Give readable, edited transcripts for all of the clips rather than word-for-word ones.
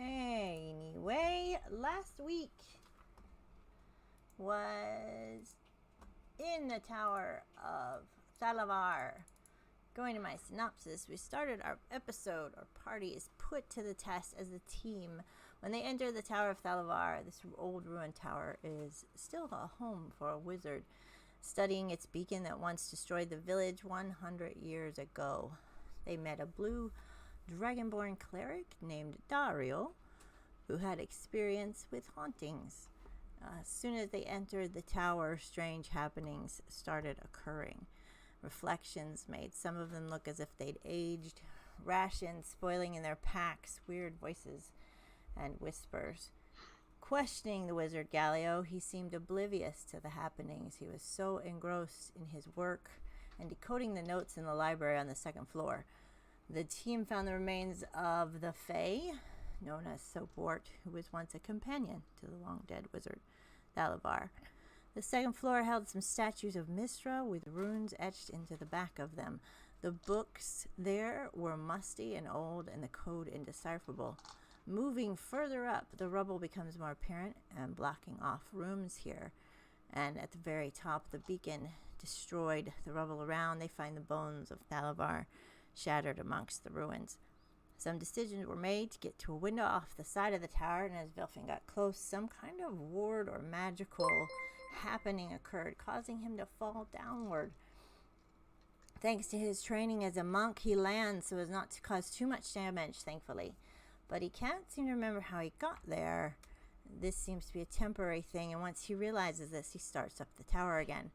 Anyway, last week was in the Tower of Thalavar. Going to my synopsis, we started our episode. Our party is put to the test as a team. When they enter the Tower of Thalavar, this old ruined tower is still a home for a wizard, studying its beacon that once destroyed the village 100 years ago. They met a blue dragonborn cleric named Dario, who had experience with hauntings. As soon as they entered the tower, strange happenings started occurring. Reflections made some of them look as if they'd aged, rations spoiling in their packs, weird voices and whispers. Questioning the wizard Galileo, he seemed oblivious to the happenings. He was so engrossed in his work and decoding the notes in the library on the second floor. The team found the remains of the Fae, known as Soapwort, who was once a companion to the long-dead wizard Thalavar. The second floor held some statues of Mistra with runes etched into the back of them. The books there were musty and old and the code indecipherable. Moving further up, the rubble becomes more apparent and blocking off rooms here. And at the very top, the beacon destroyed. The rubble around, they find the bones of Thalavar shattered amongst the ruins. Some decisions were made to get to a window off the side of the tower, and as Vilfin got close, some kind of ward or magical happening occurred, causing him to fall downward. Thanks to his training as a monk, he lands so as not to cause too much damage, thankfully. But he can't seem to remember how he got there. This seems to be a temporary thing, and once he realizes this, he starts up the tower again.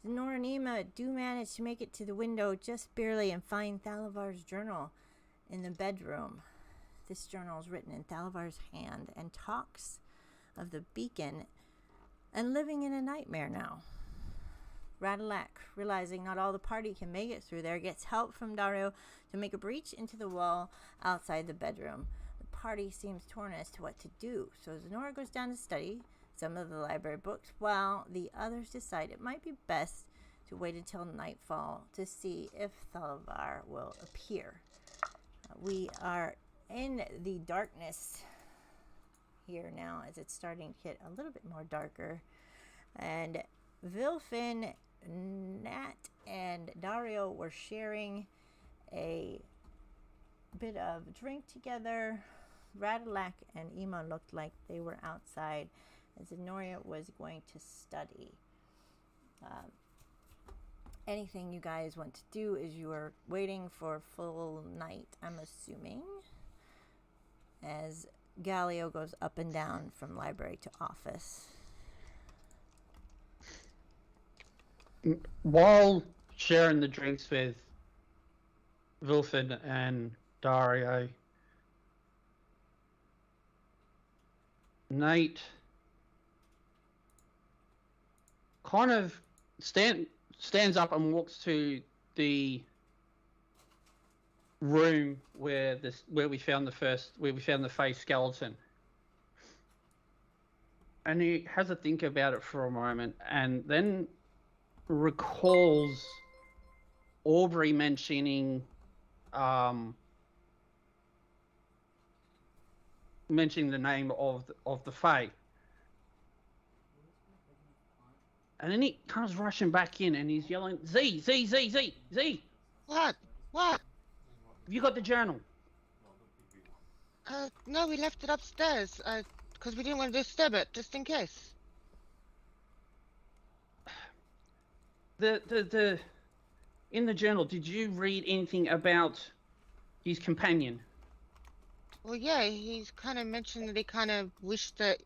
Zenora and Ema do manage to make it to the window just barely and find Thalavar's journal in the bedroom. This journal is written in Thalavar's hand and talks of the beacon and living in a nightmare now. Radalak, realizing not all the party can make it through there, gets help from Dario to make a breach into the wall outside the bedroom. The party seems torn as to what to do, so Zenora goes down to study some of the library books, while the others decide it might be best to wait until nightfall to see if Thalavar will appear. We are in the darkness here now, as it's starting to get a little bit more darker. And Vilfin, Nat, and Dario were sharing a bit of drink together. Radalak and Ema looked like they were outside, as Zenoria was going to study. Anything you guys want to do is you are waiting for full night, I'm assuming, as Galileo goes up and down from library to office. While sharing the drinks with Vilfin and Dario, Nate kind of stands up and walks to the room where we found the face skeleton, and he has a think about it for a moment, and then recalls Aubrey mentioning the name of the Fae. And then he comes rushing back in and he's yelling, Z! What? Have you got the journal? No, we left it upstairs, because we didn't want to disturb it, just in case. In the journal, did you read anything about his companion? Well, yeah, he's kind of mentioned that he kind of wished that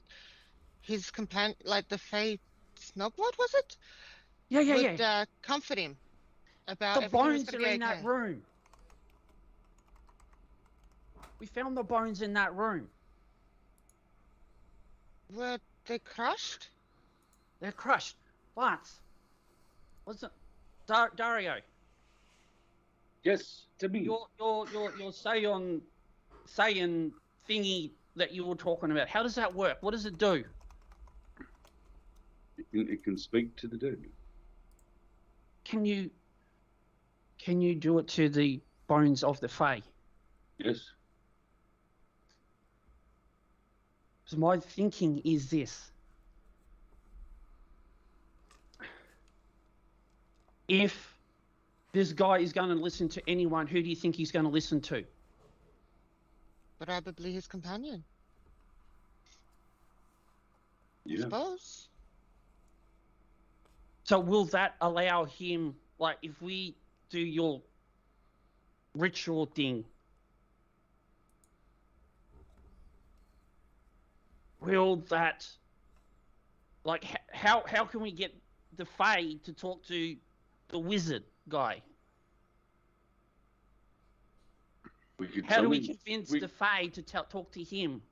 his companion, like the Fae Snogblood, was it? Yeah. Would comfort him about The everything was bones gonna are be in okay. that room. We found the bones in that room. Were they crushed? They're crushed. Lance, what's it? Dario. Yes, to me. Your saying thingy that you were talking about. How does that work? What does it do? It can speak to the dead. Can you do it to the bones of the Fae? Yes. So my thinking is this. If this guy is going to listen to anyone, who do you think he's going to listen to? Probably his companion. I Yeah. suppose. So will that allow him, like, if we do your ritual thing, will that, like, how can we get the Fae to talk to the wizard guy? We could How tell do we him- convince we- the Fae to talk to him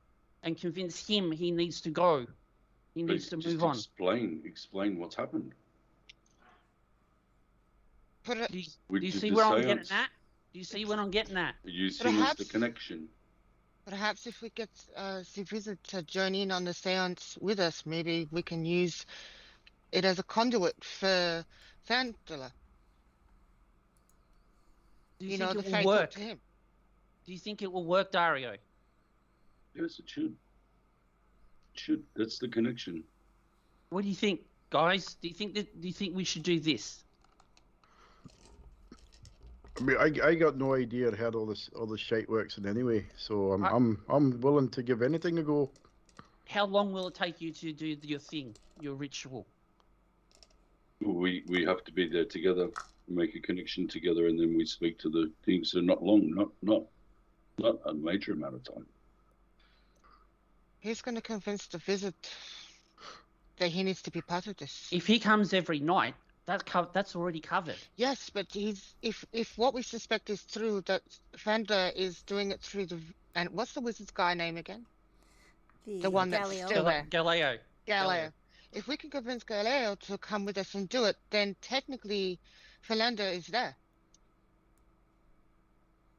and convince him he needs to go? He needs to just move on. Explain what's happened. But Do We you did see the where I'm getting seance. at? Do you see what I'm getting at? Use him as the Perhaps- connection. perhaps if we get the wizard to join in on the seance with us, maybe we can use it as a conduit for Thandala. Do you, You think know, it the will Fae work? talk to him. Do you think it will work, Dario? Yes, it should. It should. That's the connection. What do you think, guys? Do you think we should do this? I mean, I got no idea how all this shite works in anyway, so I- I'm willing to give anything a go. How long will it take you to do your thing, your ritual? We have to be there together, make a connection together, and then we speak to the things. So not long, not a major amount of time. He's going to convince the wizard that he needs to be part of this. If he comes every night, that's already covered. Yes, but if what we suspect is true, that Fanda is doing it through the, and what's the wizard's guy name again? The one that's Galileo. still there. Galileo. Galileo. If we can convince Galileo to come with us and do it, then technically Philander is there.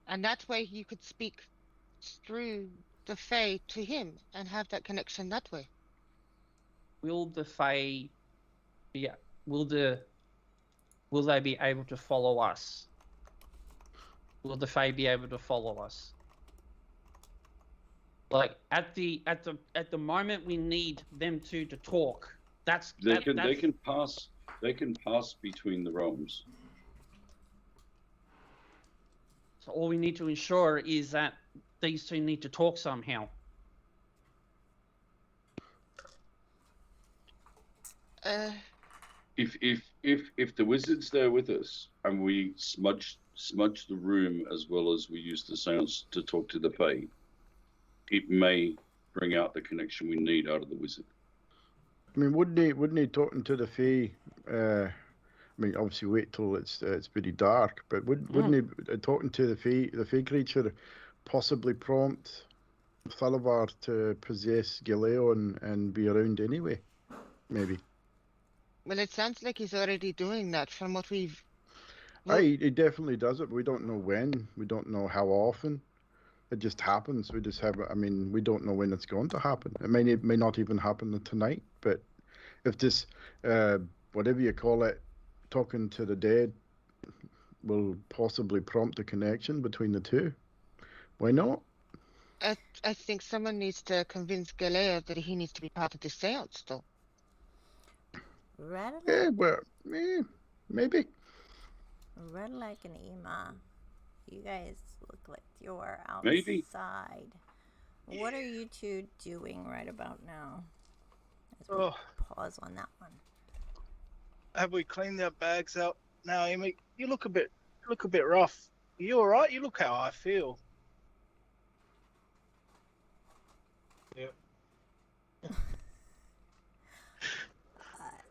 And that way you could speak through the Fae to him and have that connection that way. Will the Fae be? Will they be able to follow us? Will the Fae be able to follow us? Like at the moment we need them to talk. They can pass between the realms. So all we need to ensure is that these two need to talk somehow. If the wizard's there with us and we smudge the room as well as we use the seance to talk to the Fae, it may bring out the connection we need out of the wizard. I mean, wouldn't he talking to the Fae? I mean, obviously wait till it's pretty dark, but wouldn't he talking to the Fae creature possibly prompt Thalavar to possess Galileo and be around anyway? Maybe. Well, it sounds like he's already doing that from what we've. He definitely does it. We don't know when. We don't know how often. It just happens. We just have. I mean, we don't know when it's going to happen. It may not even happen tonight. But if this, whatever you call it, talking to the dead, will possibly prompt a connection between the two, why not? I think someone needs to convince Galileo that he needs to be part of the seance, though. Red Yeah, well, maybe. like an Ema. You guys look like you're outside. Maybe. What are you two doing right about now? As we Oh. pause on that one. Have we cleaned our bags out now, Amy? You look a bit rough. Are you all right? You look how I feel. Yeah.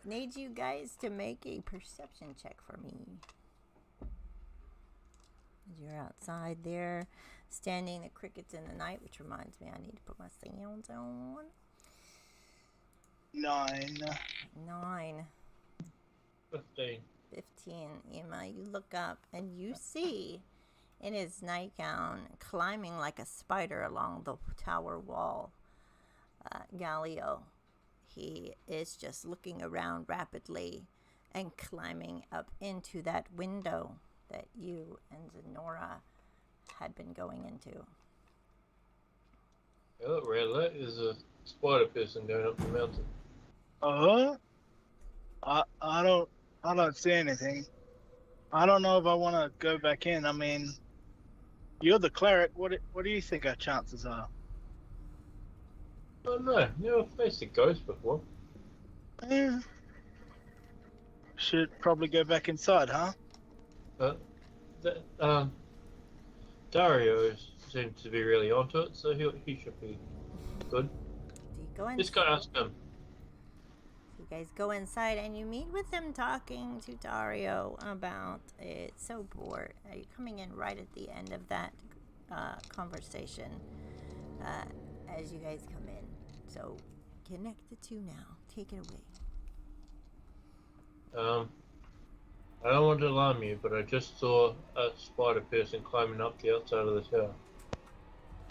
Need you guys to make a perception check for me. As you're outside there, standing the crickets in the night, which reminds me I need to put my sounds on. 9. 9. 15. 15. Emma, you look up and you see in his nightgown, climbing like a spider along the tower wall, Galileo. He is just looking around rapidly and climbing up into that window that you and Zenora had been going into. Oh, well, that is a spider person going up the mountain. I don't see anything. I don't know if I want to go back in. I mean, you're the cleric. What do you think our chances are? Oh no, never faced a ghost before. Eh, should probably go back inside, huh? Dario seems to be really onto it, so he should be good. Do you go Just go inside? ask him. You guys go inside and you meet with him talking to Dario about it's so bored. You're coming in right at the end of that conversation as you guys come in. So connect the two now. Take it away. I don't want to alarm you, but I just saw a spider person climbing up the outside of the tower.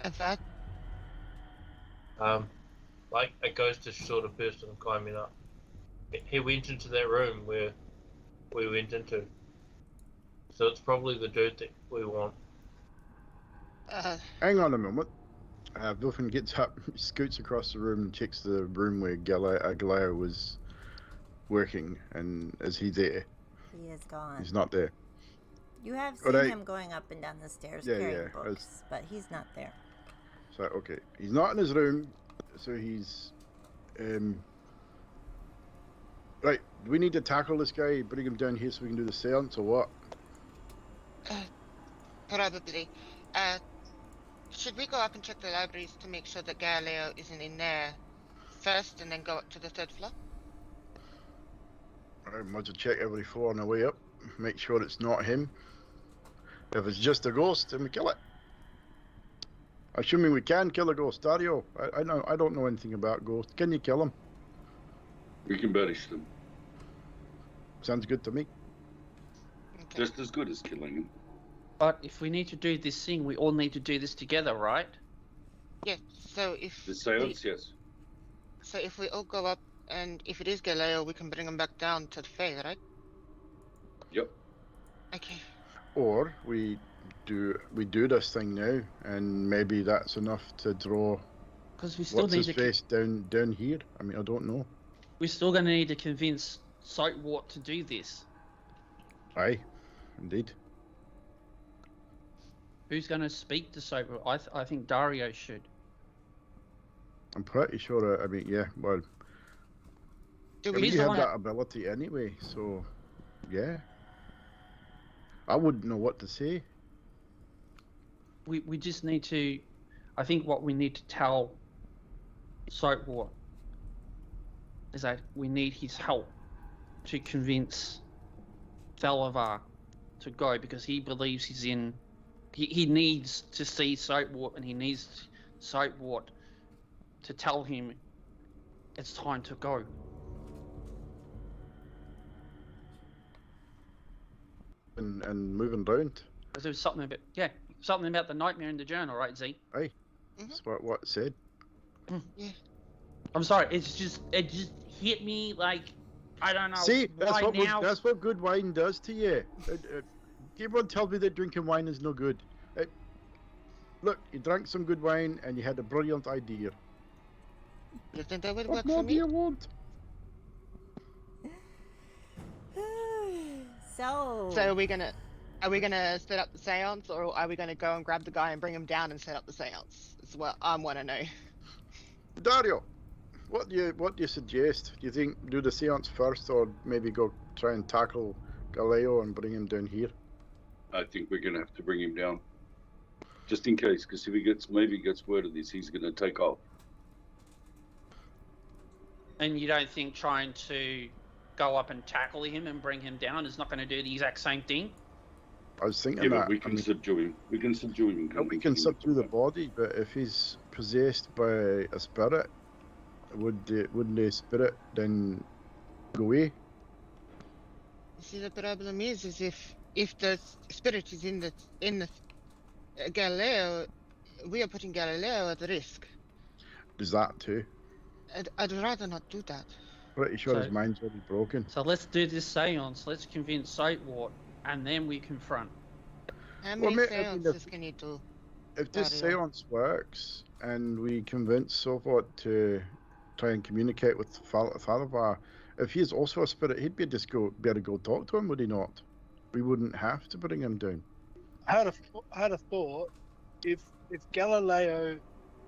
Is that Like a ghostish sort of person climbing up. He went into that room where we went into. So it's probably the dude that we want. Hang on a moment. Vilfin gets up, scoots across the room, and checks the room where Galileo was working. And is he there? He is gone. He's not there. You have seen Alright. him going up and down the stairs Yeah, carrying yeah, books, but he's not there. So okay, he's not in his room. So he's right. Do we need to tackle this guy? Bring him down here so we can do the seance, or what? probably? Should we go up and check the libraries to make sure that Galileo isn't in there first, and then go up to the third floor? I might as check every floor on the way up. Make sure it's not him. If it's just a ghost, then we kill it. Assuming we can kill a ghost, Dario. I don't know anything about ghosts. Can you kill them? We can banish them. Sounds good to me. Okay. Just as good as killing them. But if we need to do this thing, we all need to do this together, right? Yeah. So if The seance, yes. So if we all go up, and if it is Galileo, we can bring him back down to the Fae, right? Yep. Okay. Or we do this thing now, and maybe that's enough to draw Because we still what's need his to. face down here. I mean, I don't know. We're still going to need to convince Sightwart to do this. Aye, indeed. Who's going to speak to Sightwart? I think Dario should. I'm pretty sure. I mean, yeah. Well, Do we we? He's the have one that ability anyway, so yeah. I wouldn't know what to say. We just need to. I think what we need to tell Sightwart is that we need his help to convince Thalavar to go, because he believes he's in. He needs to see Sightwart, and he needs Sightwart to tell him it's time to go. And moving round. Because there was something about the nightmare in the journal, right, Z? That's what it said. I'm sorry, it just hit me like, I don't know. See, why now. that's what good wine does to you. Everyone tells me that drinking wine is no good. Look, you drank some good wine and you had a brilliant idea. You think that would What work more for do me? you want? So are we gonna set up the seance, or are we gonna go and grab the guy and bring him down and set up the seance? That's what I want to know. Dario, what do you suggest? Do you think do the seance first, or maybe go try and tackle Galileo and bring him down here? I think we're going to have to bring him down. Just in case, because if he gets word of this, he's going to take off. And you don't think trying to go up and tackle him and bring him down is not going to do the exact same thing? I was thinking Yeah, that. but we can subdue him. We can subdue him. And we can subdue the body, but if he's possessed by a spirit, wouldn't the spirit then go away? You see, the problem is if the spirit is in the Galileo, we are putting Galileo at risk. There's that too. I'd rather not do that. Pretty sure So- his mind's already broken. So let's do this seance, let's convince Sightwart, and then we confront. How Well, many I mean, seances can you do? If this Dario. seance works and we convince Sovot to try and communicate with Thalavar, if he is also a spirit, he'd be able to go talk to him, would he not? We wouldn't have to bring him down. I had a thought. If Galileo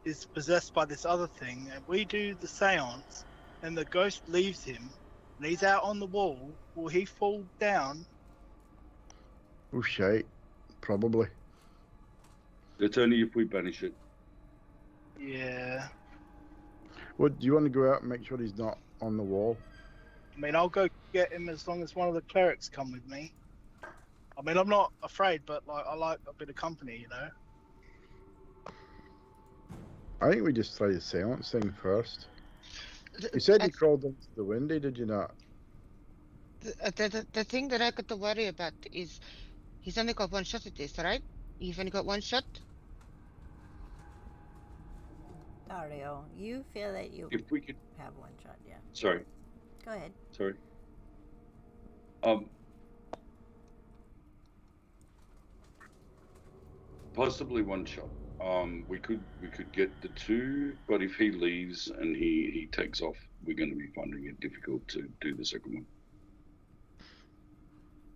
is possessed by this other thing, and we do the seance, and the ghost leaves him, and he's out on the wall, will he fall down? Oh shite, probably. It's only if we banish it. Yeah. What do you want to go out and make sure he's not on the wall? I mean, I'll go get him as long as one of the clerics come with me. I mean, I'm not afraid, but like I like a bit of company, you know. I think we just try the seance thing first. You said I- you crawled into the window, did you not? The thing that I got to worry about is he's only got one shot at this, right? You've only got one shot? Dario, you feel that you If we could, have one shot, yeah. sorry, Go ahead. sorry. Possibly one shot. We could get the two, but if he leaves and he takes off, we're going to be finding it difficult to do the second one.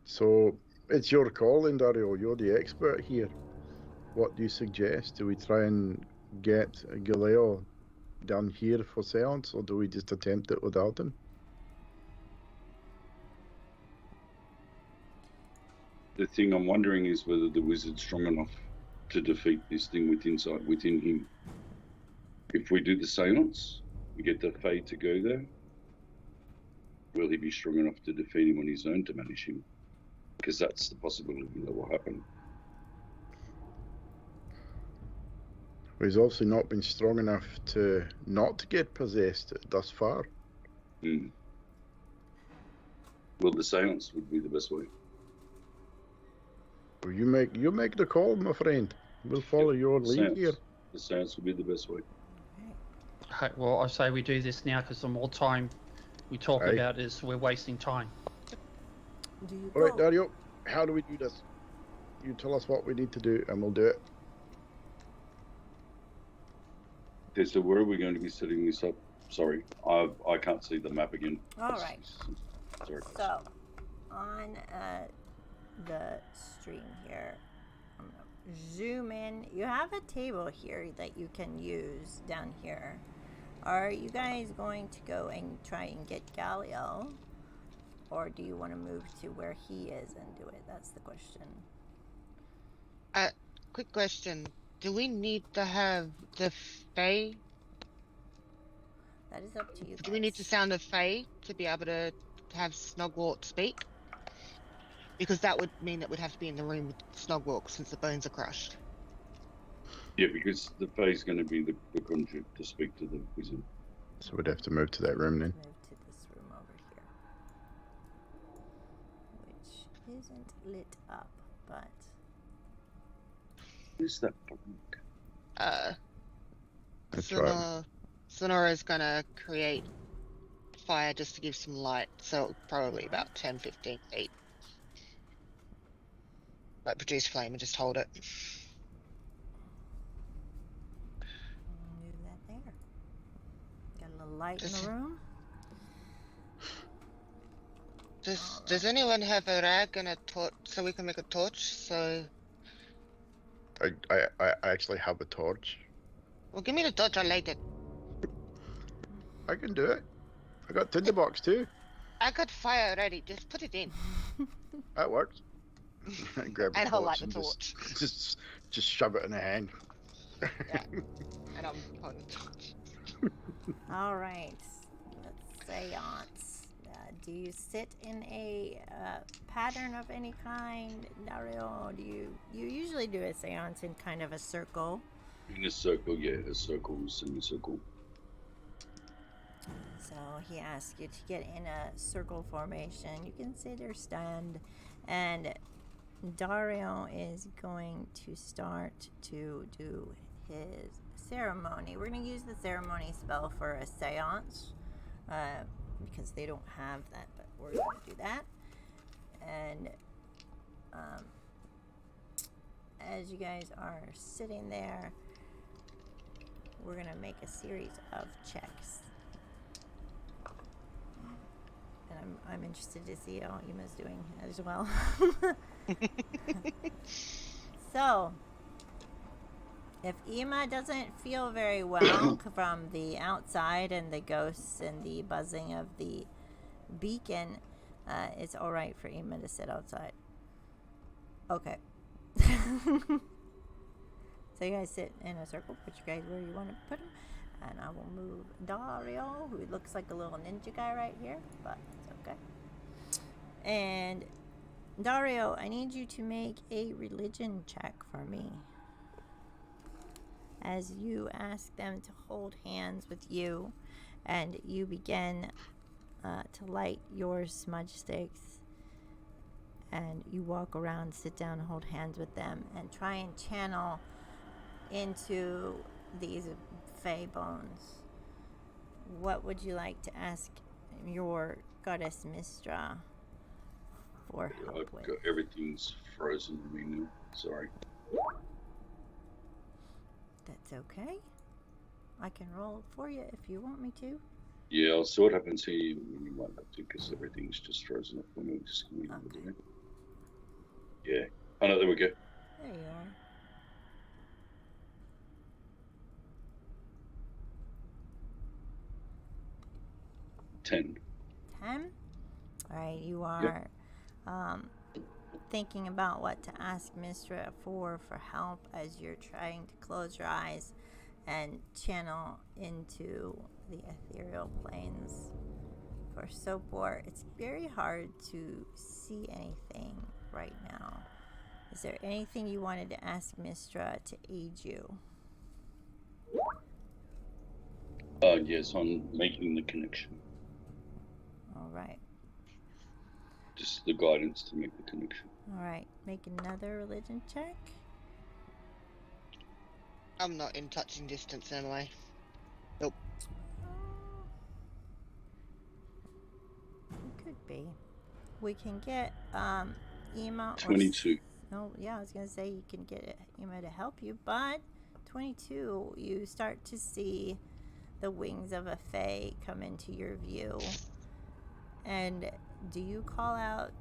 So it's your call then, Dario. You're the expert here. What do you suggest? Do we try and get Galileo down here for seance, or do we just attempt it without him? The thing I'm wondering is whether the wizard's strong enough to defeat this thing within him. If we do the seance, we get the Fae to go there, will he be strong enough to defeat him on his own to manage him? Because that's the possibility that will happen. Well, he's obviously not been strong enough to not get possessed thus far. Well, the seance would be the best way. Well, you make the call, my friend. We'll follow your lead here. The seance would be the best way. Okay, well, I say we do this now because the more time we talk Aye. about this, we're wasting time. Do you All right, go? Dario, how do we do this? You tell us what we need to do, and we'll do it. Okay, so where are we going to be setting this up? Sorry, I can't see the map again. All right. Sorry. So, on the stream here, I'm gonna zoom in. You have a table here that you can use down here. Are you guys going to go and try and get Galileo? Or do you want to move to where he is and do it? That's the question. Quick question. Do we need to have the Fae? That is up to you guys. Do we need to sound the Fae to be able to have Snugwalk speak? Because that would mean that we'd have to be in the room with Snugwalk since the bones are crushed. Yeah, because the Fae is going to be the conduit to speak to the wizard. So we'd have to move to that room then. Move to this room over here, which isn't lit up, but Where's that book? That's right. Sonora's gonna create fire just to give some light, so probably about 10-15 feet. Like produce flame and just hold it. move that there. Got a little light in Just- the room. Does anyone have a rag and a torch so we can make a torch? So, I actually have a torch. well, give me the torch. I light it. I can do it. I got tinderbox too. I got fire already. Just put it in, That works. Grab a and I'll light the and torch. just shove it in a hand. Yeah. And I'm holding the torch. All right. Let's seance. Do you sit in a pattern of any kind, Dario? Do you usually do a seance in kind of a circle? In a circle, yeah, a circle, semicircle. So he asks you to get in a circle formation. You can sit or stand, and Dario is going to start to do his ceremony. We're going to use the ceremony spell for a seance because they don't have that, but we're going to do that. And as you guys are sitting there, we're going to make a series of checks. And I'm interested to see how Ema's doing as well. So, if Ema doesn't feel very well from the outside and the ghosts and the buzzing of the beacon, it's all right for Ema to sit outside. Okay. So you guys sit in a circle. Put you guys where you want to put them. And I will move Dario, who looks like a little ninja guy right here, but it's okay. And Dario, I need you to make a religion check for me. As you ask them to hold hands with you, and you begin to light your smudge sticks, and you walk around, sit down, hold hands with them, and try and channel into these Fey bones. What would you like to ask your goddess Mistra for help with? Everything's frozen to me now. Sorry. That's okay. I can roll for you if you want me to. Yeah, I'll see what happens here. You might have to, because everything's just frozen up for me. Just Okay. Yeah. Oh no, there we go. There you are. Ten. 10? Alright, you are thinking about what to ask Mistra for help as you're trying to close your eyes and channel into the ethereal planes. For Sopor, it's very hard to see anything right now. Is there anything you wanted to ask Mistra to aid you? Yes, on making the connection. Alright. Just the guidance to make the connection. Alright, make another religion check. I'm not in touching distance anyway. It could be. We can get Ema 22. No, yeah, I was gonna say you can get Ema to help you, but 22, you start to see the wings of a Fae come into your view. And do you call out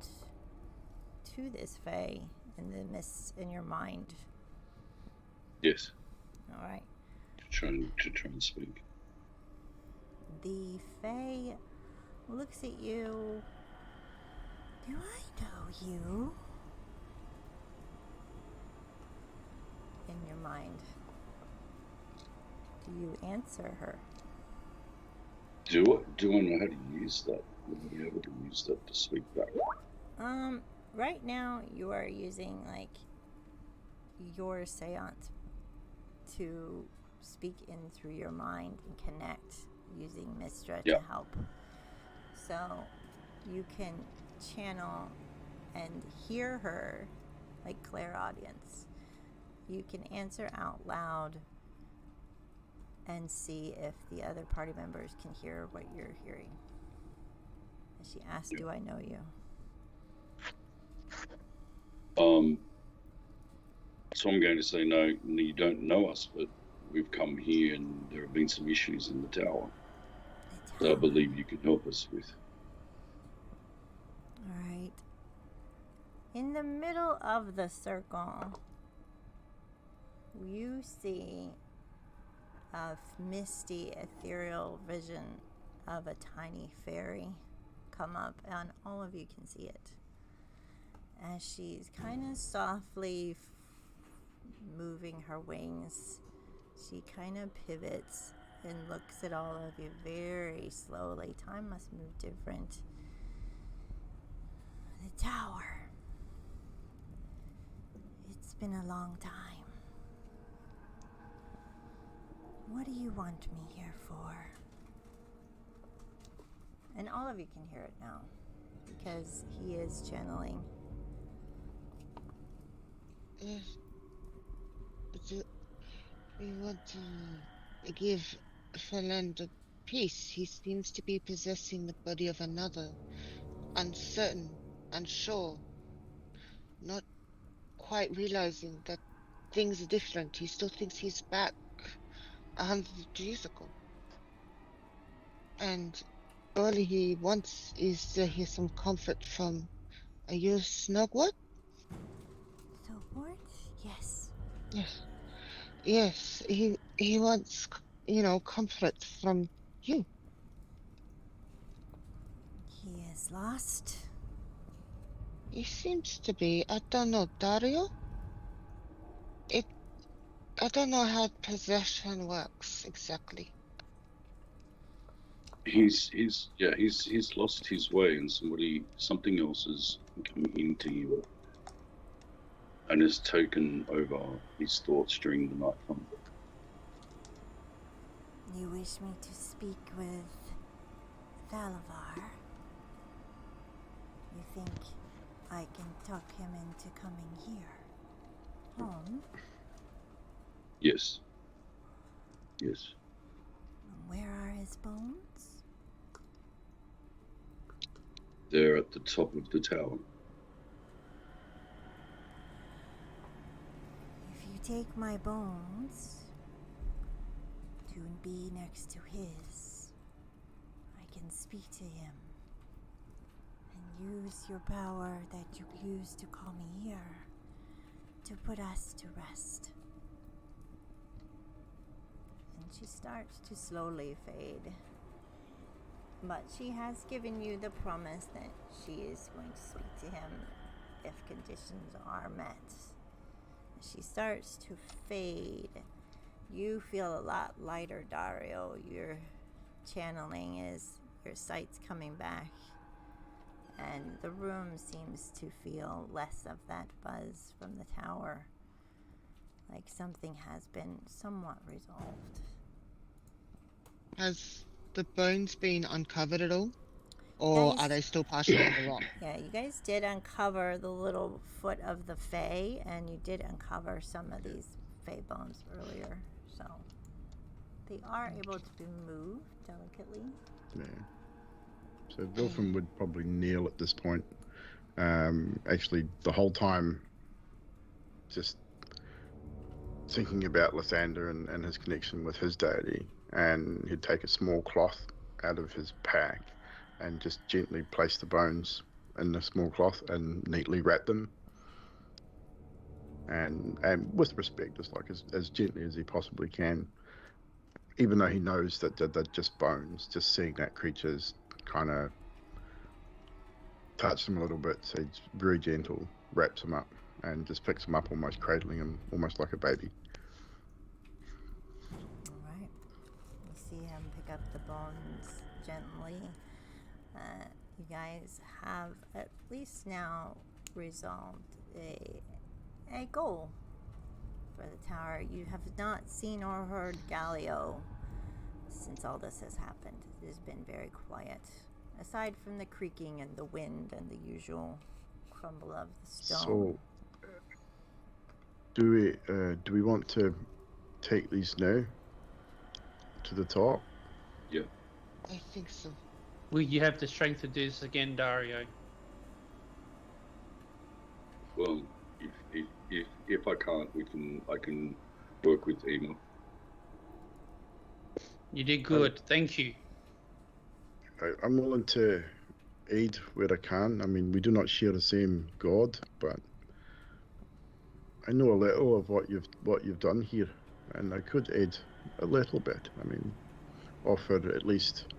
to this Fae in the mist in your mind? Yes. All right. To try and speak. The Fae looks at you. Do I know you? In your mind. Do you answer her? Do I know how to use that? Would I be able to use that to speak back? Right now you are using like your seance to speak in through your mind and connect using Mistra to help. So you can channel and hear her like clairaudience. You can answer out loud and see if the other party members can hear what you're hearing. And she asked, do I know you? So I'm going to say no, you don't know us, but we've come here and there have been some issues in the tower that I believe you can help us with. Alright. In the middle of the circle, you see a misty, ethereal vision of a tiny fairy come up, and all of you can see it. As she's kind of softly moving her wings, she kind of pivots and looks at all of you very slowly. Time must move different. The tower. It's been a long time. What do you want me here for? And all of you can hear it now, because he is channeling. We want to give Philando peace. He seems to be possessing the body of another, uncertain, unsure, not quite realizing that things are different. He still thinks he's back 100 years ago. And all he wants is to hear some comfort from a you Snugwood? So what? Yes. Yes. Yes, he wants, comfort from you. He is lost. He seems to be. I don't know, Dario? I don't know how possession works exactly. He's lost his way, and something else is coming into him and has taken over his thoughts during the night time. You wish me to speak with Thalavar? You think I can talk him into coming here? Home? Yes. Yes. Where are his bones? They're at the top of the tower. If you take my bones to be next to his, I can speak to him and use your power that you used to call me here to put us to rest. And she starts to slowly fade. But she has given you the promise that she is going to speak to him if conditions are met. She starts to fade. You feel a lot lighter, Dario. Your channeling is, your sight's coming back. And the room seems to feel less of that buzz from the tower. Like something has been somewhat resolved. Has the bones been uncovered at all? Or Guys- are they still partially in the rock? Yeah, you guys did uncover the little foot of the Fae, and you did uncover some of these Fae bones earlier. So they are able to be moved delicately. Yeah. So Vilfin would probably kneel at this point. Actually, the whole time, just thinking about Lathander and his connection with his deity, and he'd take a small cloth out of his pack and just gently place the bones in the small cloth and neatly wrap them. And with respect, just like as gently as he possibly can, even though he knows that they're just bones, just seeing that creature's kind of touch them a little bit, so he's very gentle, wraps him up, and just picks him up, almost cradling him, almost like a baby. Alright. You see him pick up the bones gently. You guys have at least now resolved a goal for the tower. You have not seen or heard Galio since all this has happened. It has been very quiet. Aside from the creaking and the wind and the usual crumble of the stone. So, do we want to take these now to the top? Yeah. I think so. Will you have the strength to do this again, Dario? Well, if I can't, I can work with Ema. You did good. Thank you. I'm willing to aid where I can. I mean, we do not share the same god, but I know a little of what you've done here, and I could aid a little bit. I mean, offer at least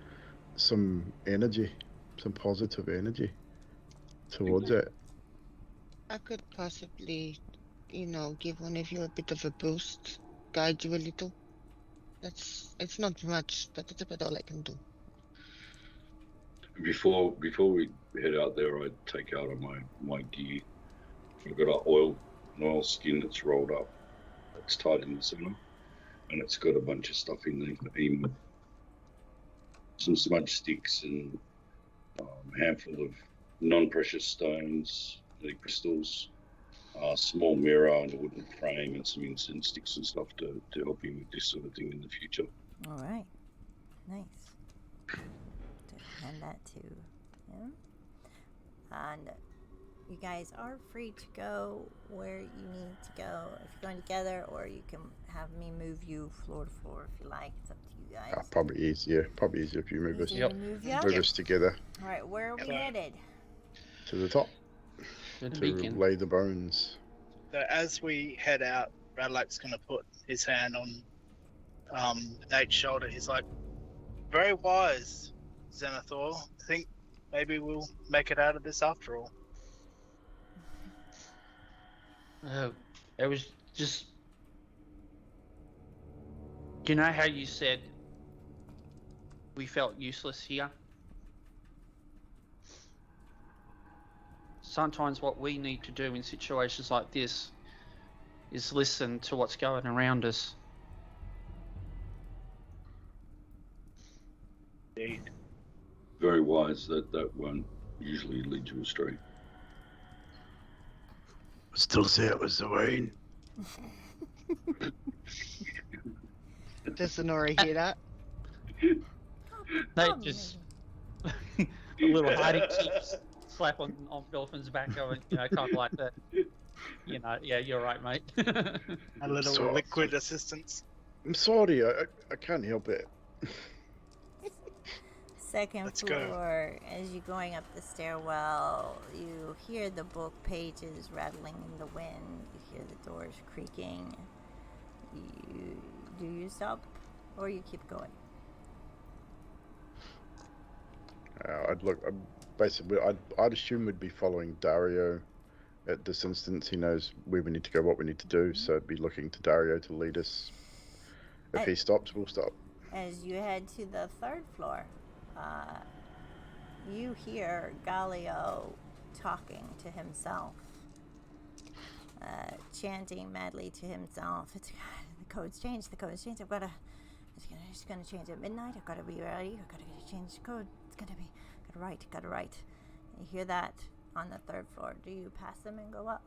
some energy, some positive energy towards it. I could possibly, give one of you a bit of a boost, guide you a little. It's not much, but it's about all I can do. Before we head out there, I'd take out my gear. I've got an oil skin that's rolled up. It's tied in the center, and it's got a bunch of stuff in there for Ema. Some smudge sticks and a handful of non-precious stones, crystals, a small mirror and a wooden frame, and some incense sticks and stuff to help him with this sort of thing in the future. Alright. Nice. To hand that to him. And you guys are free to go where you need to go. If you're going together, or you can have me move you floor to floor if you like. It's up to you guys. Probably easier. Probably easier if you move us. Easier to move you? Move us together All right, where are we So- headed? to the top To the to beacon. lay the bones. So as we head out, Radlack's going to put his hand on Nate's shoulder. He's like, very wise, Xanathor. I think maybe we'll make it out of this after all. It was just. You know how you said we felt useless here? Sometimes what we need to do in situations like this is listen to what's going around us. Indeed. Very wise. That won't usually lead you astray. Still say it was the Wayne. Does Sonora hear that? They just a little hiding cheek slap on Dolphin's back, going, kind of like that. Yeah, you're right, mate. A little So- liquid assistance. I'm sorry, I can't help it. Second Let's go. floor. As you're going up the stairwell, you hear the book pages rattling in the wind. You hear the doors creaking. Do you stop, or you keep going? I'd assume we'd be following Dario at this instance. He knows where we need to go, what we need to do, so I'd be looking to Dario to lead us. If he stops, we'll stop. As you head to the third floor, you hear Galio talking to himself, chanting madly to himself. The code's changed. It's gonna change at midnight. I've got to be ready. I've got to change the code. Got to write. You hear that on the third floor. Do you pass them and go up?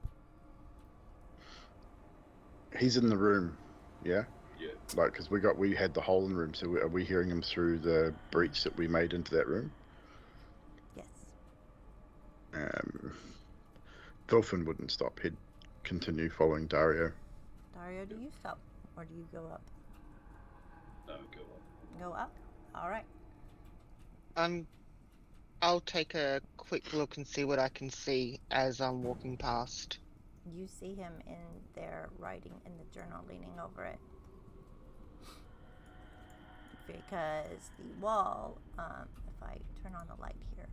He's in the room, yeah? Yeah. Like, because we had the hole in the room, so are we hearing him through the breach that we made into that room? Yes. Dolphin wouldn't stop. He'd continue following Dario. Dario, do you stop, or do you go up? No, go on. Go up. All right. I'll take a quick look and see what I can see as I'm walking past. You see him in there writing in the journal, leaning over it. Because the wall, if I turn on the light here,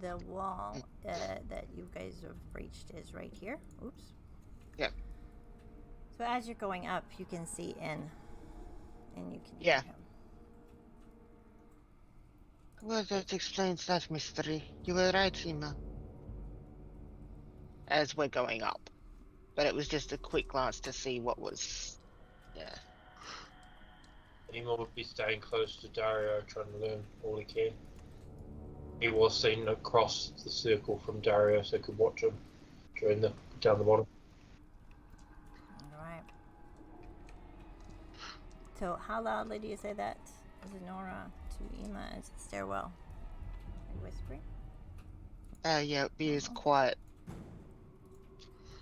the wall that you guys have breached is right here. Oops. Yep. So as you're going up, you can see in, and you can Yeah. hear him. Well, that explains that mystery. You were right, Hima. As we're going up. But it was just a quick glance to see what was... Yeah. Emo would be staying close to Dario, trying to learn all he can. He was seen across the circle from Dario, so he could watch him down the bottom. All right. So how loudly do you say that, Zenora, to Ema as the stairwell? Are you whispering? Yeah, it'd be as quiet.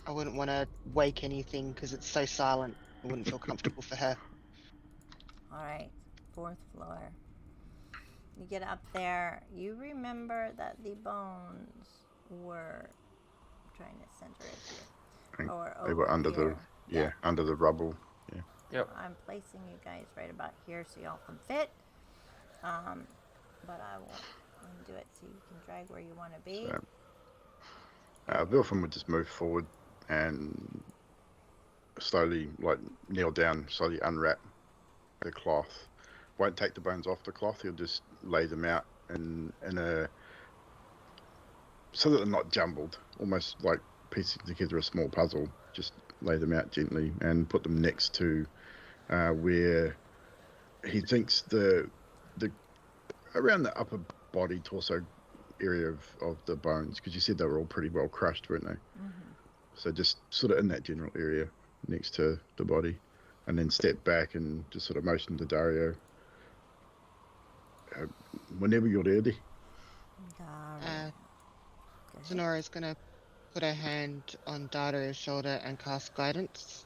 I wouldn't want to wake anything because it's so silent. I wouldn't feel comfortable for her. All right, fourth floor. You get up there. You remember that the bones were. I'm trying to center it here. Or They were over under here. under the rubble. Yep. I'm placing you guys right about here so y'all can fit. But I won't do it so you can drag where you want to be. Wilfin would just move forward and slowly, kneel down, slowly unwrap the cloth. Won't take the bones off the cloth. He'll just lay them out in a so that they're not jumbled, almost like piecing together a small puzzle. Just lay them out gently and put them next to where he thinks the around the upper body torso area of the bones, because you said they were all pretty well crushed, weren't they? So just sort of in that general area next to the body, and then step back and just sort of motion to Dario. Whenever you're ready. Dario. Go ahead. Zenora's gonna put a hand on Data's shoulder and cast guidance.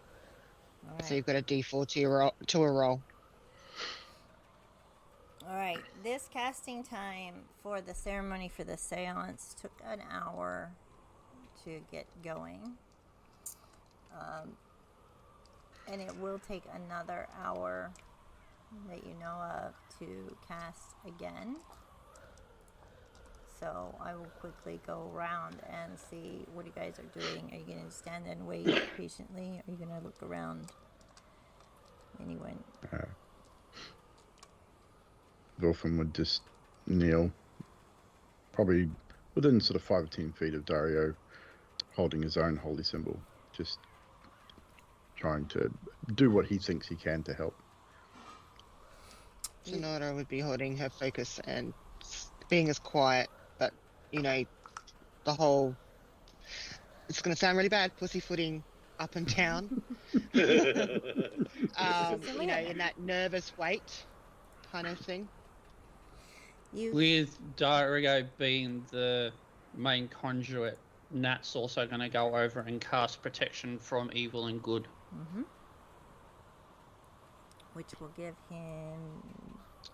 All So right. you've got a D4 to a roll. All right. This casting time for the ceremony for the seance took an hour to get going. And it will take another hour that you know of to cast again. So I will quickly go around and see what you guys are doing. Are you going to stand and wait patiently? Are you going to look around? Anyone? Wilfin would just kneel, probably within sort of 5 or 10 feet of Dario, holding his own holy symbol, just trying to do what he thinks he can to help. Sonora would be holding her focus and being as quiet, but you know, the whole, it's going to sound really bad, pussyfooting up and down. You know, in that nervous wait kind of thing. With Dario being the main conduit, Nat's also going to go over and cast protection from evil and good. Mm-hmm. Which will give him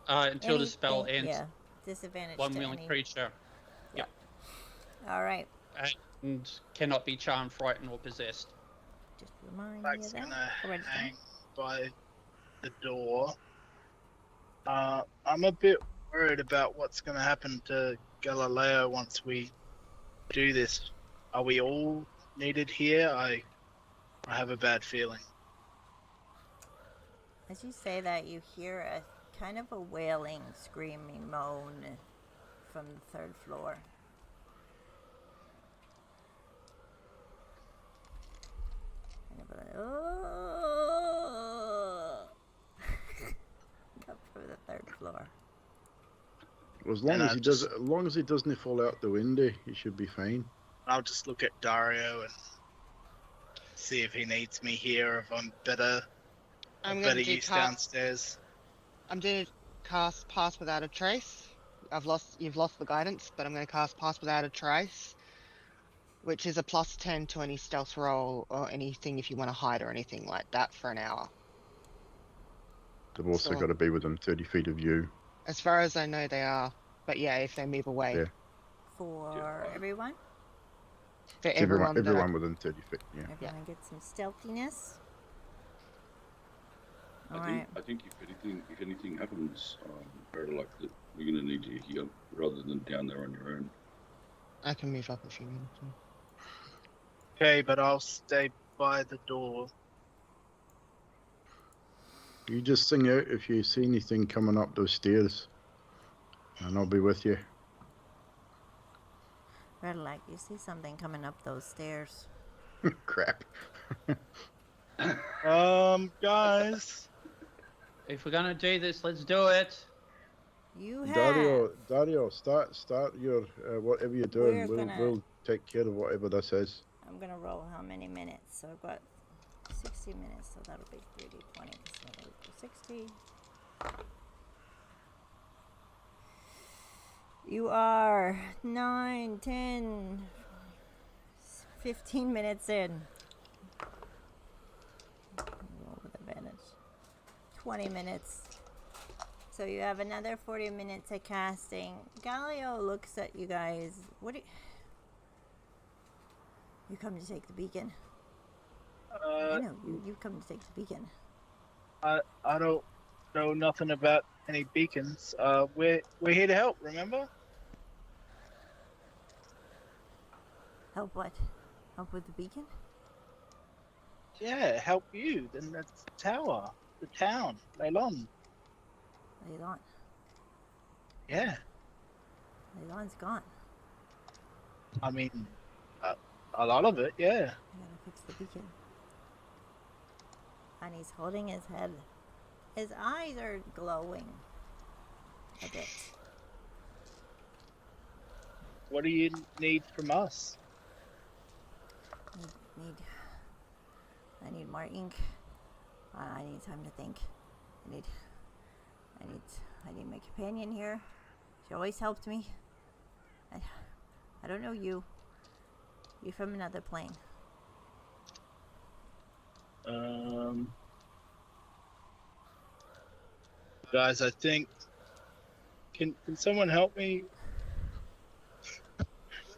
until the spell ends. Yeah, disadvantage One to willing any. creature. Yep. All right. And cannot be charmed, frightened, or possessed. Just remind Black's me of gonna that. hang by the door. I'm a bit worried about what's gonna happen to Galileo once we do this. Are we all needed here? I have a bad feeling. As you say that, you hear a kind of a wailing, screaming moan from the 3rd floor. Oh! Up from the 3rd floor. Well, as long as he doesn't fall out the window, he should be fine. I'll just look at Dario and see if he needs me here, if I'm better use downstairs. I'm going to cast Pass Without a Trace. You've lost the guidance, but I'm going to cast Pass Without a Trace, which is a +10 to any stealth roll or anything if you want to hide or anything like that for an hour. They've also got to be within 30 feet of you. As far as I know, they are. But yeah, if they move away. Yeah. For everyone? For everyone within 30 feet, yeah. Everyone gets some stealthiness. I think if anything happens, better luck that we're going to need you here rather than down there on your own. I can move up if you need to. Okay, but I'll stay by the door. You just sing out if you see anything coming up those stairs, and I'll be with you. Red light, you see something coming up those stairs. Crap. Guys. If we're gonna do this, let's do it. You have. Dario, start your whatever you're doing. We'll take care of whatever this is. I'm gonna roll how many minutes. So I've got 60 minutes, so that'll be 30, 20, so that'll be 60. You are 9, 10, 15 minutes in. Roll with advantage. 20 minutes. So you have another 40 minutes of casting. Galileo looks at you guys. What do you come to take the beacon? I know, you come to take the beacon. I don't know nothing about any beacons. We're here to help, remember? Help what? Help with the beacon? Yeah, help you. Then that's the tower. The town. Leilon. Leilon. Yeah. Leilon's gone. I mean, a lot of it, yeah. I gotta fix the beacon. And he's holding his head. His eyes are glowing a bit. What do you need from us? I need more ink. I need time to think. I need my companion here. She always helped me. I don't know you. You from another plane? Guys, I think. Can someone help me?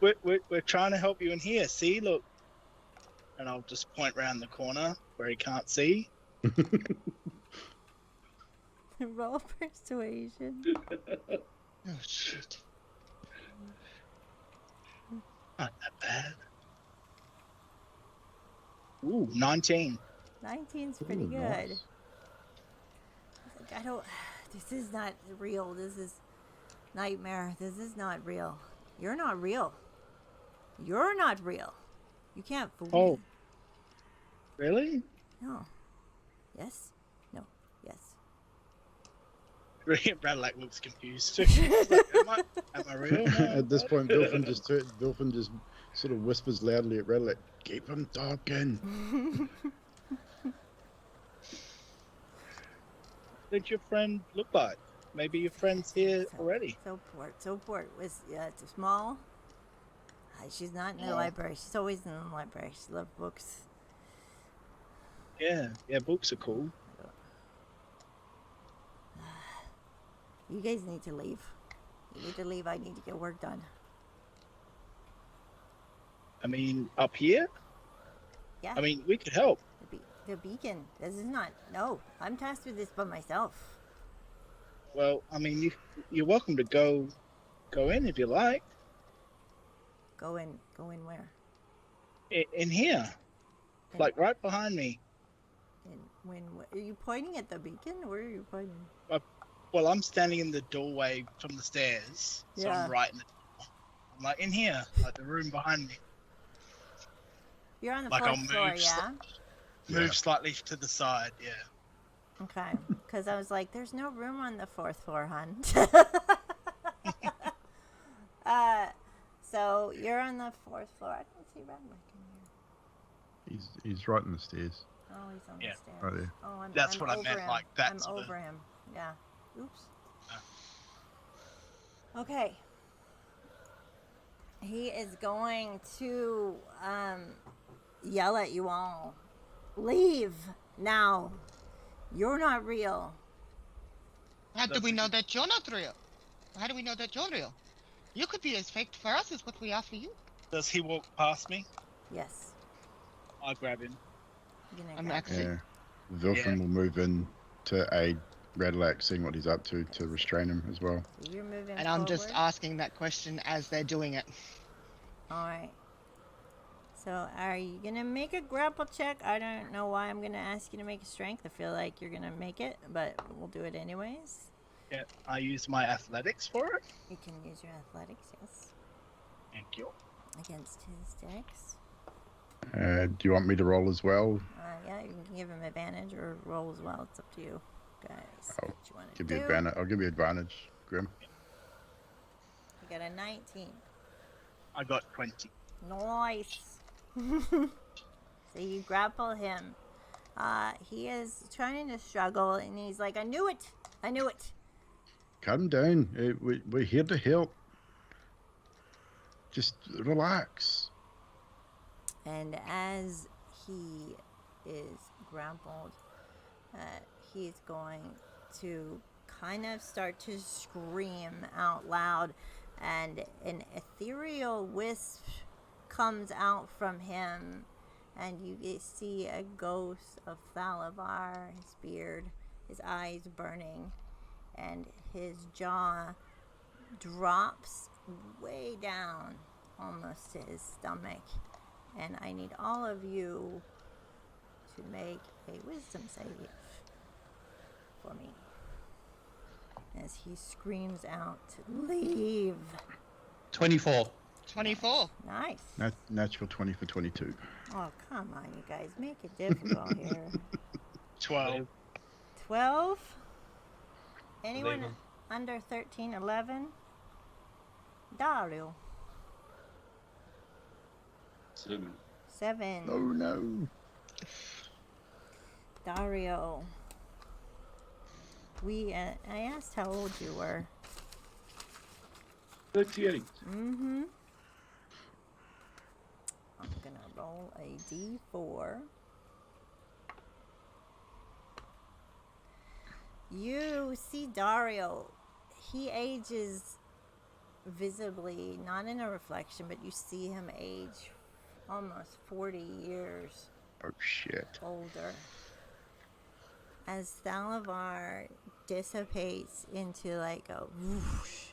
We're trying to help you in here. See, look. And I'll just point round the corner where he can't see. Roll persuasion. Oh shit. Not that bad. Ooh, 19. 19's pretty Ooh, good. nice. Like, I don't. This is not real. This is nightmare. This is not real. You're not real. You're not real. You can't fool Oh. me. Really? No. Yes. No. Yes. Radlac looks confused too. He's like, am I real? No, At this what? point, Bilfin just sort of whispers loudly at Redlac, "Keep him talking." What did your friend look like? Maybe your friend's here already. Soaport was it's small. She's not in the library. She's always in the library. She loves books. Yeah, books are cool. You guys need to leave. You need to leave. I need to get work done. I mean, up here? Yeah. I mean, we could help. The beacon. This is not. No, I'm tasked with this by myself. Well, I mean, you're welcome to go in if you like. Go in where? In here, like right behind me. Are you pointing at the beacon? Where are you pointing? Well, I'm standing in the doorway from the stairs, so Yeah. I'm right in the door. I'm like in here, like the room behind me. You're on the Like, fourth I'll floor, move yeah? Move slightly to the side, yeah. Okay. Because I was like, there's no room on the fourth floor, hon. So you're on the fourth floor. I don't see Redlac in here. He's right in the stairs. Oh, he's on Yeah. the stairs. Right there. Oh, That's I'm what I over meant, him. like, that's I'm the- over him. Yeah. Oops. Okay. He is going to yell at you all. Leave now. You're not real. How do we know that you're not real? How do we know that you're real? You could be as fake for us as what we are for you. Does he walk past me? Yes. I grab him. You're gonna I'm grab actually- him. Yeah. Vilfin Yeah. will move in to aid Redlac, seeing what he's up to restrain him as well. So you're moving And I'm just forward. asking that question as they're doing it. All right. So are you gonna make a grapple check? I don't know why I'm gonna ask you to make a strength. I feel like you're gonna make it, but we'll do it anyways. Yeah, I use my athletics for it. You can use your athletics, yes, Thank you. against his dex. Do you want me to roll as well? Yeah, you can give him advantage or roll as well. It's up to you guys. I'll What you wanna Give do? you advantage. I'll give you advantage, Grim. You got a 19. I got 20. Nice. So you grapple him. He is trying to struggle, and he's like, I knew it. I knew it. Calm down. We're here to help. Just relax. And as he is grappled, he's going to kind of start to scream out loud, and an ethereal wisp comes out from him, and you see a ghost of Thalavar, his beard, his eyes burning, and his jaw drops way down almost to his stomach. And I need all of you to make a wisdom save for me as he screams out, leave. 24. 24. Nice. Natural 20 for 22. Oh, come on, you guys. Make it difficult here. 12. 12? Anyone 11. under 13, 11? Dario. 7. 7. Oh no. Dario. I asked how old you were. 38. Mm-hmm. roll a d4. You see Dario. He ages visibly, not in a reflection, but you see him age almost 40 years Oh shit. older. As Thalavar dissipates into like a whoosh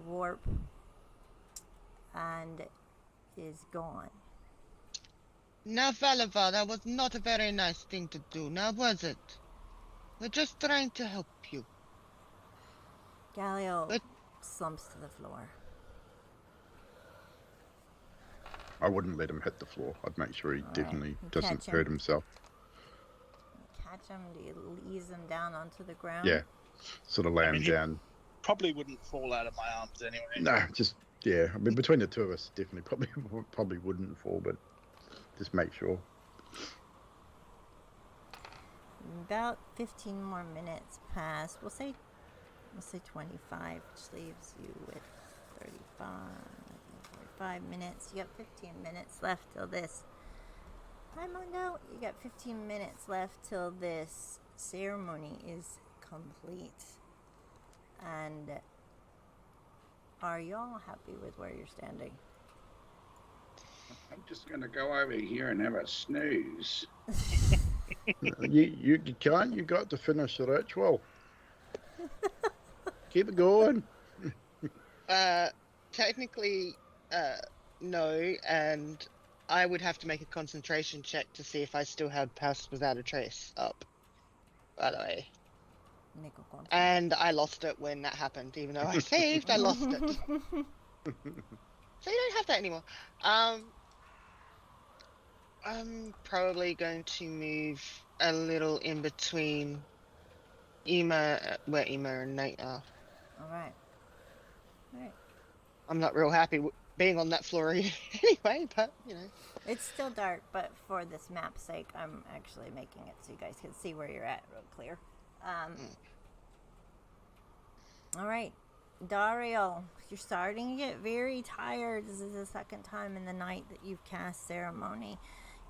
warp and is gone. Now, Valavar, that was not a very nice thing to do, now was it? We're just trying to help you. Galileo But- slumps to the floor. I wouldn't let him hit the floor. I'd make sure he Alright, definitely you doesn't catch him. hurt himself. Catch him, do you ease him down onto the ground? Yeah. Sort of lay him mean, he- down. Probably wouldn't fall out of my arms anyway. No, just yeah. I mean, between the two of us, definitely probably wouldn't fall, but just make sure. About 15 more minutes pass. We'll say 25, which leaves you with 45 minutes. You got 15 minutes left till this. Raimundo, you got 15 minutes left till this ceremony is complete. And are y'all happy with where you're standing? I'm just gonna go over here and have a snooze. You can't. You got to finish the ritual. Keep it going. Technically, no, and I would have to make a concentration check to see if I still had Pass Without a Trace up, by the way. Make a con- And I lost it when that happened, even though I saved, I lost it. So you don't have that anymore. I'm probably going to move a little in between where Ema and Nate are. Alright. I'm not real happy being on that floor anyway, but, you know. It's still dark, but for this map's sake, I'm actually making it so you guys can see where you're at real clear. Alright, Dario, you're starting to get very tired. This is the second time in the night that you've cast ceremony.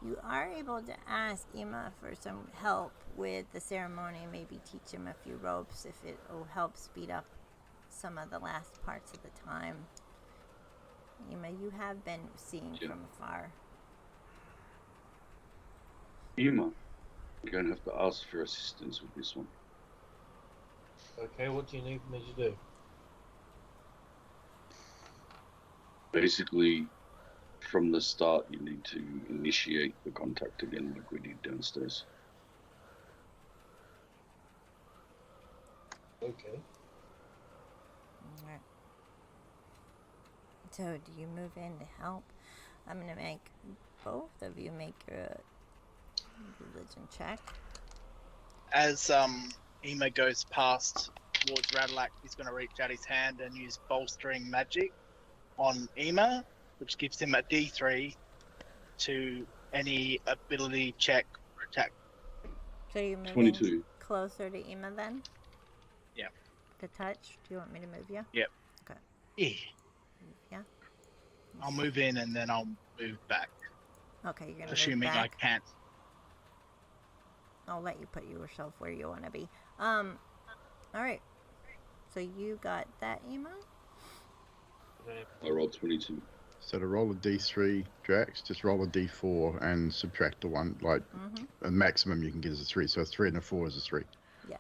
You are able to ask Ema for some help with the ceremony, maybe teach him a few ropes if it will help speed up some of the last parts of the time. Ema, you have been seeing from afar. Ema, you're going to have to ask for assistance with this one. Okay, what do you need me to do? Basically, from the start, you need to initiate the contact again, like we did downstairs. Okay. Alright. So, do you move in to help? I'm going to make both of you make a religion check. As Ema goes past towards Radalak, he's going to reach out his hand and use bolstering magic on Ema, which gives him a D3 to any ability check or attack. So you move 22. closer to Ema then? Yeah. To touch? Do you want me to move you? Yeah. Move ya? I'll move in and then I'll move back, Okay, you're gonna assuming move I back. can't. I'll let you put yourself where you want to be. Alright. So you got that, Ema? I rolled 22. So to roll a d3, Drax, just roll a d4 and subtract the one. Like, Mm-hmm. the maximum you can get is a 3. So a 3 and a 4 is a 3. Yeah.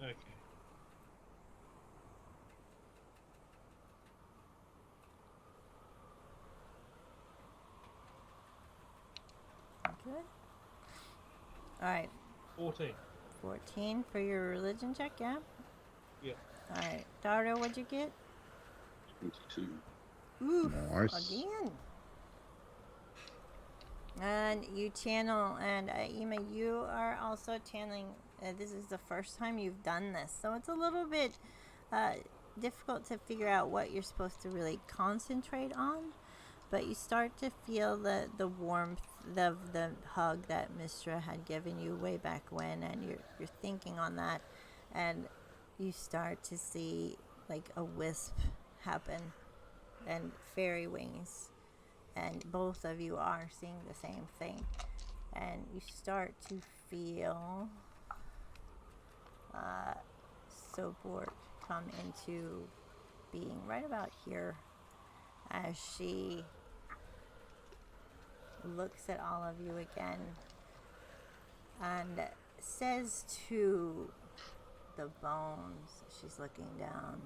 Okay. Good. Alright. 14. 14 for your religion check, yeah? Yeah. Alright. Dario, what'd you get? 22. Oof. Nice. Again. And you channel, and Ema, you are also channeling. This is the first time you've done this, so it's a little bit difficult to figure out what you're supposed to really concentrate on. But you start to feel the warmth of the hug that Mistra had given you way back when, and you're thinking on that, and you start to see like a wisp happen and fairy wings, and both of you are seeing the same thing, and you start to feel Sobort come into being right about here as she looks at all of you again and says to the bones, she's looking down,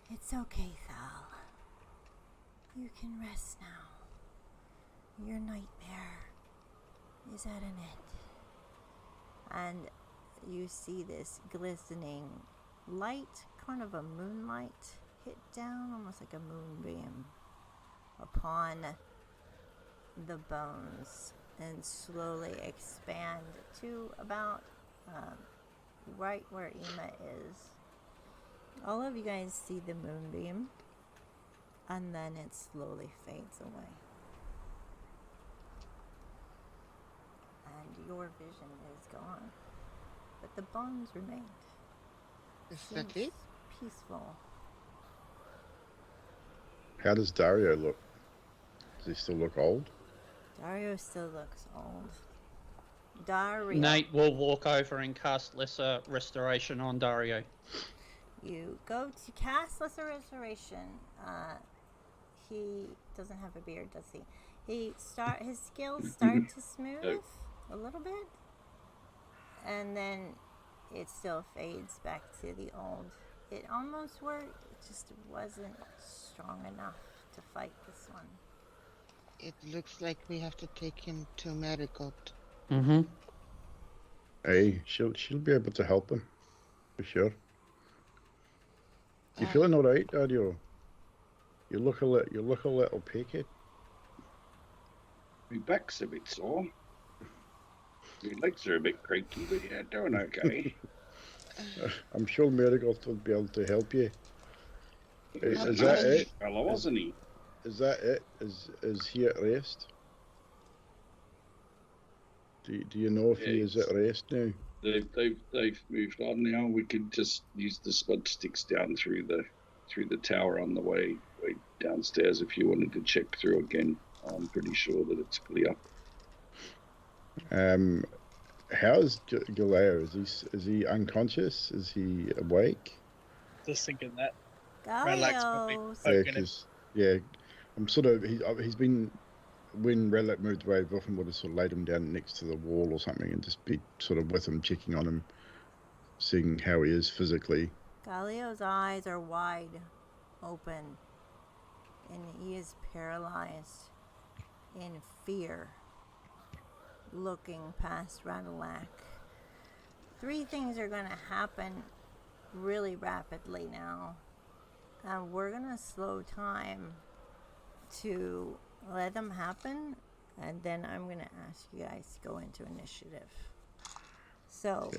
"It's okay, Thal. You can rest now. Your nightmare is at an end." And you see this glistening light, kind of a moonlight, hit down almost like a moonbeam upon the bones and slowly expand to about right where Ema is. All of you guys see the moonbeam, and then it slowly fades away. And your vision is gone, but the bones remained. Is that it? Peaceful. How does Dario look? Does he still look old? Dario still looks old. Dario. Nate will walk over and cast Lesser Restoration on Dario. You go to cast Lesser Restoration. He doesn't have a beard, does he? His skills start to smooth a little bit, and then it still fades back to the old. It almost worked. It just wasn't strong enough to fight this one. It looks like we have to take him to medical. Mm-hmm. Hey, she'll be able to help him, for sure. You feeling all right, Dario? You look a little peaked. My back's a bit sore. My legs are a bit creaky, but yeah, doing okay. I'm sure Marigold will be able to help you. Is that it? Fella, wasn't he? Is that it? Is he at rest? Do you know if he is at rest now? They've moved on now. We could just use the smudge sticks down through the tower on the way downstairs if you wanted to check through again. I'm pretty sure that it's clear. How's Galeo? Is he unconscious? Is he awake? Just thinking that. Galio. Yeah, I'm sort of he's been, when Relic moved away, I've often would have sort of laid him down next to the wall or something and just be sort of with him, checking on him, seeing how he is physically. Galio's eyes are wide open, and he is paralyzed in fear, looking past Radalac. 3 things are going to happen really rapidly now, and we're going to slow time to let them happen, and then I'm going to ask you guys to go into initiative. So,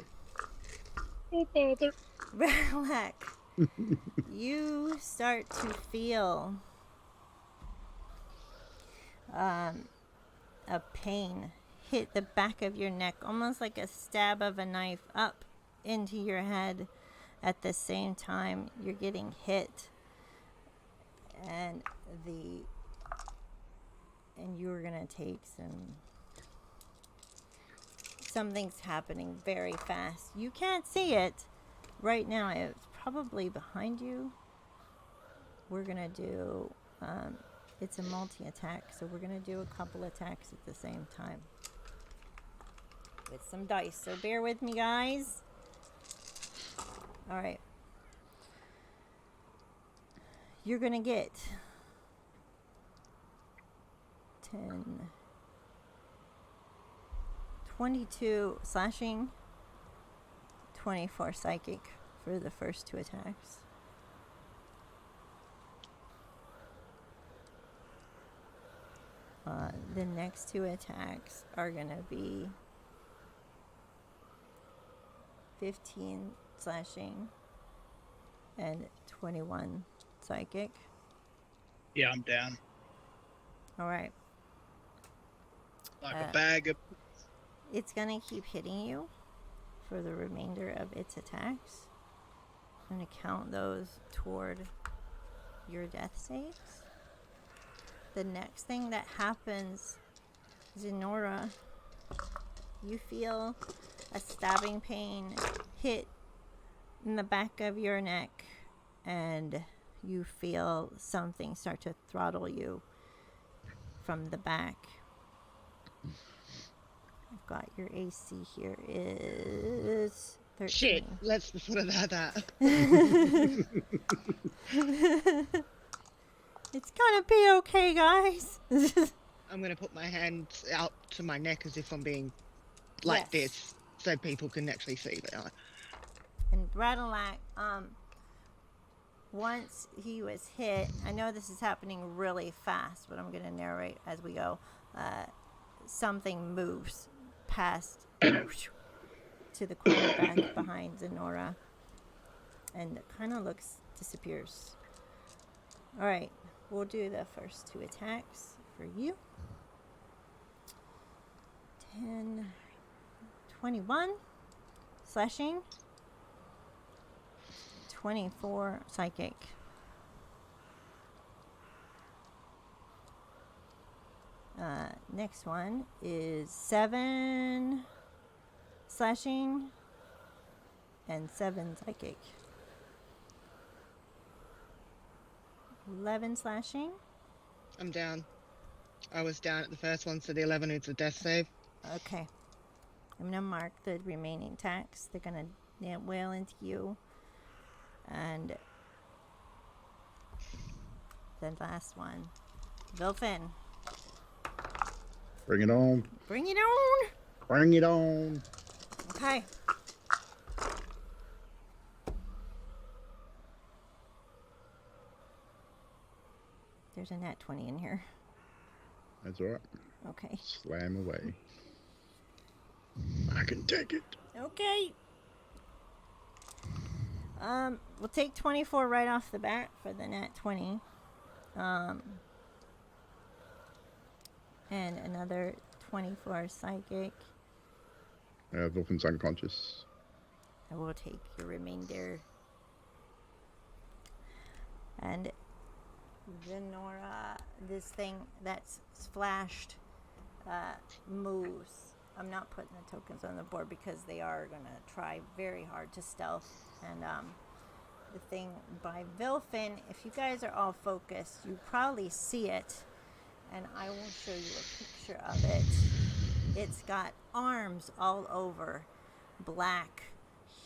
Oh, bother. Radalac, you start to feel a pain hit the back of your neck, almost like a stab of a knife up into your head. At the same time, you're getting hit, and you're gonna take something's happening very fast. You can't see it right now. It's probably behind you. We're gonna do it's a multi-attack, so we're gonna do a couple attacks at the same time with some dice, so bear with me, guys. All right, you're gonna get 10, 22 slashing, 24 psychic for the first 2 attacks. The next 2 attacks are gonna be 15 slashing and 21 psychic. Yeah, I'm down. All right. Like a bag of... It's gonna keep hitting you for the remainder of its attacks. I'm gonna count those toward your death saves. The next thing that happens, Zenora, you feel a stabbing pain hit in the back of your neck, and you feel something start to throttle you from the back. I've got your AC here is 13. Shit, let's put it at that. It's gonna be okay, guys. I'm gonna put my hands out to my neck as if I'm being like Yes. this, so people can actually see that. And Bradalac, once he was hit, I know this is happening really fast, but I'm gonna narrate as we go. Something moves past to the quarterback behind Zenora, and it kind of disappears. All right, we'll do the first 2 attacks for you. 10, 21 slashing, 24 psychic. Next one is 7 slashing and 7 psychic. 11 slashing. I'm down. I was down at the first one, so the 11 is a death save. Okay. I'm gonna mark the remaining attacks. They're gonna wail into you. And the last one. Vilfin. Bring it on. Bring it on! Bring it on. Okay. There's a nat 20 in here. That's all right. Okay. Slam away. I can take it. Okay. We'll take 24 right off the bat for the nat 20. And another 24 psychic. Wolfen's unconscious. I will take your remainder. And Zenora, this thing that's flashed, moves. I'm not putting the tokens on the board because they are going to try very hard to stealth. And the thing by Vilfin, if you guys are all focused, you probably see it. And I will show you a picture of it. It's got arms all over, black,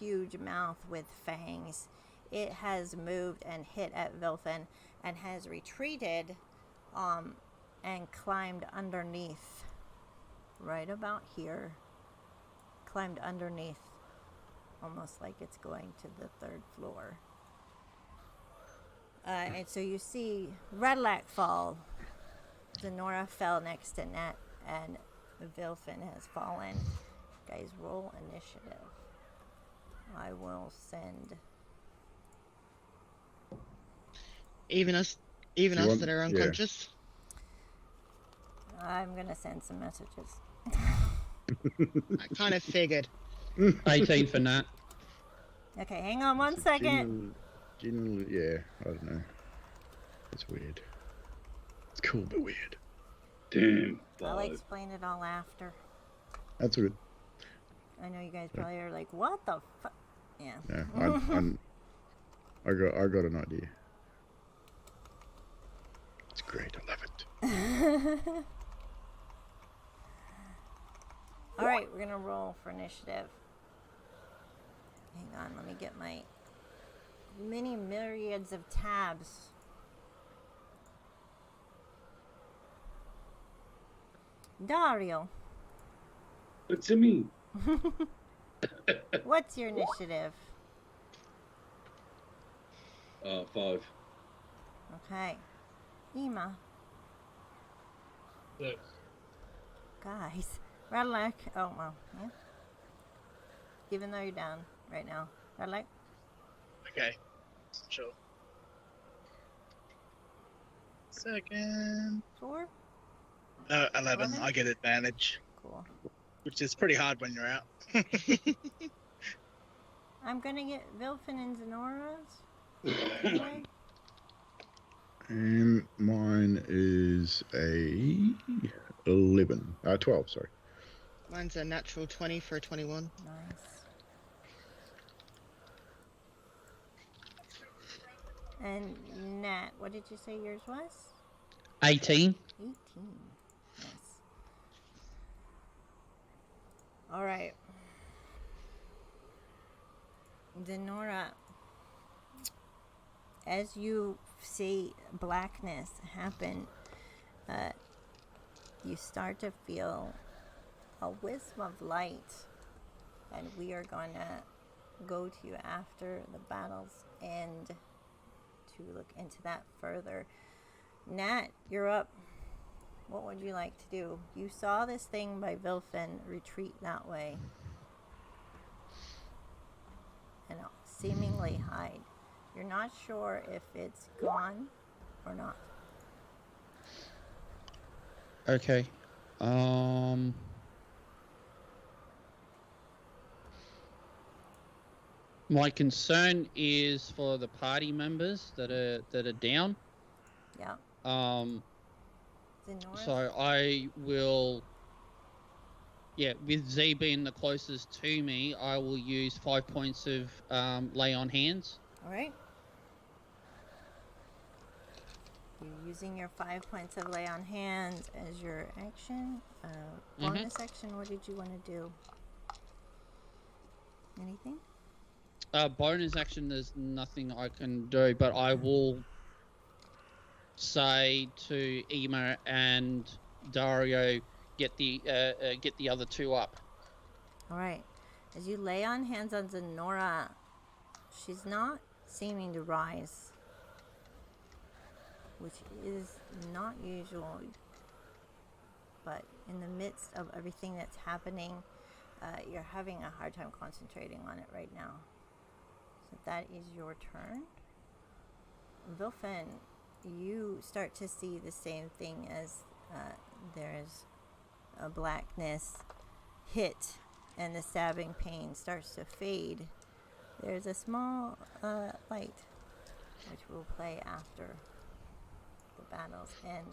huge mouth with fangs. It has moved and hit at Vilfin and has retreated and climbed underneath, right about here. Climbed underneath, almost like it's going to the 3rd floor. And so you see Redlac fall. Zenora fell next to Nat, and Vilfin has fallen. Guys, roll initiative. I will send. Even us that are unconscious. I'm gonna send some messages. I kind of figured. 18 for Nat. Okay, hang on 1 second. Yeah, I don't know. It's weird. It's cool, but weird. Damn. I'll 5. explain it all after. That's good. I know you guys probably are like, what the fuck? Yeah. Yeah, I got an idea. It's great. I love it. All right, we're gonna roll for initiative. Hang on, let me get my many myriads of tabs. Dario, It's me. what's your initiative? 5. Okay. Ema, 6. guys. Radlac, oh well, yeah. Even though you're down right now. Radlac, Okay. Sure. Second. 4? 11. 11? I get advantage, Cool. which is pretty hard when you're out. I'm gonna get Vilfin and Zenora's. Anyway. Mine is a 11. 12, sorry. Mine's a natural 20 for a 21. Nice. And Nat, what did you say yours was? 18. 18. Nice. All right. Denora, as you see blackness happen, you start to feel a wisp of light, and we are going to go to you after the battle's end to look into that further. Nat, you're up. What would you like to do? You saw this thing by Vilfin retreat that way and seemingly hide. You're not sure if it's gone or not. Okay. My concern is for the party members that are down. Yeah. So I will, with Z being the closest to me, I will use 5 points of lay on hands. All right. You're using your 5 points of lay on hands as your action. Bonus action, what did you want to do? Anything? Bonus action, there's nothing I can do, but I will say to Ema and Dario, get the other two up. All right. As you lay on hands on Zenora, she's not seeming to rise, which is not usual. But in the midst of everything that's happening, you're having a hard time concentrating on it right now. So that is your turn. Vilfin, you start to see the same thing as there's a blackness hit and the stabbing pain starts to fade. There's a small light which will play after the battles end.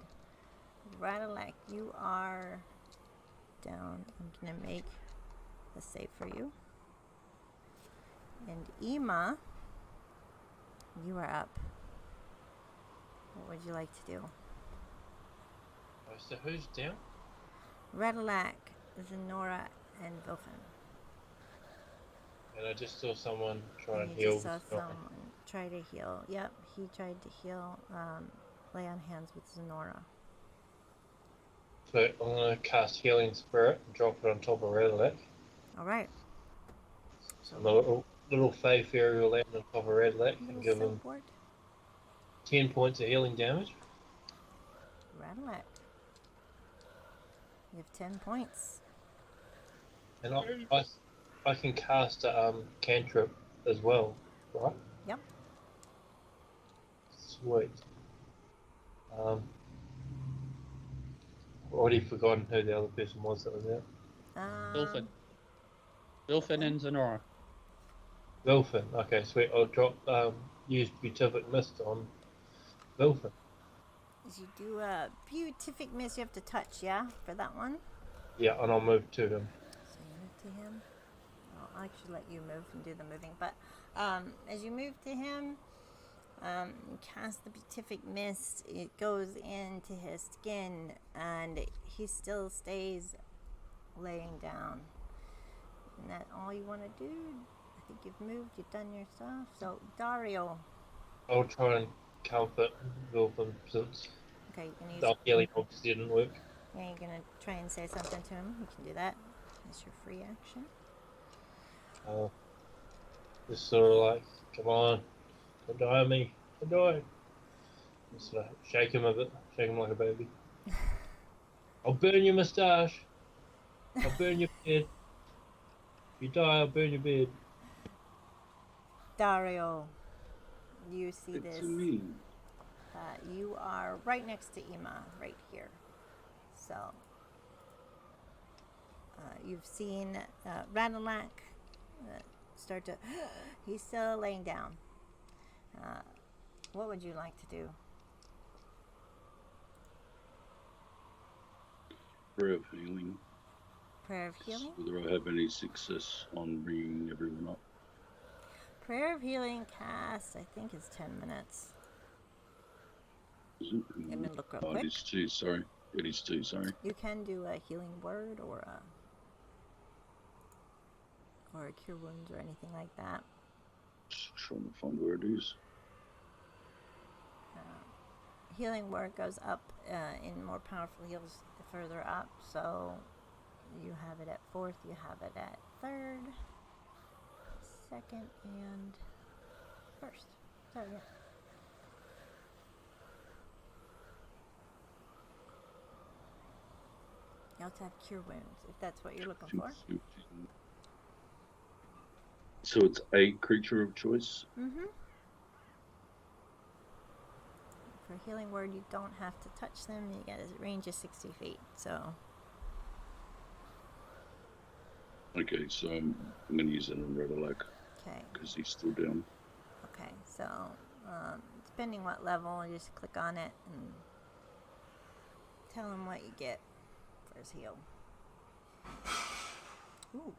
Radalak, you are down. I'm going to make a save for you. And Ema, you are up. What would you like to do? So who's down? Radalak, Zenora, and Vilfin. And I just saw someone try and You heal. just saw someone try to heal. Yep, he tried to heal. Lay on hands with Zenora. So I'm going to cast Healing Spirit and drop it on top of Redlick. All right. So the little Fey Fairy will land on top of Redlick and give him 10 points of healing damage. Radalak. You have 10 points. And I can cast a cantrip as well, right? Yep. Sweet. I've already forgotten who the other person was that was there. Vilfin and Zenora. Vilfin. Okay, sweet. I'll drop use Beatific Mist on Vilfin. As you do a Beatific Mist, you have to touch, yeah, for that one? Yeah, and I'll move to him. So you move to him. I'll actually let you move and do the moving. But as you move to him, you cast the Beatific Mist. It goes into his skin, and he still stays laying down. And that's all you want to do? I think you've moved, you've done your stuff. So, Dario. I'll try and comfort Vilfin since the healing obviously didn't work. Yeah, you're going to try and say something to him. You can do that. That's your free action. Just sort of like, come on, don't die on me, don't die. Just sort of shake him a bit, shake him like a baby. I'll burn your moustache. I'll burn your beard. If you die, I'll burn your beard. Dario, you see It's this. me. You are right next to Ema, right here. So, you've seen Radalak start to... He's still laying down. What would you like to do? prayer of healing. Prayer of healing? Whether I have any success on bringing everyone up. Prayer of healing cast, I think, is 10 minutes. Is it? Let me look real Oh, quick. it is 2, sorry. It is 2, sorry. You can do a healing word or a cure wounds or anything like that. Just trying to find where it is. Healing word goes up in more powerful heals further up. So you have it at 4th, you have it at 3rd, 2nd, and 1st. So yeah. You also have cure wounds if that's what you're looking for. So it's a creature of choice? Mm-hmm. For healing word, you don't have to touch them. You get a range of 60 feet, so... Okay, so I'm going to use it on Redalak. Okay. Because he's still down. Okay, so depending what level, you just click on it and tell him what you get for his heal. Ooh.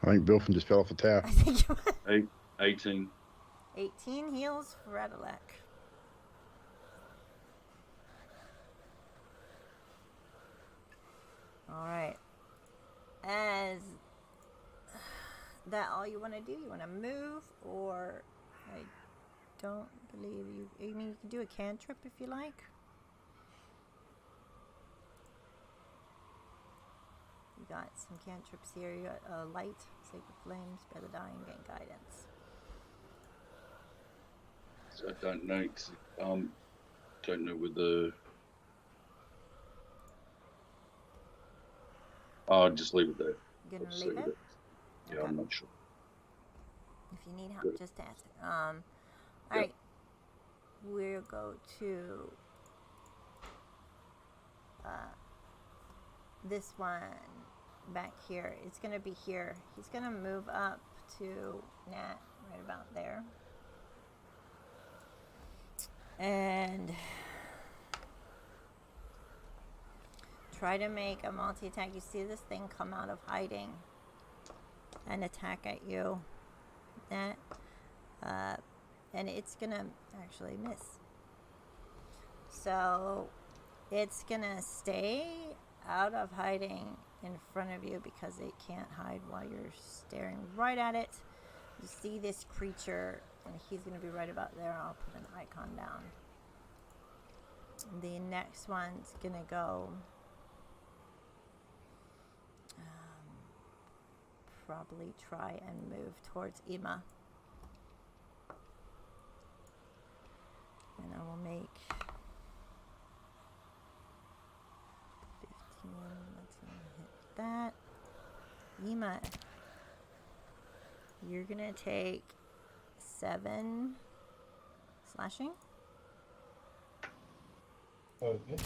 I think Bilfin just fell off a tower. I think you went 18. 18 heals for Redalek. Alright. As that all you want to do? You want to move, or I don't believe you. I mean, you can do a cantrip if you like. You got some cantrips here. You got light, sacred flame, spare the dying, gain guidance. So I don't know. Don't know whether. I'll just leave it there. You're gonna I'll leave leave it? Yeah, Okay. I'm not sure. If you need help, Good. just ask. Alright. We'll go to this one back here. It's gonna be here. He's gonna move up to Nat right about there. And try to make a multi-attack. You see this thing come out of hiding and attack at you. That and it's gonna actually miss. So it's gonna stay out of hiding in front of you because it can't hide while you're staring right at it. You see this creature, and he's gonna be right about there. I'll put an icon down. The next one's gonna go probably try and move towards Ima. And I will make 15. Let's hit that. Ima, you're gonna take 7 slashing. Okay.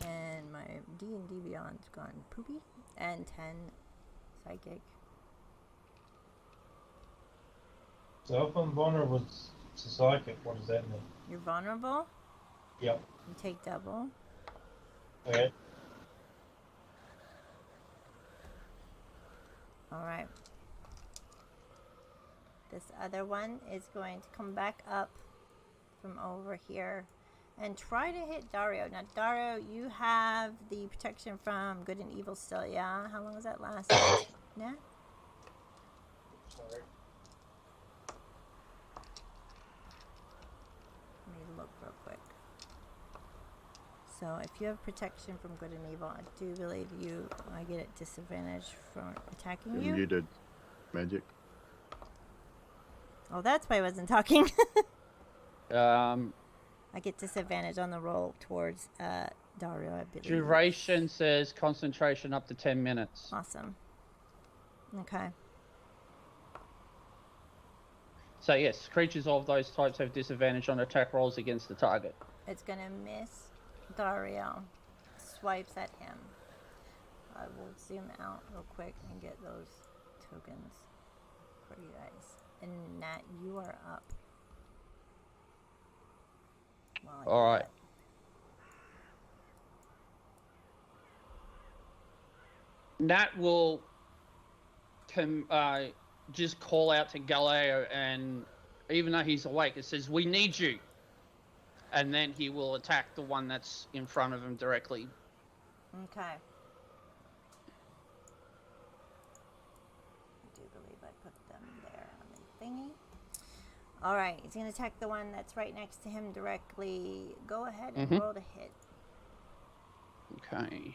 And my D&D Beyond's gone poopy. And 10 psychic. So if I'm vulnerable to psychic, what does that mean? You're vulnerable. Yep. You take double. Okay. Alright. This other one is going to come back up from over here and try to hit Dario. Now, Dario, you have the protection from good and evil still, yeah? How long does that last? Yeah? Sorry. Let me look real quick. So, if you have protection from good and evil, I do believe I get a disadvantage from attacking you. You did magic. Oh, that's why I wasn't talking. Um, I get disadvantage on the roll towards Dario, I believe. duration says concentration up to 10 minutes. Awesome. Okay. So yes, creatures of those types have disadvantage on attack rolls against the target. It's gonna miss Dario. Swipes at him. I will zoom out real quick and get those tokens for you guys. And Nat, you are up. while I do All right. that. Nat will just call out to Galileo, and even though he's awake, it says, "We need you." And then he will attack the one that's in front of him directly. Okay. I do believe I put them there on the thingy. All right, he's going to attack the one that's right next to him directly. Go ahead and roll to hit. Okay.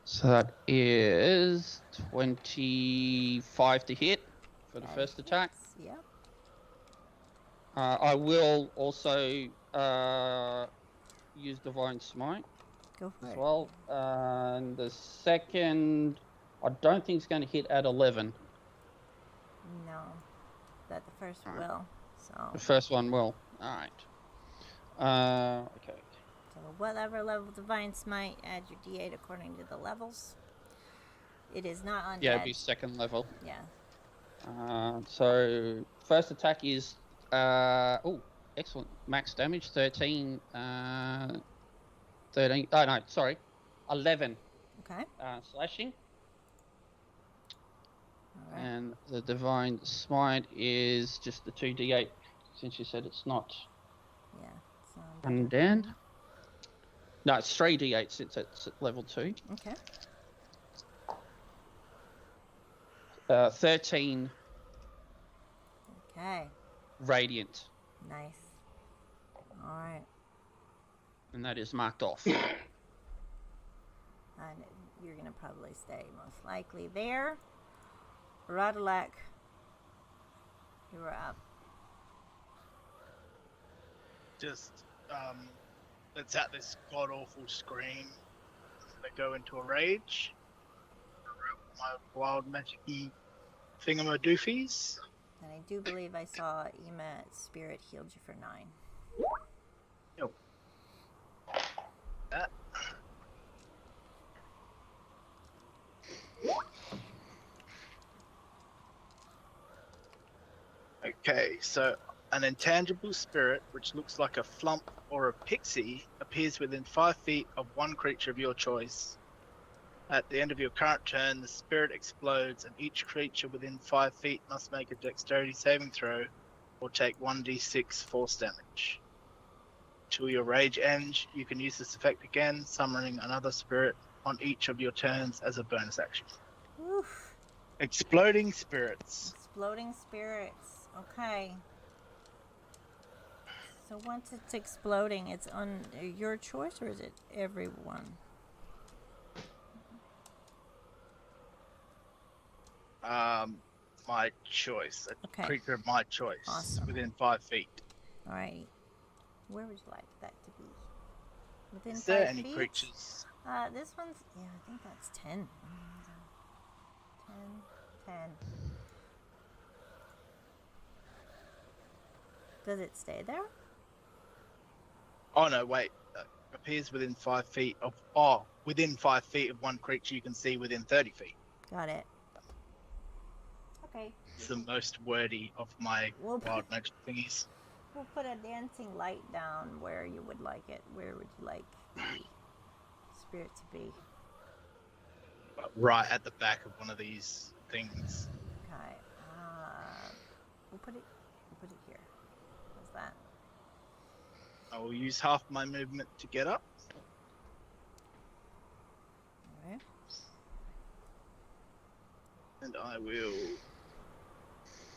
So that is 25 to hit for the first attack. Yep. I will also use Divine Smite Go for as it. well. And the second, I don't think it's going to hit at 11. No. But the first All right. will. So. The first one will. All right. Okay. So whatever level Divine Smite, add your D8 according to the levels. It is not undead. Yeah, it'd be second level. Yeah. So first attack is excellent. Max damage 13. 13. Oh no, sorry, 11. Okay. Slashing. All right. And the Divine Smite is just the 2d8, since you said it's not Yeah. So undead. No, it's 3d8 since it's at level 2. Okay. 13 Okay. radiant, Nice. All right. and that is marked off. And you're going to probably stay most likely there. Rodalek, you're up. Just lets out this god awful scream. They go into a rage. My wild magic-y thingamadoofies. And I do believe I saw Ema's spirit healed you for 9. Yep. That. Okay, so an intangible spirit, which looks like a flump or a pixie, appears within 5 feet of one creature of your choice. At the end of your current turn, the spirit explodes, and each creature within 5 feet must make a dexterity saving throw or take 1d6 force damage. Till your rage ends, you can use this effect again, summoning another spirit on each of your turns as a bonus action. Oof. Exploding spirits. Exploding spirits. Okay. So once it's exploding, it's on your choice, or is it everyone? My choice. A Okay. creature of my choice. Awesome. Within 5 feet. All right. Where would you like that to be? Within Is there 5 any feet? creatures? This one's, yeah, I think that's 10. 10. Does it stay there? Oh no, wait. Appears within 5 feet of. Within 5 feet of one creature you can see within 30 feet. Got it. Okay. It's the most wordy of my We'll wild magic thingies. We'll put a dancing light down where you would like it. Where would you like the spirit to be? Right at the back of one of these things. Okay. We'll put it here. How's that? I will use half my movement to get up. All right. And I will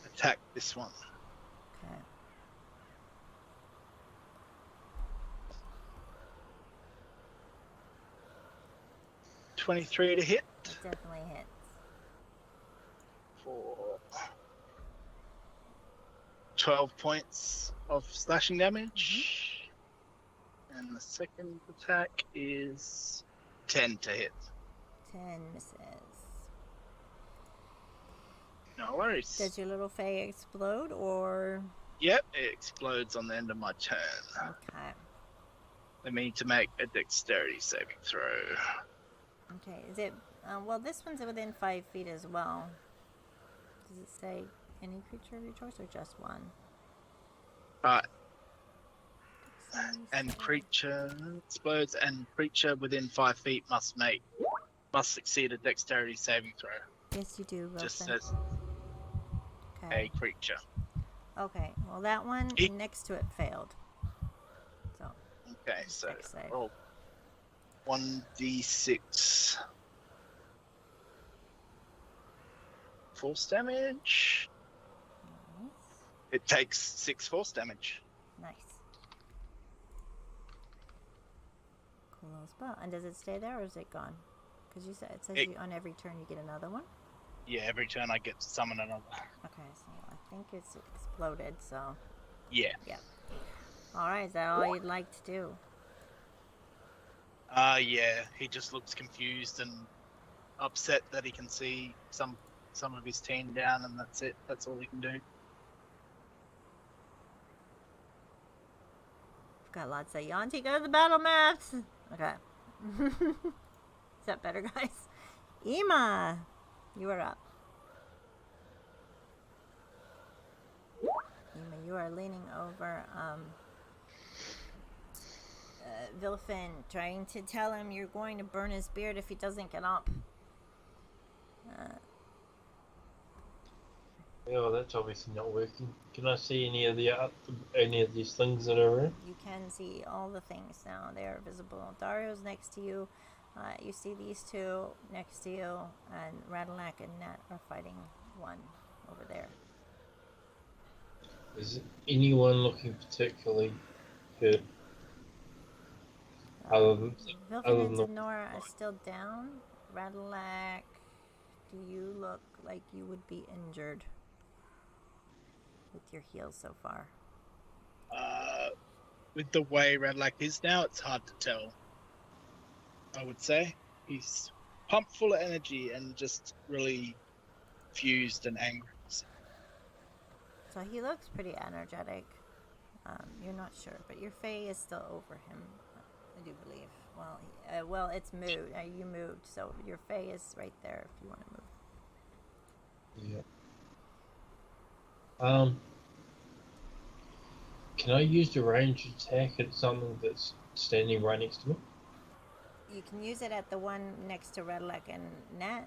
attack this one. Okay. .23 to hit. It definitely hits. For 12 points of slashing damage. And the second attack is 10 to hit. 10 misses. No worries. Does your little fae explode, or? Yep, it explodes on the end of my turn. Okay. I need to make a dexterity saving throw. Okay. Is it? Well, this one's within 5 feet as well. Does it say any creature of your choice or just one? And creature explodes, and creature within 5 feet must succeed a dexterity saving throw. Yes, you do, Wilson. Just says okay. a creature. Okay, well, that one Eat. next to it failed. So, Okay, so dex save. roll 1d6 force damage. Nice. It takes 6 force damage. Nice. Cool little spell. And does it stay there or is it gone? Because you said it says you on every turn you get another one. Yeah, every turn I get to summon another. Okay, so I think it's exploded. So. Yeah. All right, is that all you'd like to do? Yeah. He just looks confused and upset that he can see some of his team down, and that's it. That's all he can do. I've got lots of Yanti, go to the battle maps. Okay. Is that better, guys? Ema, you are up. Ema, you are leaning over Vilfin, trying to tell him you're going to burn his beard if he doesn't get up. Oh, that's obviously not working. Can I see any of these things that are around? You can see all the things now. They are visible. Dario's next to you. You see these two next to you, and Radalak and Nat are fighting one over there. Is anyone looking particularly hurt? Vilfin and Zenora are still down. Radalak, do you look like you would be injured with your heals so far? With the way Radlac is now, it's hard to tell. I would say he's pumped full of energy and just really fused and angry. So he looks pretty energetic. You're not sure, but your Fae is still over him, I do believe. Well, it's moved. You moved, so your Fae is right there if you want to move. Yeah. Can I use the ranged attack at something that's standing right next to me? You can use it at the one next to Redlock and Nat,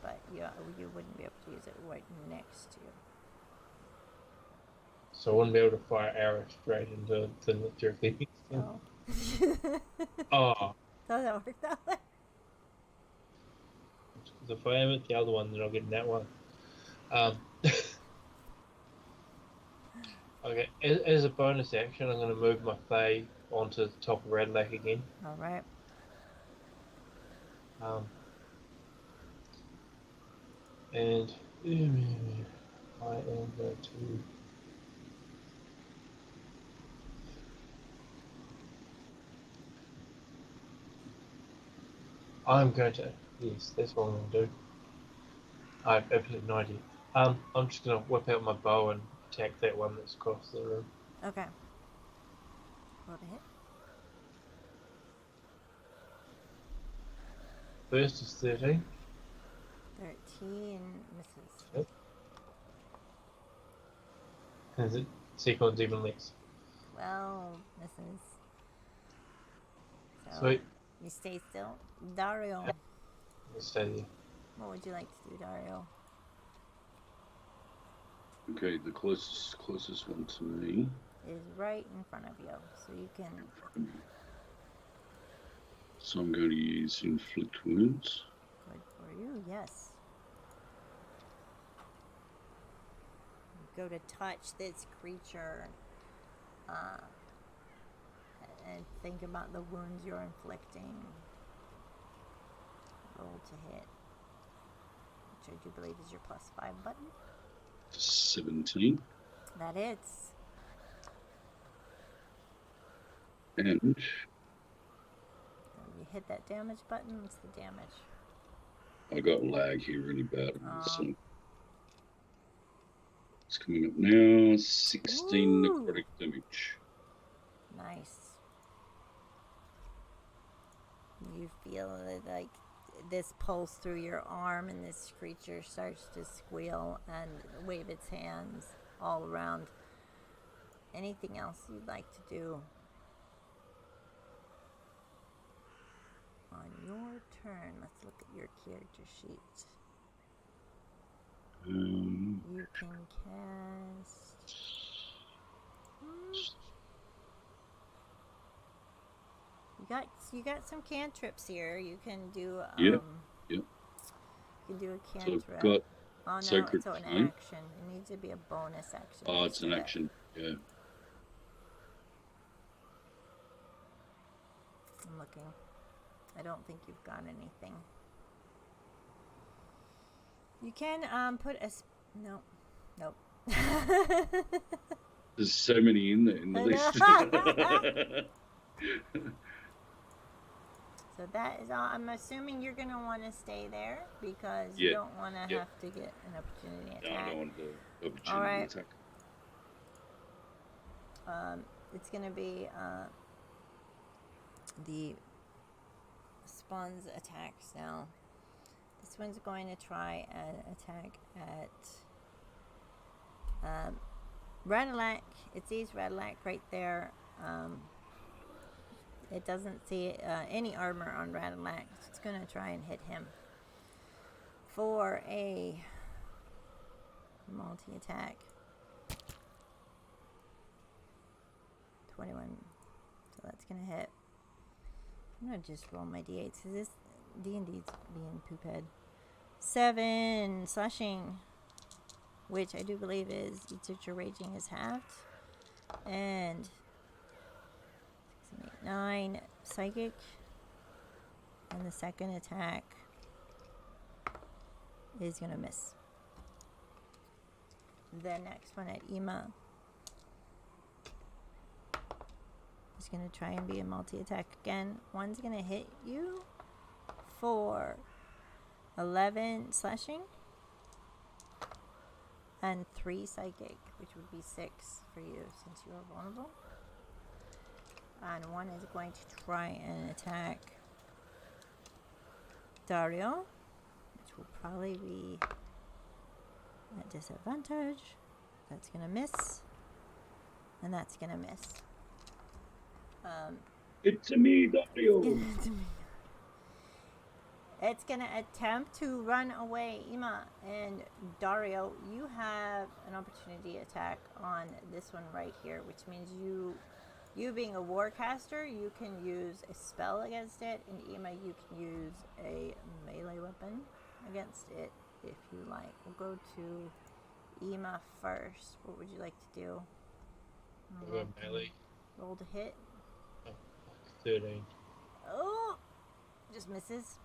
but you wouldn't be able to use it right next to you. So I wouldn't be able to fire arrows straight into the directly next to me. Oh. Oh. Doesn't work that way. Because if I am at the other one, then I'll get in that one. Okay, as a bonus action, I'm going to move my Fae onto the top of Red Lake again. All right. And I am going to... Yes, that's what I'm going to do. I have absolutely no idea. I'm just going to whip out my bow and attack that one that's across the room. Okay. Roll to hit. First is 13. 13 misses. Yep. And the second one's even less. 12 misses. So Sweet. you stay still. Dario, Let's stay there. what would you like to do, Dario? Okay, the closest one to me Is right in front of you, so you can. So I'm going to use inflict wounds. Good for you, yes. You go to touch this creature and think about the wounds you're inflicting. Roll to hit, which I do believe is your +5 button. 17. That hits. And You hit that damage button. What's the damage? I got lag here really bad. Oh. So it's coming up now. 16 Ooh. necrotic damage. Nice. You feel like this pulse through your arm, and this creature starts to squeal and wave its hands all around. Anything else you'd like to do on your turn? Let's look at your character sheet. You can cast. You got some cantrips here. You can do Yep. You can do a So cantrip. I've got Oh no, Sacred it's an Flame. action. It needs to be a bonus action. Oh, it's an instead. action. Yeah. I'm looking. I don't think you've got anything. You can put a nope. There's so many in there in the I list. So that is all. I'm assuming you're going to want to stay there because you don't want to have to get an opportunity No, attack. I don't want the opportunity All right. attack. It's going to be the Spawn's attacks now. This one's going to try an attack at Radalac. It sees Radalac right there. It doesn't see any armor on Radalac. So it's going to try and hit him for a multi-attack. 21. So that's going to hit. I'm going to just roll my d8s because this D&D's being poophead. 7 slashing, which I do believe is each of your raging is halved. And 9 psychic. And the second attack is going to miss. The next one at Ema is going to try and be a multi-attack again. One's going to hit you for 11 slashing and 3 psychic, which would be 6 for you since you are vulnerable. And one is going to try and attack Dario, which will probably be at disadvantage. That's going to miss. And that's going to miss. It's a me, Dario. It's going to attempt to run away. Ema and Dario, you have an opportunity attack on this one right here, which means you being a warcaster, you can use a spell against it, and Ema, you can use a melee weapon against it if you like. We'll go to Ema first. What would you like to do? I'll go melee. Roll to hit. Oh, 13. Oh! Just misses.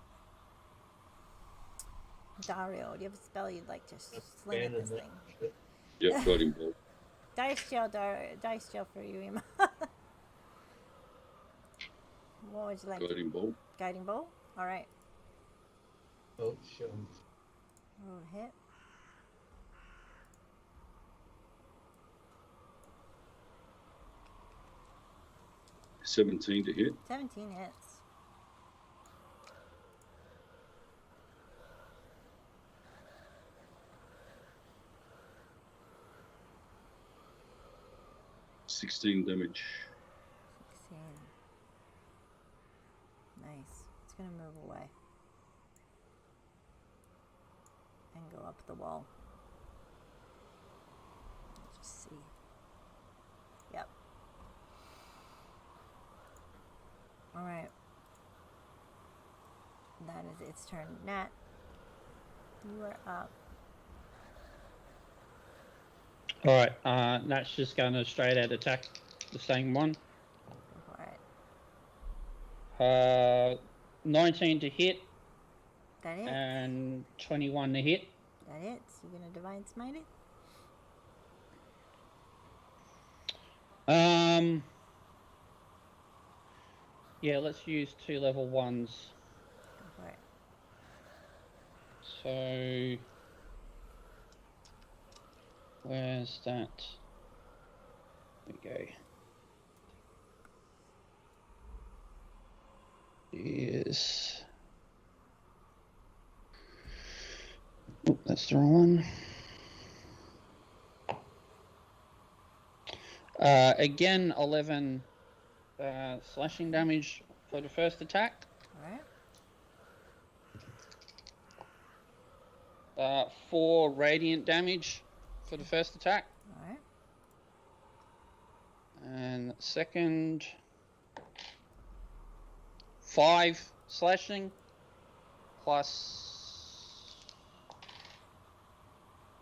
Dario, do you have a spell you'd like to sling at this thing? Yep, guiding bolt. Dice jail for you, Ema. What would you like? Guiding bolt. Guiding bolt? Alright. Oh, sure. Roll a hit. $17 to hit. 17 hits. $16 damage. 16. Nice. It's gonna move away. And go up the wall. Let's just see. Yep. Alright. That is its turn. Nat, you are up. Alright, that's just going to straight out attack the same one. Go for it. 19 to hit That hits. and 21 to hit. That hits. You gonna divine smite it? Yeah, let's use 2 level 1s. Go for it. So, where's that? There we go. Is That's the wrong one. Again, 11 slashing damage for the first attack. Alright. 4 radiant damage for the first attack. Alright. And second, 5 slashing plus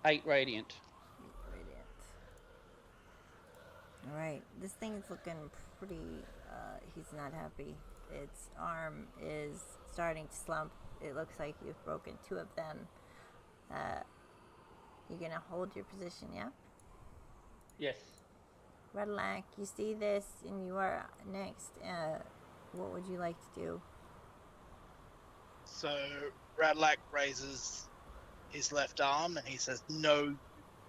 8 radiant. Radiant. Alright, this thing is looking pretty, he's not happy. Its arm is starting to slump. It looks like you've broken 2 of them. You're gonna hold your position, yeah? Yes. Redlac, you see this and you are next. What would you like to do? So Radlac raises his left arm and he says, "No, you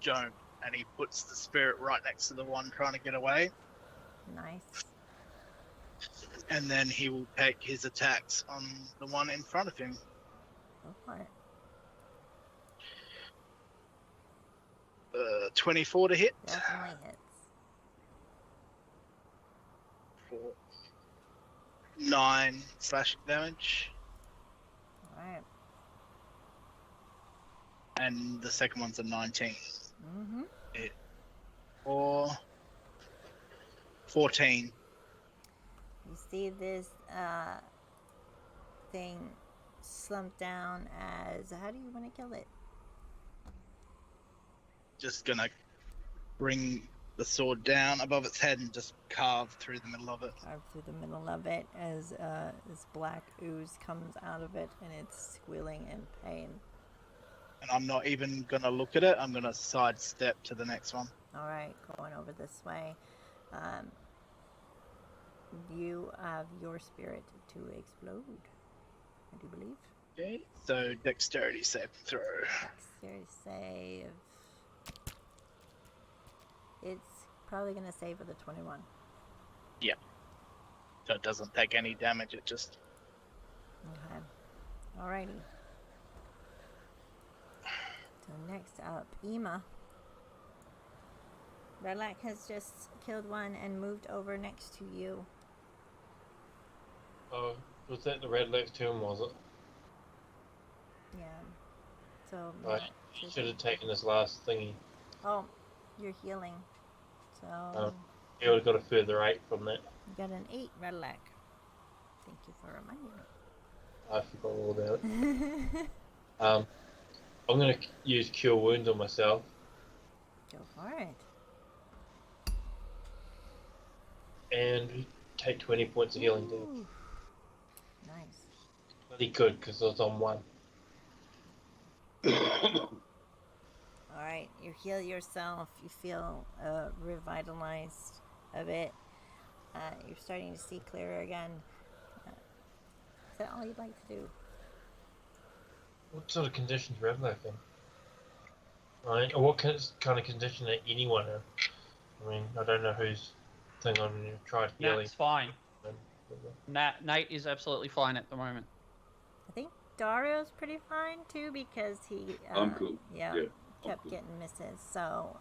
don't." And he puts the spirit right next to the one trying to get away. Nice. And then he will take his attacks on the one in front of him. Go for it. 24 to hit. Definitely hits. For 9 slashing damage. Alright. And the second one's a 19. Mm-hmm. Or 14. You see this thing slump down as... How do you want to kill it? Just gonna bring the sword down above its head and just carve through the middle of it. Carve through the middle of it as this black ooze comes out of it and it's squealing in pain. And I'm not even gonna look at it. I'm gonna sidestep to the next one. Alright, going over this way. You have your spirit to explode, I do believe. Okay, so dexterity save throw. Dexterity save. It's probably going to save with a 21. So it doesn't take any damage, it just... Okay. Alrighty. So next up, Ema. Redlac has just killed one and moved over next to you. Oh, was that the red legs to him, was it? Yeah. So... Right, just- should have taken this last thingy. Oh, you're healing. So... He would have got a further 8 from that. You got an 8, Redlac. Thank you for reminding me. I forgot all about it. I'm going to use Cure Wounds on myself. Go for it. And take 20 points of healing damage. Ooh. Nice. Bloody good, because I was on 1. Alright, you heal yourself. You feel revitalized a bit. You're starting to see clearer again. Is that all you'd like to do? What sort of conditions Revlak in? Right, or what kind of condition are anyone in? I mean, I don't know who's thing on you tried healing. Nat's fine. Nate is absolutely fine at the moment. I think Dario's pretty fine too because he I'm cool. yeah, Yeah, kept cool. getting misses. So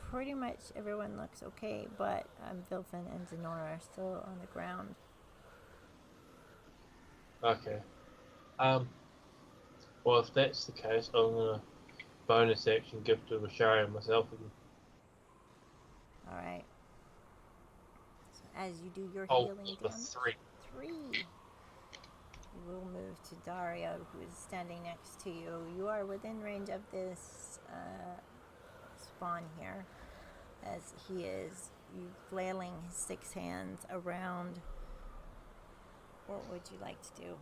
pretty much everyone looks okay, but Vilfin and Zenora are still on the ground. Okay. Well, if that's the case, I'm gonna bonus action gift to Rashari myself again. Alright. So as you do your Oh, healing with damage. 3. 3. We'll move to Dario, who is standing next to you. You are within range of this spawn here, as he is flailing his 6 hands around. What would you like to do?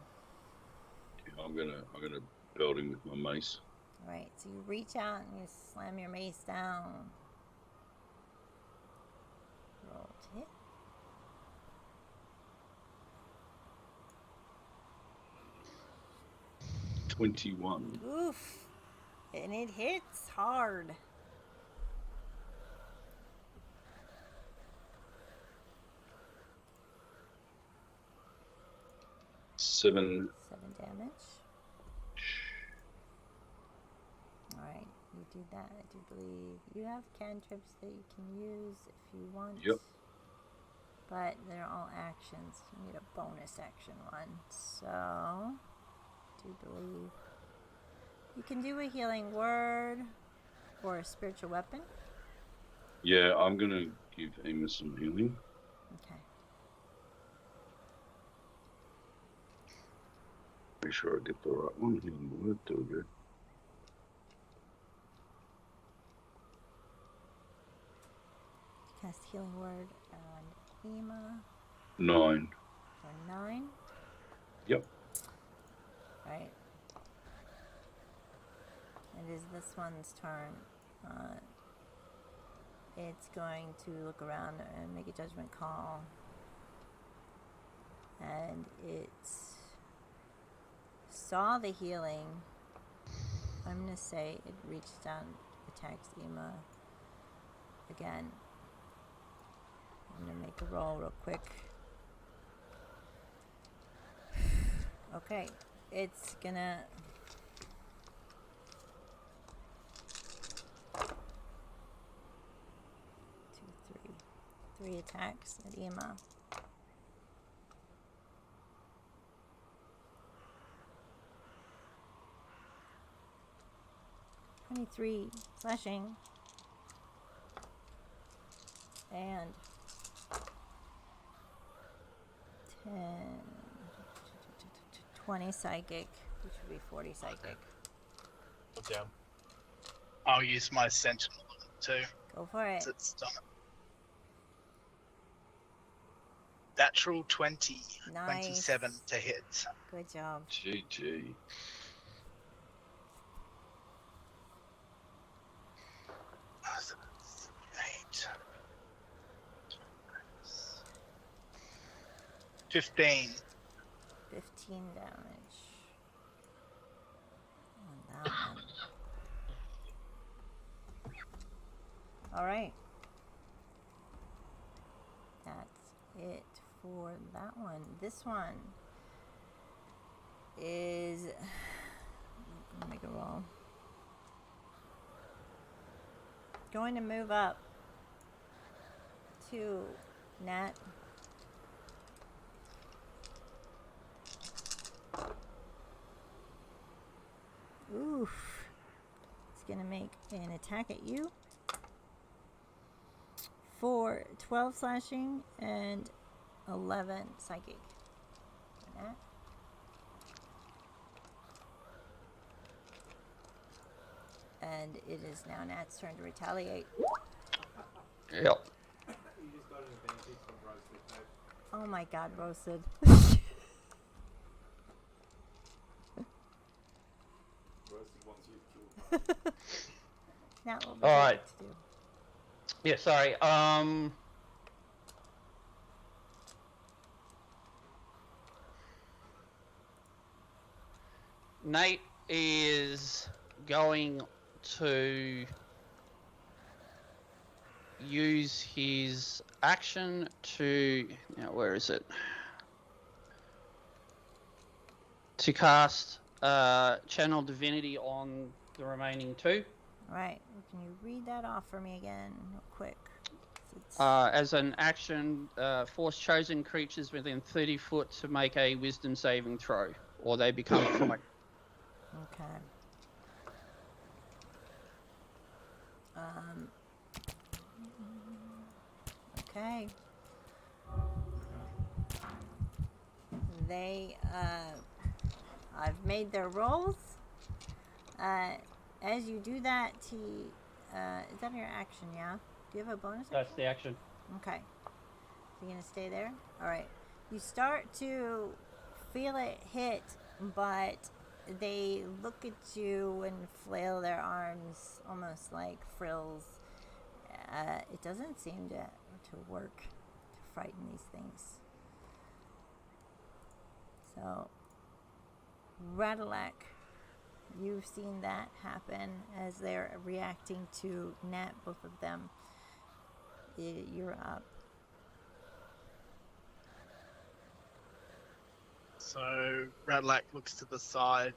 I'm gonna belt him with my mace. Alright, so you reach out and you slam your mace down. Roll to hit. 21. Oof. And it hits hard. Seven. 7 damage. you do that, I do believe. You have cantrips that you can use if you want. Yep. But they're all actions. You need a bonus action one. So, I do believe you can do a healing word or a spiritual weapon. Yeah, I'm gonna give Amos some healing. Okay. Make sure I get the right one. Healing word. There we go. Cast healing word on Ema 9. for 9. Yep. Right. It is this one's turn. It's going to look around and make a judgment call. And it saw the healing. I'm going to say it reached down, attacks Ema again. I'm going to make a roll real quick. Okay, it's going to... Three attacks at Ema. .23 slashing. And 20 psychic, which would be 40 psychic. Put down. I'll use my sentinel on it too. Go for it. It's done. Natural 20. Nice. 27 to hit. Good job. GG. Eight. 15. 15 damage on that one. Alright. That's it for that one. This one is... Let me make a roll. Going to move up to Nat. Oof. It's going to make an attack at you for 12 slashing and 11 psychic. Nat. And it is now Nat's turn to retaliate. Yep. Oh my god, roasted. Nat, what would you Alright. like to do? Yeah, sorry. Nate is going to use his action to... Now, where is it? To cast Channel Divinity on the remaining two. Alright, can you read that off for me again, real quick? As an action, force chosen creatures within 30 foot to make a wisdom saving throw, or they become frightened. Okay. Okay. They, I've made their rolls. As you do that, is that your action, yeah? Do you have a bonus action? That's the action. Okay. So you're gonna stay there? Alright. You start to feel it hit, but they look at you and flail their arms almost like frills. It doesn't seem to work to frighten these things. So, Radalak, you've seen that happen as they're reacting to Nat, both of them. You're up. So Radlac looks to the side.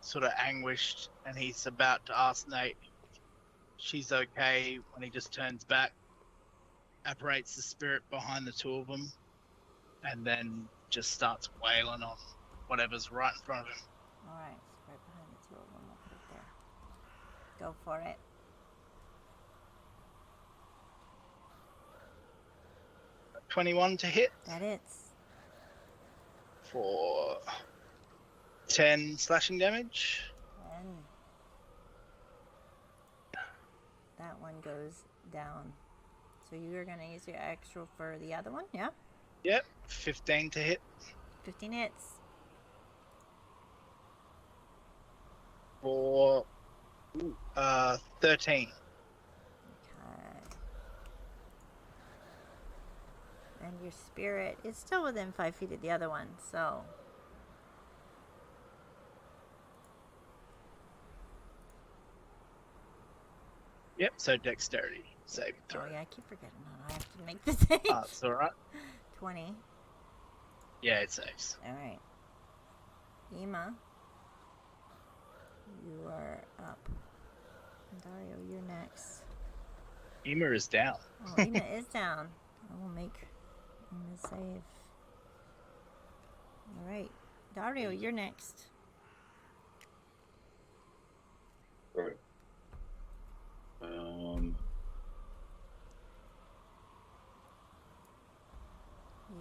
sort of anguished, and he's about to ask Nate if she's okay when he just turns back, apparates the spirit behind the two of them, and then just starts wailing on whatever's right in front of him. All right, it's right behind the two of them. We'll put it there. Go for it. Got 21 to hit That hits. for 10 slashing damage. And that one goes down. So you're going to use your extra for the other one, yeah? Yep, 15 to hit 15 hits. for 13. Okay. And your spirit is still within 5 feet of the other one, so. Yep, so dexterity saving throw. Oh, yeah, I keep forgetting that. I have to make the save. That's alright. 20. Yeah, it saves. Alright. Ema, you are up. Dario, you're next. Ema is down. Oh, Ema is down. I will make Ema save. Alright. Dario, you're next. All right.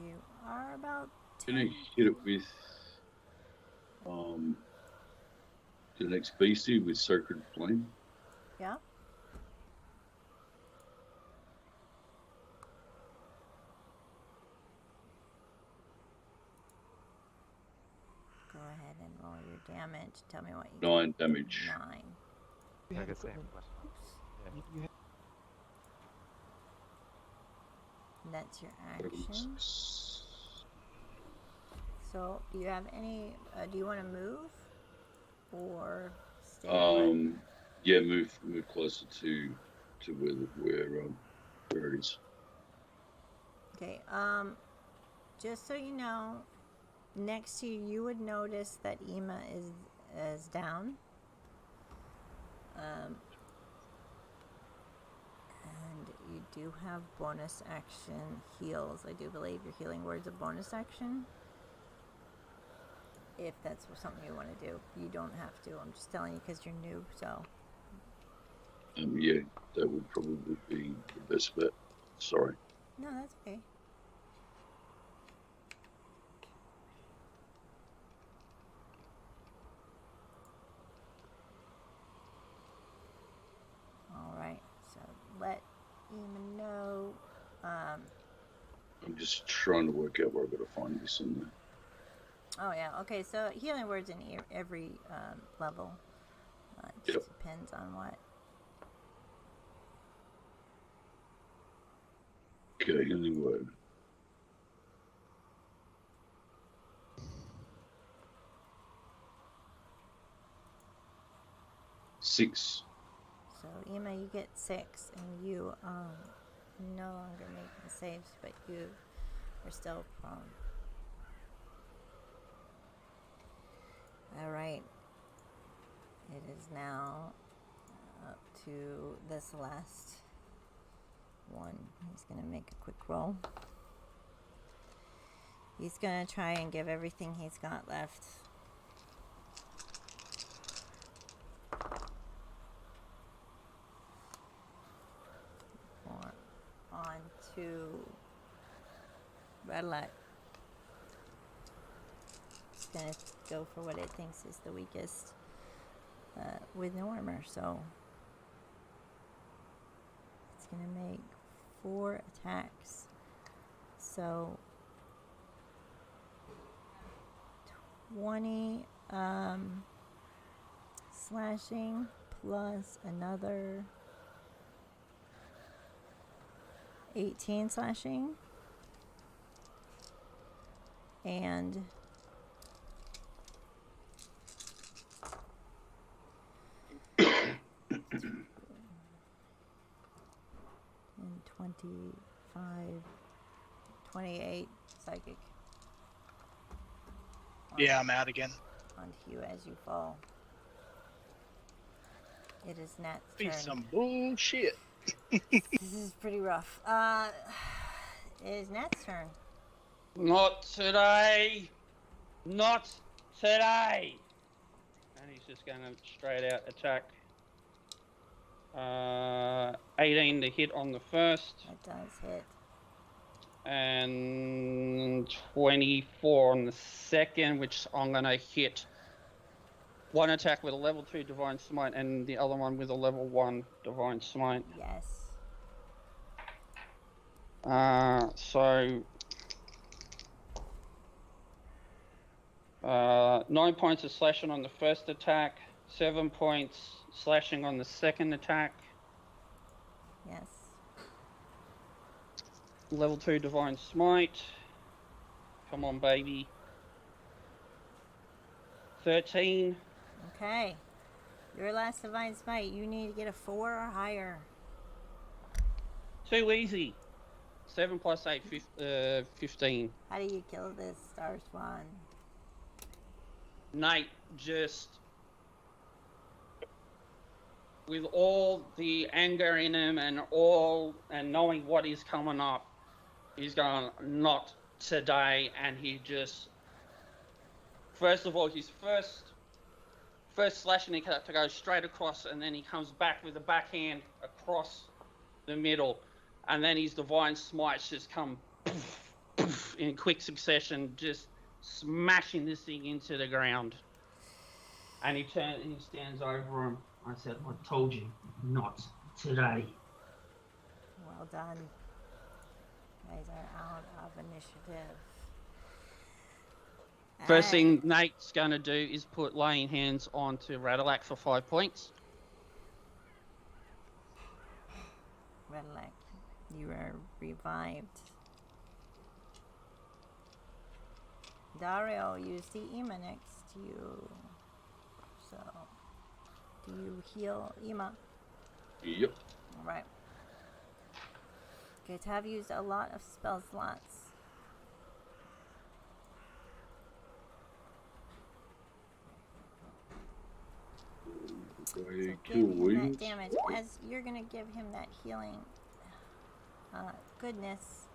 You are about Gonna hit it with the next beastie with Sacred Flame. yeah. Go ahead and roll your damage. Tell me what you 9 damage. 9. I guess I have a question. Yeah. And that's your action. So, do you have any? Do you want to move or stay? put? Yeah, move closer to where it is. Okay. Just so you know, next to you, you would notice that Ema is down. And you do have bonus action heals. I do believe your healing word's a bonus action. If that's something you want to do, you don't have to. I'm just telling you because you're new. So. Yeah, that would probably be the best bet. Sorry. No, that's okay. All right. So let Ema know. I'm just trying to work out where I've got to find this in there. Oh yeah. Okay. So healing words in every level. It just depends on what. Okay, healing word. Six. So Ema, you get 6, and you no longer making saves, but you are still prone. All right. It is now up to this last one. He's gonna make a quick roll. He's gonna try and give everything he's got left. On to Red Light. It's gonna go for what it thinks is the weakest with no armor, so it's gonna make 4 attacks. So 20 slashing plus another 18 slashing and and 25 28 psychic. Yeah, I'm out again. Onto you as you fall. It is Nat's Be turn. some bullshit. This is pretty rough. It is Nat's turn. Not today. Not today. And he's just going to straight out attack. 18 to hit on the first. That does hit. And 24 on the second, which I'm going to hit. One attack with a level 2 Divine Smite and the other one with a level 1 Divine Smite. Yes. So 9 points of slashing on the first attack, 7 points slashing on the second attack. Yes. Level 2 Divine Smite. Come on, baby. 13. Okay. Your last Divine Smite, you need to get a 4 or higher. Too easy. 7 plus 8, 15. How do you kill this Star Swan? Nate just, with all the anger in him and knowing what is coming up, he's going, not today, and he just, first of all, his first slashing he had to go straight across, and then he comes back with the backhand across the middle, and then his Divine Smites just come poof, poof, in quick succession, just smashing this thing into the ground. And he stands over him. I said, I told you, not today. Well done. You guys are out of initiative. First thing Nate's going to do is put laying hands on to Radalac for 5 points. Redlac, you are revived. Dario, you see Ima next to you. So, do you heal Ima? Yep. Alright. Guys have used a lot of spell slots. So give him that damage. As you're going to give him that healing goodness,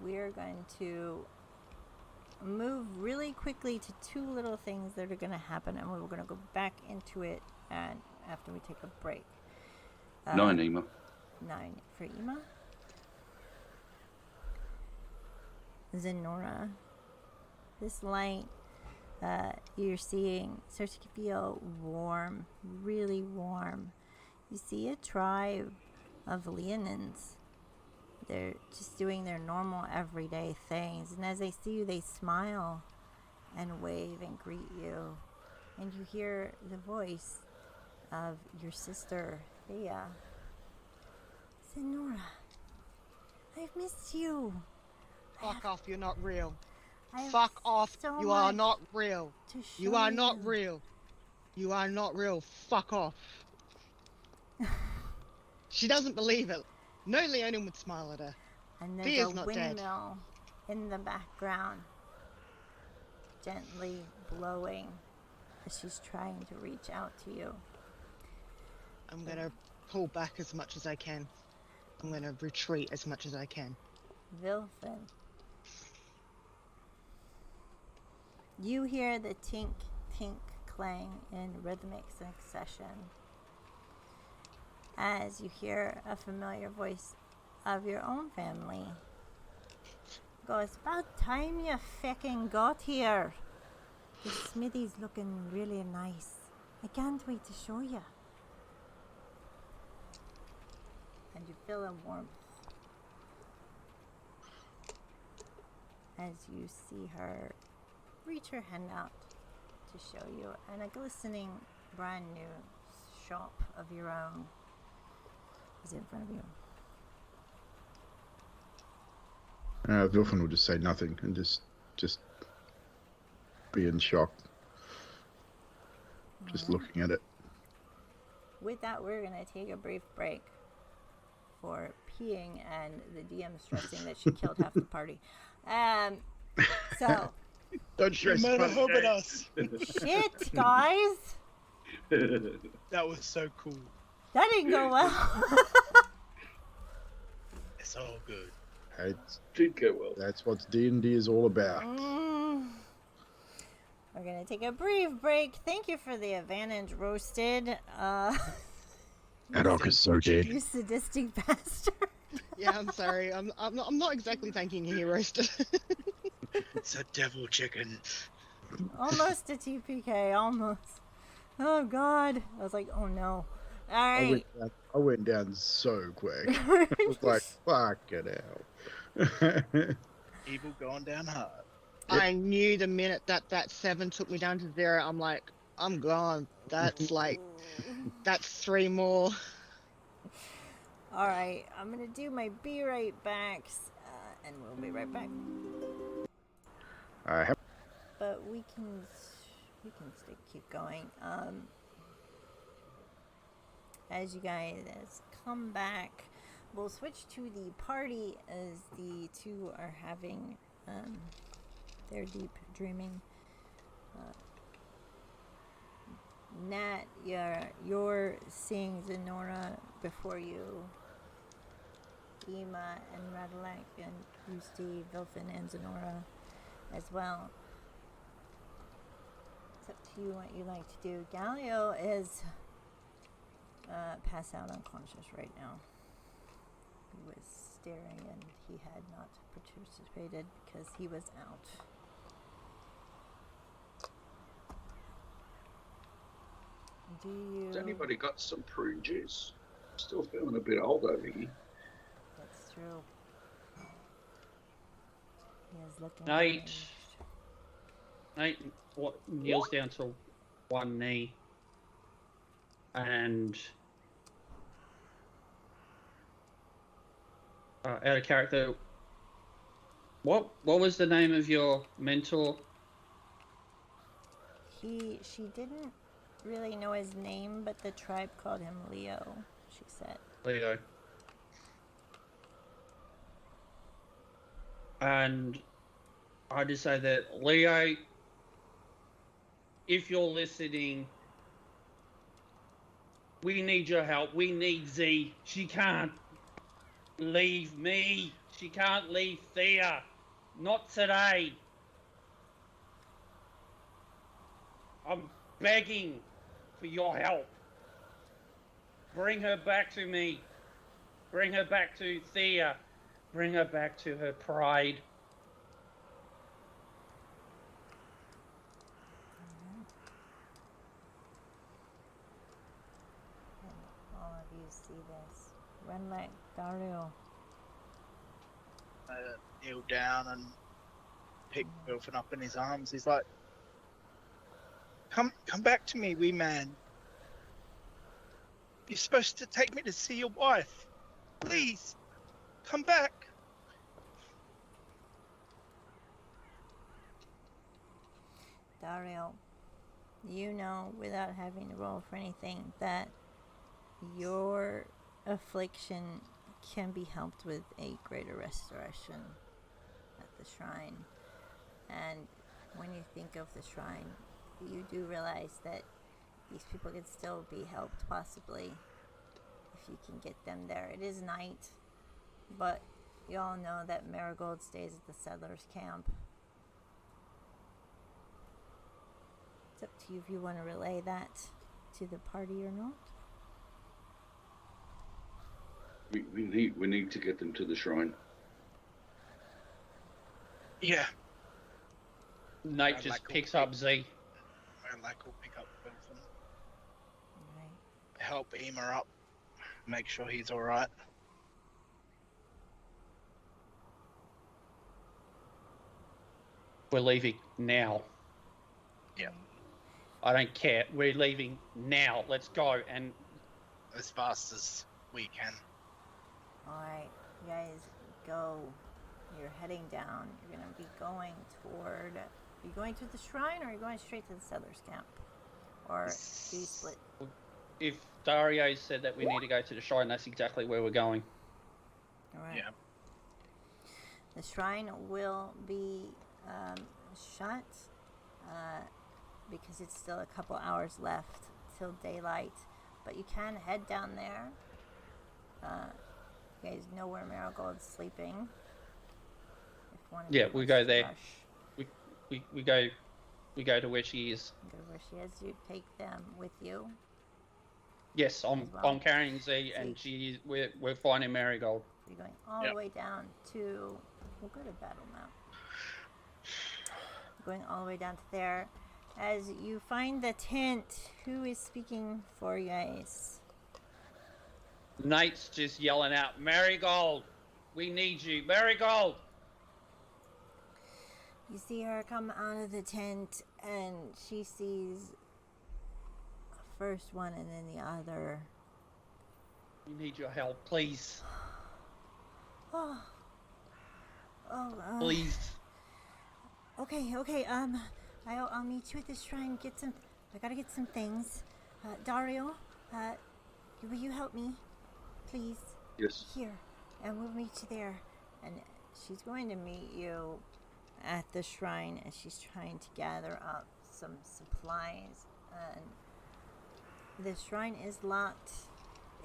we're going to move really quickly to 2 little things that are going to happen, and we're going to go back into it and after we take a break. 9, Ema. 9 for Ema. Zenora, this light you're seeing starts to feel warm, really warm. You see a tribe of Leonins. They're just doing their normal everyday things, and as they see you, they smile and wave and greet you, and you hear the voice of your sister Thea. Senora, I've missed you. Fuck off, you're not real. I have Fuck off, so you are much not real. to You show are not you. real. You are not real. Fuck off. She doesn't believe it. No Leonin would smile at her. And Thea's there's a not dead. windmill in the background, gently blowing as she's trying to reach out to you. I'm gonna pull back as much as I can. I'm gonna retreat as much as I can. Vilfin, you hear the tink, tink, clang in rhythmic succession as you hear a familiar voice of your own family. Go, it's about time you fucking got here. The smithy's looking really nice. I can't wait to show you. And you feel a warmth as you see her reach her hand out to show you, and a glistening brand new shop of your own is in front of you. Vilfin will just say nothing and just be in shock, just looking at it. With that, we're going to take a brief break for peeing and the DM stressing that she killed half the party. So, Don't stress. Murder hope at us. shit, guys. That was so cool. That didn't go well. It's all good. That's, Did go well. that's what D&D is all about. We're gonna take a brief break. Thank you for the advantage, Roasted. Haddock is so dead. You sadistic bastard. Yeah, I'm sorry. I'm not exactly thanking you, Roasted. It's a devil chicken. Almost a TPK, almost. Oh God. I was like, oh no. Alright. I went down so quick. I was like, fuck it out. Evil going down hard. I knew the minute that 7 took me down to 0, I'm like, I'm gone. That's 3 more. Alright, I'm gonna do my be right backs, and we'll be right back. But we can keep going. As you guys come back, we'll switch to the party as the two are having their deep dreaming. Nat, you're seeing Zenora before you. Ema and Radalek, and you see Vilfin and Zenora as well. It's up to you what you like to do. Galio is passed out unconscious right now. He was staring and he had not participated because he was out. Do you... Has anybody got some prune juice? Still feeling a bit old over here. That's true. He is looking Nate kneels down to one knee and out of character. What was the name of your mentor? She didn't really know his name, but the tribe called him Leo, she said. Leo. And I just say that, Leo, if you're listening, we need your help. We need Z. She can't leave me. She can't leave Thea. Not today. I'm begging for your help. Bring her back to me. Bring her back to Thea. Bring her back to her pride. And all of you see this. Run like Dario. Kneel down and pick Wilfin up in his arms. He's like, Come back to me, wee man. You're supposed to take me to see your wife. Please, come back. Dario, you know without having to roll for anything that your affliction can be helped with a greater restoration at the shrine. And when you think of the shrine, you do realize that these people can still be helped, possibly, if you can get them there. It is night, but you all know that Marigold stays at the settlers' camp. It's up to you if you want to relay that to the party or not. We need to get them to the shrine. Yeah. Nate just picks up Z. And like we'll pick up Wilfin. Right. Help Ema up. Make sure he's alright. We're leaving now. Yeah. I don't care. We're leaving now. Let's go. And As fast as we can. Alright, you guys go. You're heading down. You're going to be going toward... Are you going to the shrine, or are you going straight to the settlers' camp? Or do you split? if Dario said that we need to go to the shrine, that's exactly where we're going. Alright. Yeah. The shrine will be shut because it's still a couple hours left until daylight, but you can head down there. You guys know where Marigold's sleeping. If one of Yeah, you we wants go to there. rush. We go to where she is. Go where she is. You take them with you. Yes, I'm As well. carrying Z, and we're finding Marigold. So you're going all the way down to. We'll go to battle map. Going all the way down to there. As you find the tent, who is speaking for you guys? Nate's just yelling out, Marigold! We need you, Marigold! You see her come out of the tent, and she sees first one and then the other. We need your help, please. Please. Okay. I'll meet you at the shrine. I gotta get some things. Dario, will you help me, please? Yes. Here, and we'll meet you there. And she's going to meet you at the shrine, and she's trying to gather up some supplies. And the shrine is locked.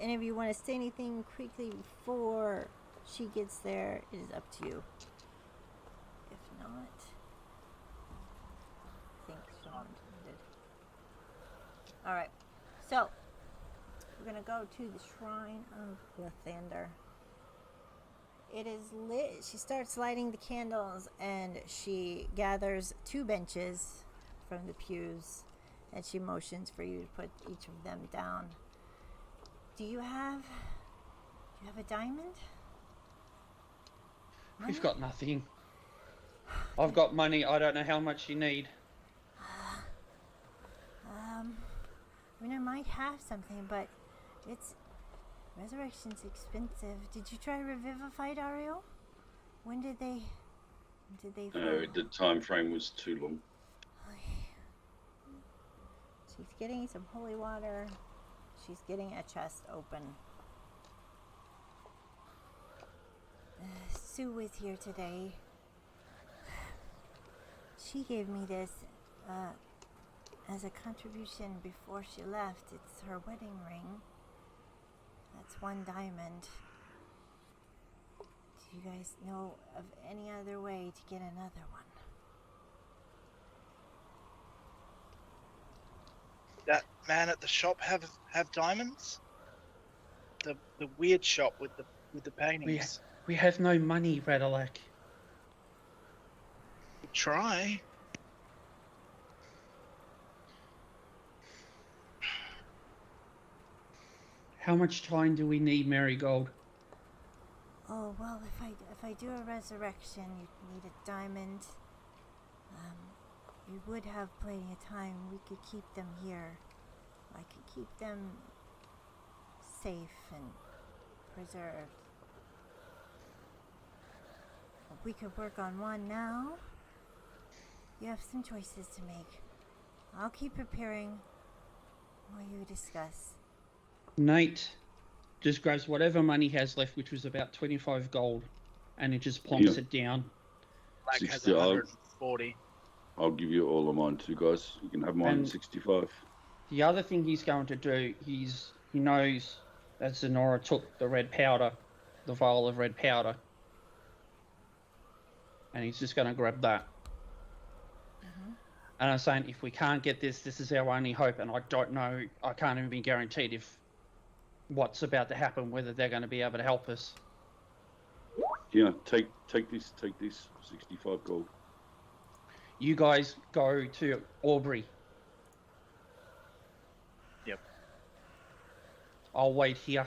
Any of you want to say anything quickly before she gets there? It is up to you. If not, I think someone did. All right, so we're gonna go to the shrine of Lathander. It is lit. She starts lighting the candles, and she gathers 2 benches from the pews, and she motions for you to put each of them down. Do you have a diamond? Money? We've got nothing. I've got money. I don't know how much you need. I mean, I might have something, but resurrection's expensive. Did you try Revivify, Dario? When did they No, the time frame was too long. Okay. She's getting some holy water. She's getting a chest open. Sue is here today. She gave me this as a contribution before she left. It's her wedding ring. That's 1 diamond. Do you guys know of any other way to get another one? That man at the shop have diamonds? The weird shop with the paintings. We have no money, Radalak. Try. How much time do we need, Marigold? Oh, well, if I do a resurrection, you'd need a diamond. We would have plenty of time. We could keep them here. I could keep them safe and preserved. We could work on one now. You have some choices to make. I'll keep preparing while you discuss. Nate just grabs whatever money he has left, which was about 25 gold, and he just plonks it down. Black has 60 140. I'll give you all of mine too, guys. You can have mine And 65. The other thing he's going to do, he knows that Zenora took the red powder, the vial of red powder, and he's just going to grab that. And I'm saying, if we can't get this is our only hope, and I don't know, I can't even be guaranteed if what's about to happen, whether they're going to be able to help us. Yeah, take this 65 gold. You guys go to Aubrey. Yep. I'll wait here.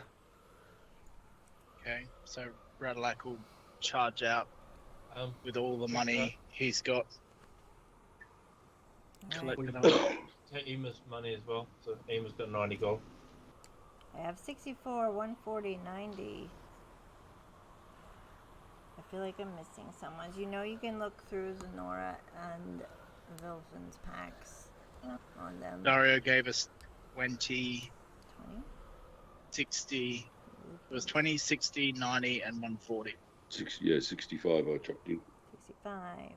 Okay, so Radalak will charge out with all the money he's got. Collect it up. Take Ema's money as well. So Ema's got 90 gold. I have 64, 140, 90. I feel like I'm missing someone. You know, you can look through Zenora and Vilfin's packs on them. Dario gave us 20, 20? 60. It was 20, 60, 90, and 140. 65 I chucked in. 65.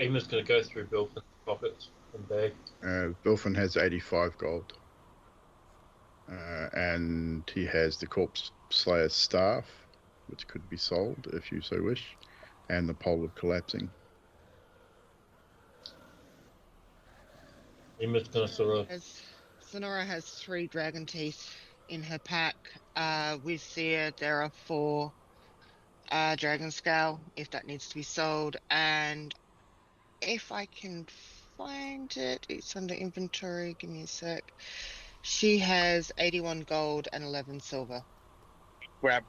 Ema's going to go through Bilfin pockets and bag. Bilfin has 85 gold. And he has the Corpse Slayer's staff, which could be sold if you so wish, and the Pole of Collapsing. Emma's gonna sort of. Sonora has 3 dragon teeth in her pack. With Seer, there are 4 dragon scale, if that needs to be sold. And if I can find it, it's under inventory. Give me a sec. She has 81 gold and 11 silver. Grab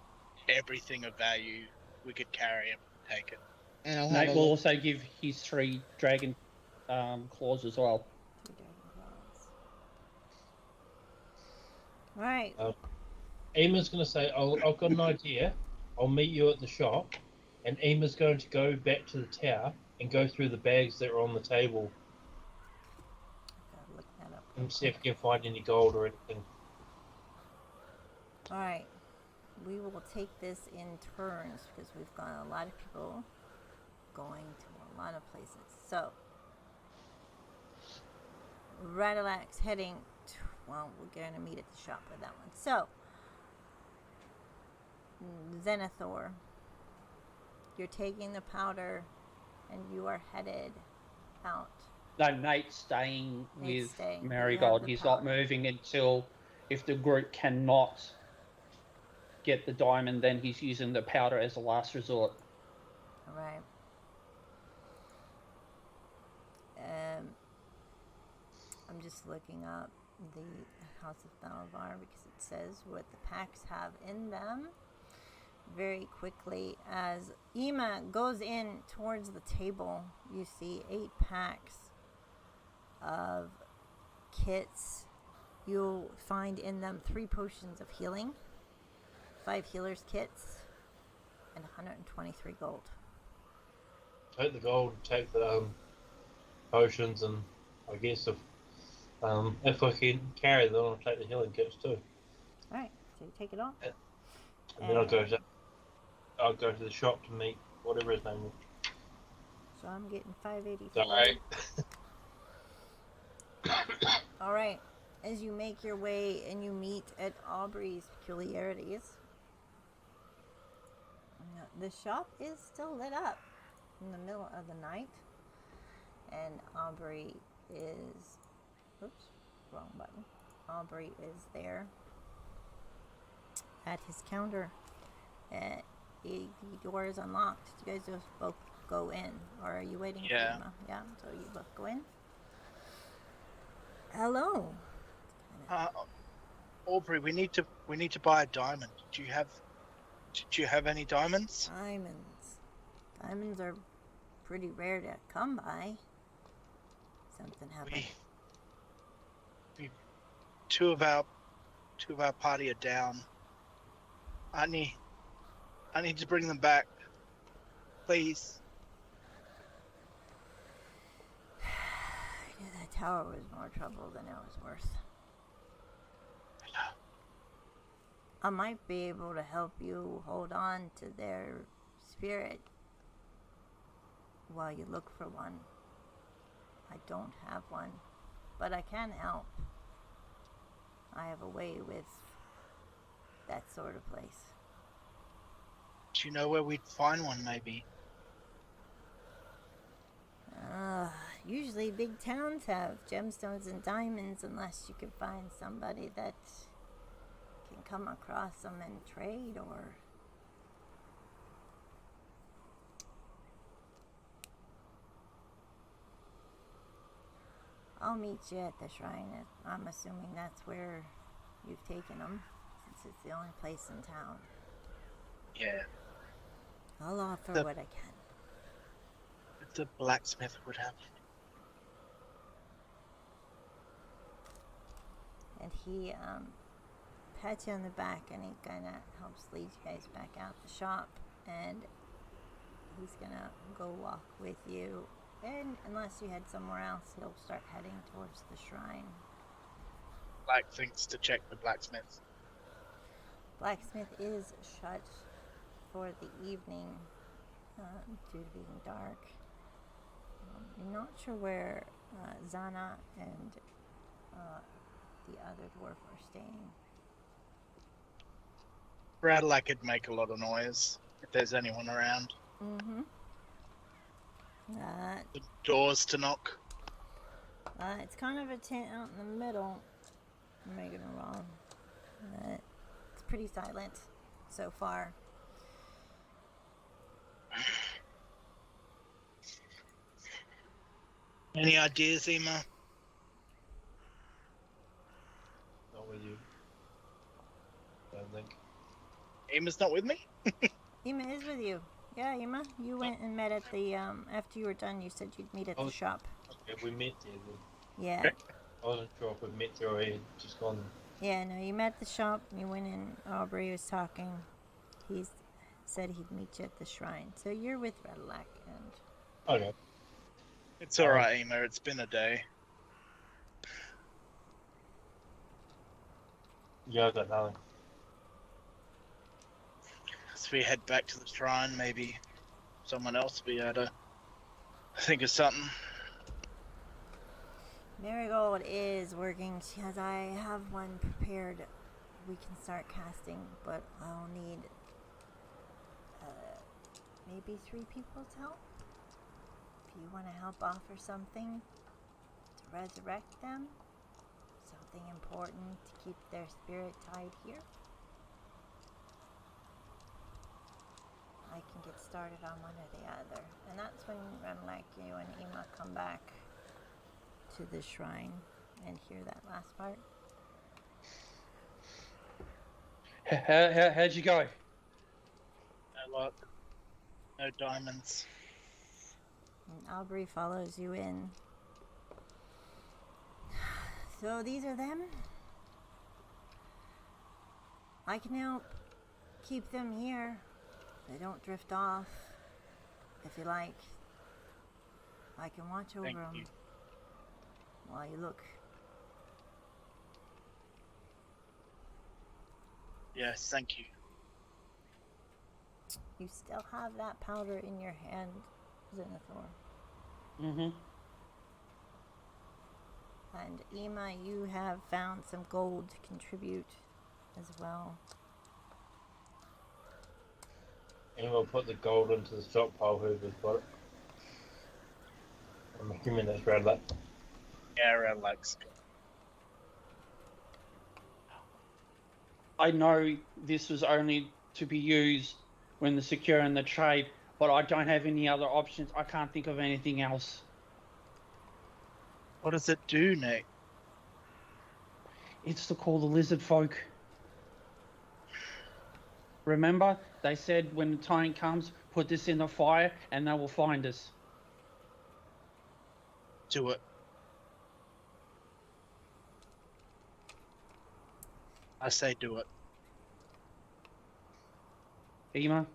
everything of value we could carry and take it. And I'll have Nate a will look. also give his 3 dragon claws as well. 2 dragon claws. All right. Emma's gonna say, I've got an idea. I'll meet you at the shop, and Emma's going to go back to the tower and go through the bags that are on the table Gotta look that up. and see if we can find any gold or anything. All right. We will take this in turns because we've got a lot of people going to a lot of places. So, Rattleaxe heading to, well, we're going to meet at the shop with that one. So, Zenithor, you're taking the powder and you are headed out. No, Nate's staying Nate's with staying. You Marigold. have the He's not powder. moving until, if the group cannot get the diamond, then he's using the powder as a last resort. All right. I'm just looking up the House of Thalavar because it says what the packs have in them. Very quickly, as Ema goes in towards the table, you see 8 packs of kits. You'll find in them 3 potions of healing, 5 healers kits, and 123 gold. Take the gold, take the potions, and I guess if I can carry them, I'll take the healing kits too. Alright, so you take it all. And then I'll go to the shop to meet whatever his name is. So I'm getting 584. Alright. Alright, as you make your way and you meet at Aubrey's Peculiarities, the shop is still lit up in the middle of the night, and Aubrey is, oops, wrong button. Aubrey is there at his counter. The door is unlocked. You guys just both go in, or are you waiting for Emma? Yeah, so you both go in. Hello. Aubrey, we need to buy a diamond. Do you have any diamonds? Diamonds are pretty rare to come by. Something happened. Two of our party are down. I need to bring them back, please. I knew that tower was more trouble than it was worth. I might be able to help you hold on to their spirit while you look for one. I don't have one, but I can help. I have a way with that sort of place. Do you know where we'd find one, maybe? Usually big towns have gemstones and diamonds unless you can find somebody that can come across them and trade, or I'll meet you at the shrine. I'm assuming that's where you've taken them, since it's the only place in town. Yeah. I'll offer what I can. If the blacksmith would have. And he pats you on the back, and he kind of helps lead you guys back out the shop, and he's gonna go walk with you, and unless you head somewhere else, he'll start heading towards the shrine. Black thinks to check the blacksmith. Blacksmith is shut for the evening due to being dark. You're not sure where Zana and the other dwarf are staying. Bradley could make a lot of noise if there's anyone around. Mm-hmm. The doors to knock. It's kind of a tent out in the middle. I'm making it wrong. It's pretty silent so far. Any ideas, Ema? Not with you. Don't think. Ema's not with me? Ema is with you. Yeah, Ema. You went and met at the, after you were done, you said you'd meet at the shop. Okay, we met there then. Yeah. I wasn't sure if we met there or he had just gone. Yeah, no, you met at the shop. You went in. Aubrey was talking. He said he'd meet you at the shrine. So you're with Redlac and... Okay. It's alright, Ema. It's been a day. Yeah, I got nothing. As we head back to the shrine, maybe someone else will be able to think of something. Marigold is working. She has. I have one prepared. We can start casting, but I'll need maybe 3 people to help. If you want to help offer something to resurrect them, something important to keep their spirit tied here, I can get started on one or the other. And that's when Renlac, you and Ema come back to the shrine and hear that last part. How'd you go? No luck. No diamonds. And Aubrey follows you in. So these are them. I can help keep them here. They don't drift off. If you like, I can watch over them while you look. Yes, thank you. You still have that powder in your hand, Zenithor. Mm-hmm. And Ema, you have found some gold to contribute as well. And we'll put the gold into the stockpile, whoever's got it. I'm assuming that's Radley. Yeah, Redlac's good. I know this was only to be used when the secure in the trade, but I don't have any other options. I can't think of anything else. What does it do, Nick? It's to call the lizard folk. Remember, they said when the time comes, put this in the fire and they will find us. Do it. I say do it. Ema?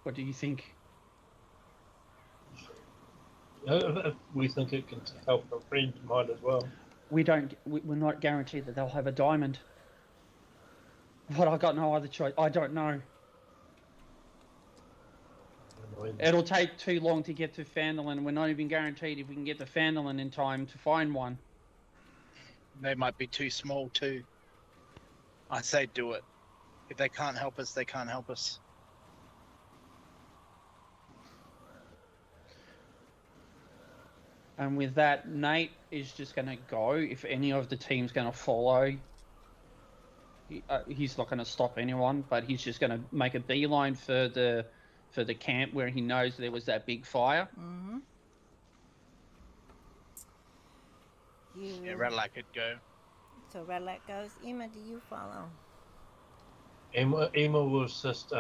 What do you think? If we think it can help a friend, might as well. We're not guaranteed that they'll have a diamond. But I got no other choice. I don't know. It'll take too long to get to Fandolin. We're not even guaranteed if we can get to Fandolin in time to find one. They might be too small too. I say do it. If they can't help us, they can't help us. And with that, Nate is just going to go. If any of the team's going to follow, he's not going to stop anyone, but he's just going to make a beeline for the camp where he knows there was that big fire. Mm-hmm. Yeah, Redlac could go. So Redlac goes. Ema, do you follow? Emma will assist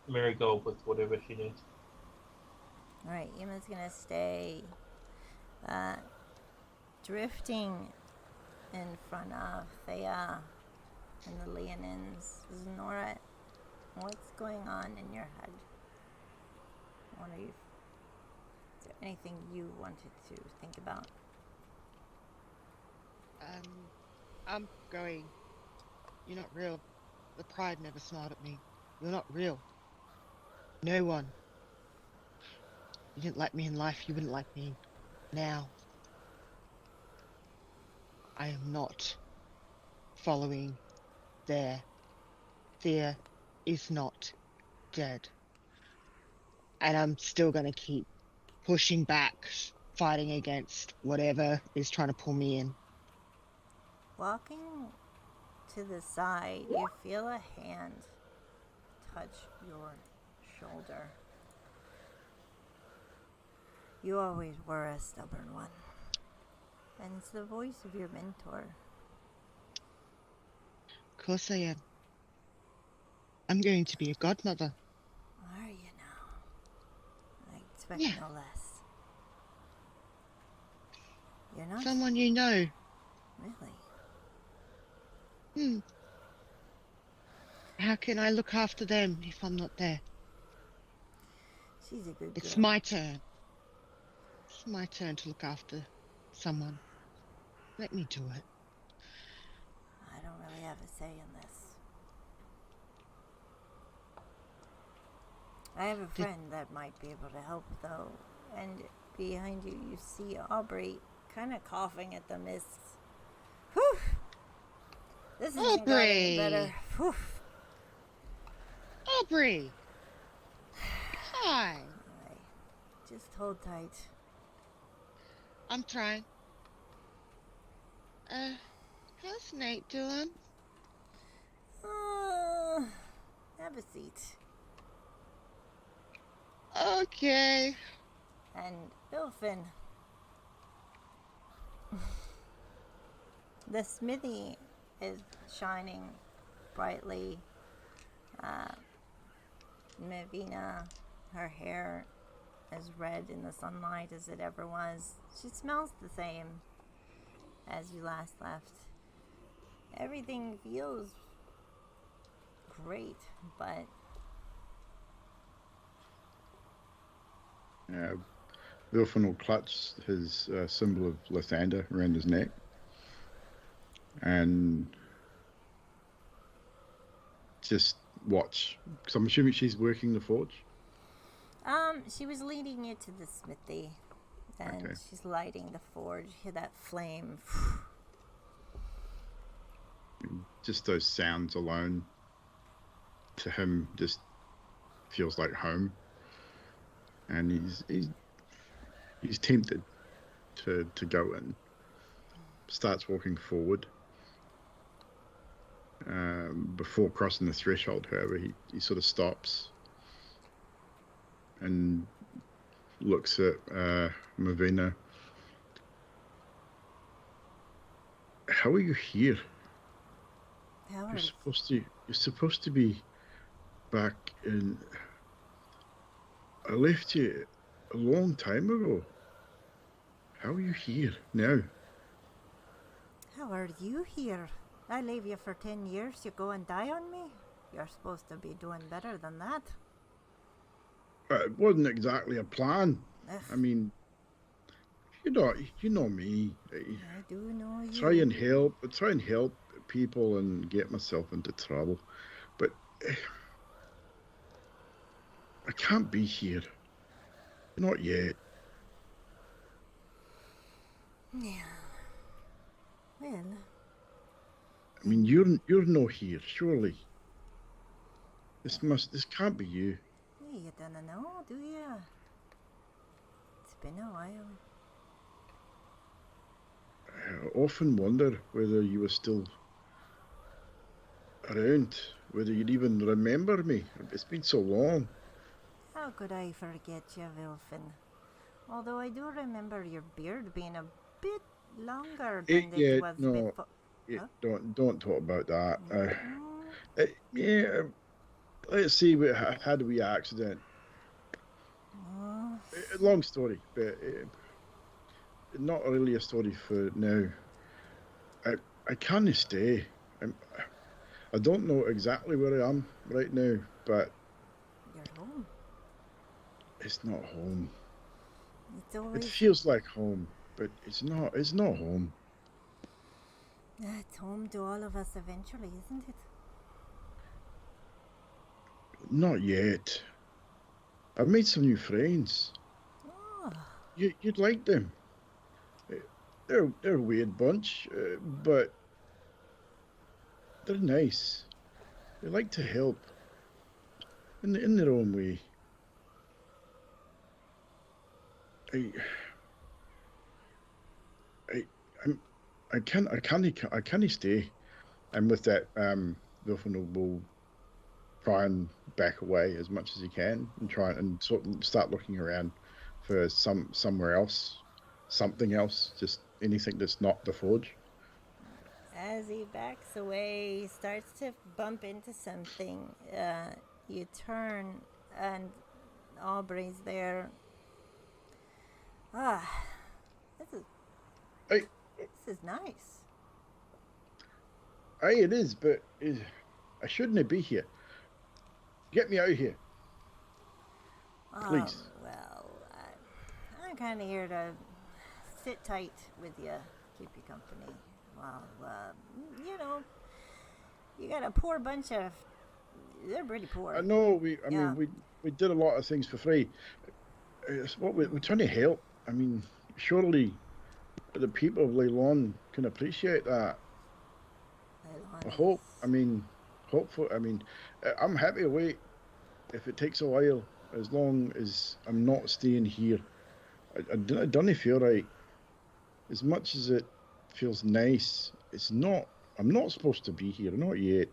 Marigold with whatever she needs. Alright, Ema's gonna stay drifting in front of Thea and the Leonins. Nora, what's going on in your head? Is there anything you wanted to think about? I'm going. You're not real. The pride never smiled at me. You're not real. No one. You didn't like me in life, you wouldn't like me now. I am not following there. Thea is not dead. And I'm still going to keep pushing back, fighting against whatever is trying to pull me in. Walking to the side, you feel a hand touch your shoulder. You always were a stubborn one. And it's the voice of your mentor. Of course I am. I'm going to be a godmother. Are you now? I expect Yeah. no less. You're not Someone you know. really. How can I look after them if I'm not there? She's a good girl. It's my turn. It's my turn to look after someone. Let me do it. I don't really have a say in this. I have a friend that might be able to help, though. And behind you, you see Aubrey kind of coughing at the mists. Whew! This isn't got any better. Whew! Aubrey! Hi! Alright. Just hold tight. I'm trying. How's Nate doing? Have a seat. Okay. And Bilfin. The smithy is shining brightly. Mavina, her hair as red in the sunlight as it ever was. She smells the same as you last left. Everything feels great, but Wilfin will clutch his symbol of Lathander around his neck and just watch. Because I'm assuming she's working the forge. she was leading you to the smithy, and Okay. she's lighting the forge. You hear that flame. Just those sounds alone, to him, just feels like home. And he's tempted to go in. Starts walking forward. Before crossing the threshold, however, he sort of stops and looks at Mavina. How are you here? Howard, You're supposed to be back in. I left you a long time ago. How are you here now? how are you here? I leave you for 10 years. You go and die on me? You're supposed to be doing better than that. It wasn't exactly a plan. Ugh, I mean, you know me. I do know you. I try and help people and get myself into trouble, but I can't be here. Not yet. Yeah. Well, I mean, you're not here, surely. This can't be you. you don't know, do you? It's been a while. I often wonder whether you were still around, whether you'd even remember me. It's been so long. How could I forget you, Wilfin? Although I do remember your beard being a bit longer than it was before. Yeah, Huh? don't talk about that. Mm, Let's see. We had a wee accident. oh, Long story, but not really a story for now. I can't stay. I don't know exactly where I am right now, but you're home. it's not home. It's It always feels like home, but it's not. It's not home. it's home to all of us eventually, isn't it? Not yet. I've made some new friends. you'd like them. They're a weird bunch, but they're nice. They like to help in their own way. I I I'm, I can't stay. And with that, Wilfred will try and back away as much as he can and try and sort of start looking around for somewhere else, something else, just anything that's not the forge. As he backs away, he starts to bump into something. You turn, and Aubrey's there. This is Hey, this is nice. aye, it is, but I shouldn't be here. Get me out of here. Please. Well, I'm kind of here to sit tight with you, keep you company. Well, you got a poor bunch of. They're pretty poor. I know I Yeah. mean, we did a lot of things for free. It's what we're trying to help. I mean, surely the people of Leilon can appreciate that. I hope. I mean, hopeful. I mean, I'm happy to wait if it takes a while, as long as I'm not staying here. I don't feel right. As much as it feels nice, it's not. I'm not supposed to be here. Not yet.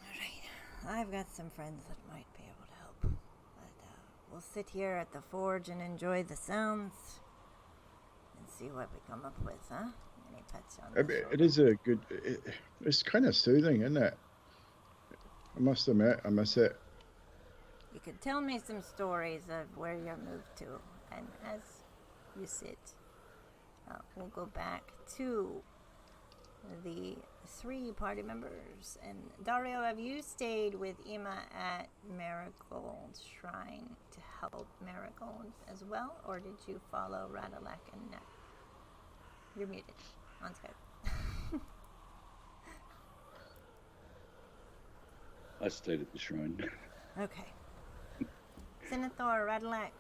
Alright, I've got some friends that might be able to help. But we'll sit here at the forge and enjoy the sounds and see what we come up with, huh? And he pets you on the It is a good. It's kind of soothing, isn't it? I must admit, I miss it. You could tell me some stories of where you moved to, and as you sit, we'll go back to the 3 party members. And Dario, have you stayed with Ima at Marigold's shrine to help Marigold as well, or did you follow Radalek and Net? You're muted on Skype. I stayed at the shrine. Okay. Sinethor, Radalek,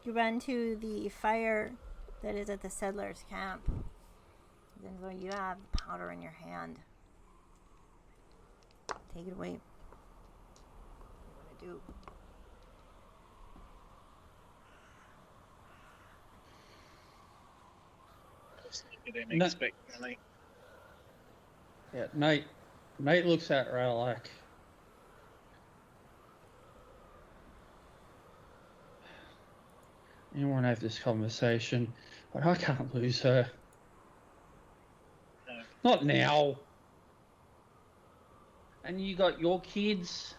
you run to the fire that is at the settlers' camp. Then you have powder in your hand. Take it away. What do you want to do? Just look at him No. expectantly. Yeah, Nate looks at Radalek. You want to have this conversation, but I can't lose her. No. Not now. And you got your kids,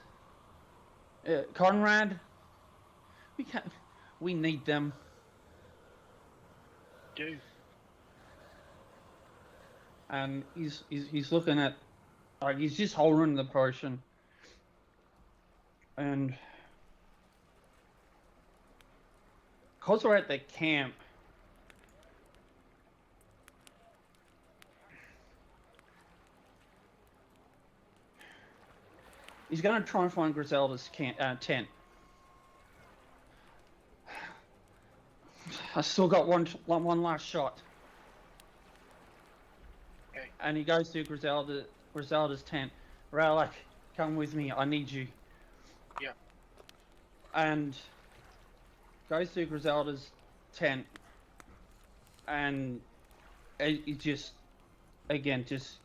Conrad. We can't. We need them. Do. And he's looking at, like, he's just holding the potion. And because we're at the camp, he's going to try and find Griselda's tent. I still got one last shot. Okay. And he goes to Griselda's tent. Radalek, come with me. I need you. Yeah. And goes to Griselda's tent, and he just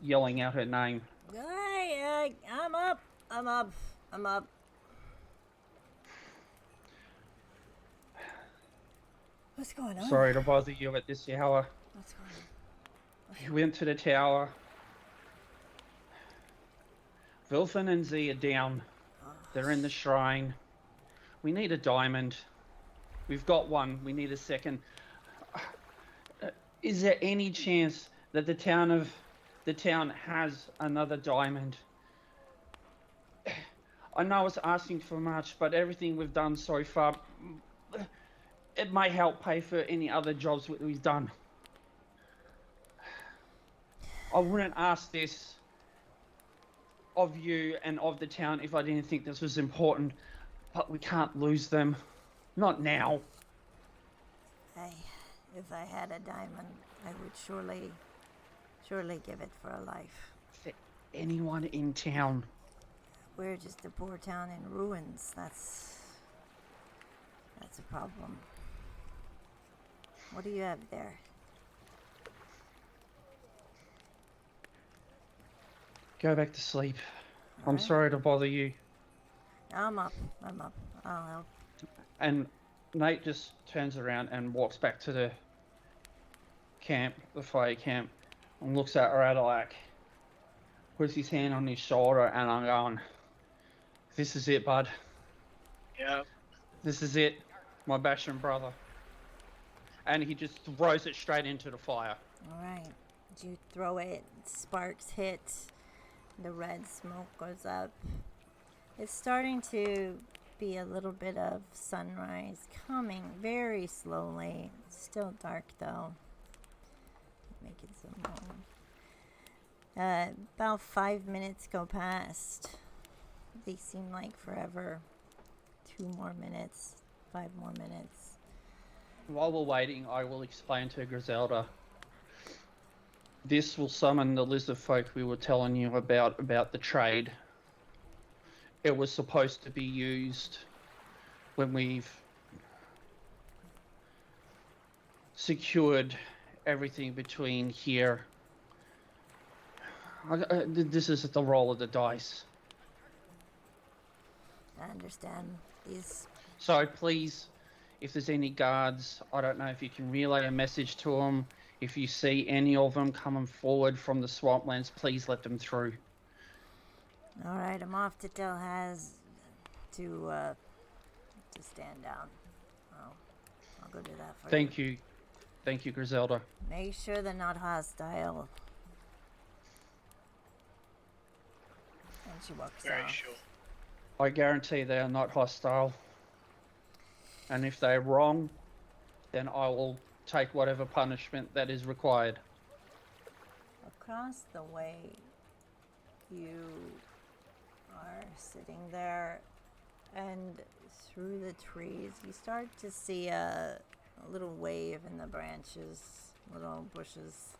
yelling out her name. Hey, I'm up. What's going on? Sorry to bother you at this hour. What's going on? He went to the tower. Vilfin and Z are down. They're in the shrine. We need a diamond. We've got one. We need a second. Is there any chance that the town has another diamond? I know it's asking for much, but everything we've done so far, it might help pay for any other jobs we've done. I wouldn't ask this of you and of the town if I didn't think this was important, but we can't lose them. Not now. If I had a diamond, I would surely give it for a life. Is there anyone in town? We're just a poor town in ruins. That's a problem. What do you have there? Go back to sleep. I'm Alright. sorry to bother you. I'm up. I'll help. And Nate just turns around and walks back to the camp, the fire camp, and looks at Radalak, puts his hand on his shoulder, and I'm going, this is it, bud. Yeah. This is it, my Bashan brother. And he just throws it straight into the fire. Alright. You throw it, sparks hit, the red smoke goes up. It's starting to be a little bit of sunrise coming very slowly. It's still dark though. Making some more. About 5 minutes go past. They seem like forever. 2 more minutes, 5 more minutes. While we're waiting, I will explain to Griselda. This will summon the lizard folk we were telling you about the trade. It was supposed to be used when we've secured everything between here. This is the roll of the dice. I understand these. So please, if there's any guards, I don't know if you can relay a message to them. If you see any of them coming forward from the swamplands, please let them through. Alright, I'm off to tell Haz to stand down. I'll go do that for Thank you. Thank you, Griselda. Make sure they're not hostile. And she walks Very off. sure. I guarantee they are not hostile. And if they're wrong, then I will take whatever punishment that is required. Across the way, you are sitting there, and through the trees, you start to see a little wave in the branches, little bushes.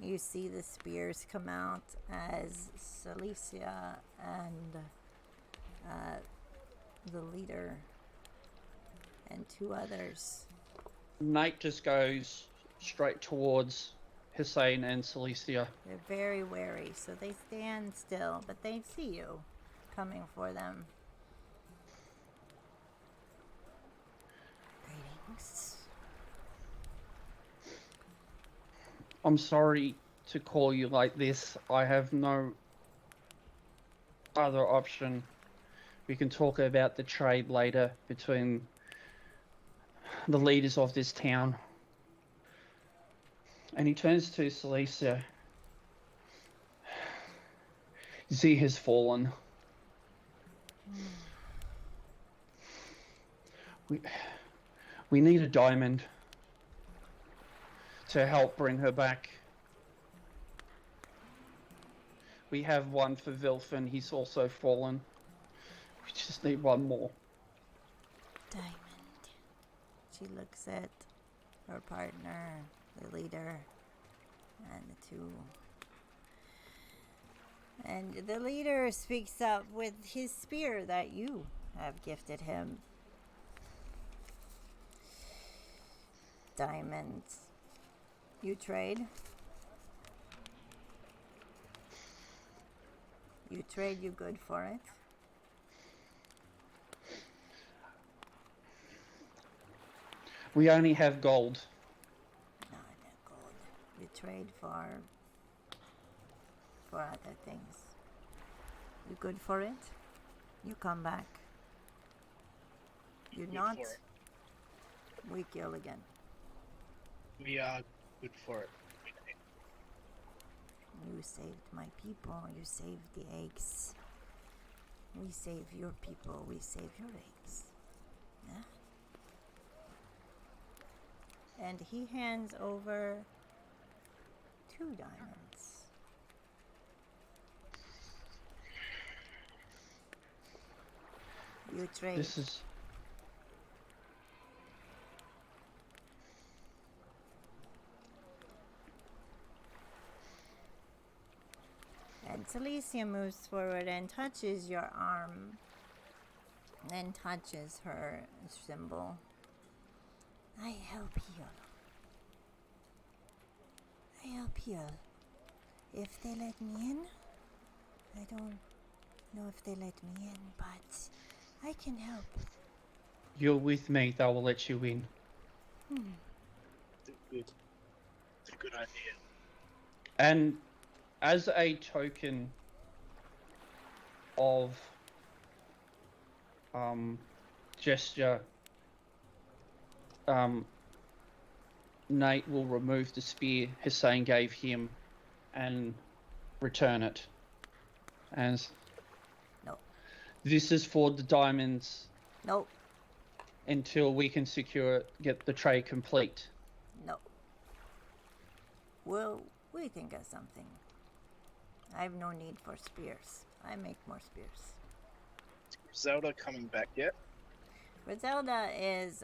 You see the spears come out as Celicia and the leader and 2 others. Nate just goes straight towards Hussein and Celicia. They're very wary, so they stand still, but they see you coming for them. Greetings. I'm sorry to call you like this. I have no other option. We can talk about the trade later between the leaders of this town. And he turns to Celicia. Z has fallen. We need a diamond to help bring her back. We have one for Vilfin. He's also fallen. We just need one more. Diamond. She looks at her partner, the leader, and the 2. And the leader speaks up with his spear that you have gifted him. Diamonds. You trade? You trade, you good for it? We only have gold. No, not gold. You trade for other things. You good for it? You come back. You Good not? for it. We kill again. We are good for it. You saved my people. You saved the eggs. We save your people. We save your eggs. Yeah? And he hands over 2 diamonds. You trade. This is Celicia moves forward and touches your arm. Then touches her symbol. I help heal. I help heal. If they let me in, I don't know if they let me in, but I can help. You're with me, they will let you in. It's a good idea. And as a token of gesture, Nate will remove the spear Hussein gave him and return it. And No. this is for the diamonds Nope. until we can get the trade complete. No. Well, we think of something. I have no need for spears. I make more spears. Is Zelda coming back yet? Griselda is,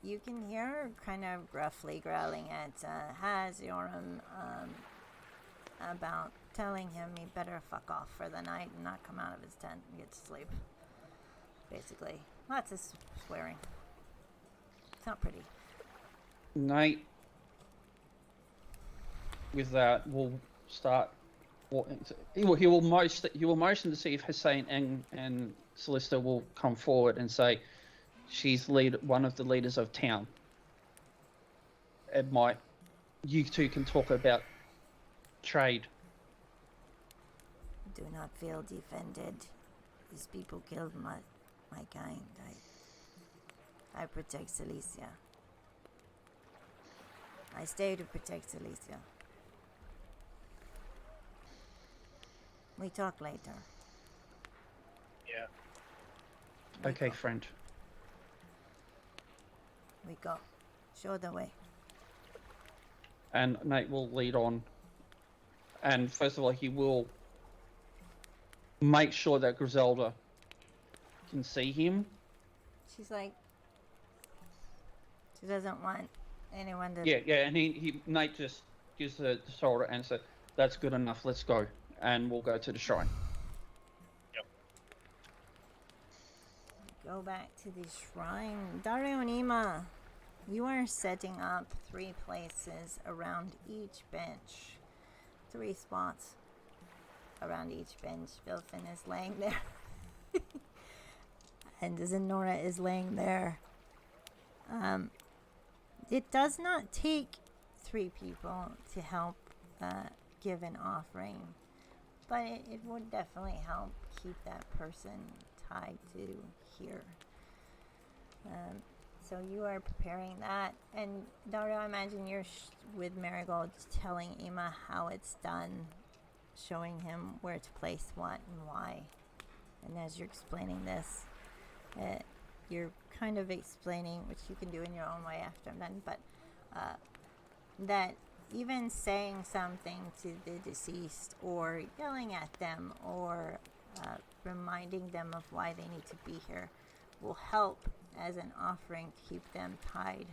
you can hear her kind of gruffly growling at Haziorum about telling him he better fuck off for the night and not come out of his tent and get to sleep. Basically. Lots of swearing. It's not pretty. Nate, with that, will start. He will motion to see if Hussein and Celista will come forward and say she's one of the leaders of town. You two can talk about trade. Do not feel defended. These people killed my kind. I protect Celicia. I stay to protect Celicia. We talk later. Yeah. Okay, friend. We go. Show the way. And Nate will lead on. And first of all, he will make sure that Griselda can see him. She's like, she doesn't want anyone to. Yeah, and Nate just gives the shoulder and says, "That's good enough. Let's go." And we'll go to the shrine. Go back to the shrine. Dario and Ima, you are setting up 3 places around each bench. 3 spots around each bench. Bilfin is laying there. And Zenora is laying there. It does not take 3 people to help give an offering. But it would definitely help keep that person tied to here. So you are preparing that. And Dario, I imagine you're with Marigold telling Ima how it's done, showing him where to place what and why. And as you're explaining this, you're kind of explaining, which you can do in your own way after I'm done, but that even saying something to the deceased or yelling at them or reminding them of why they need to be here will help as an offering to keep them tied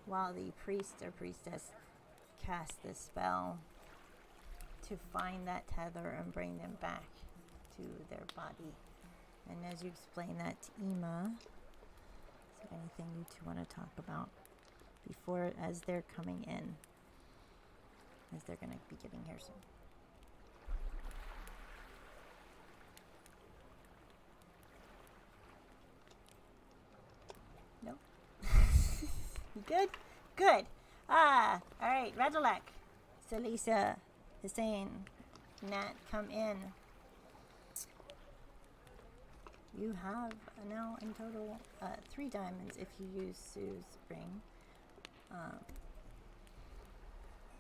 while the priest or priestess cast the spell to find that tether and bring them back to their body. And as you explain that to Ima, is there anything you two want to talk about before, as they're coming in, as they're going to be getting here soon? Nope. You good? Good. Alright, Radulak, Celisa, Hussein, Nat, come in. You have now in total 3 diamonds if you use Sue's ring.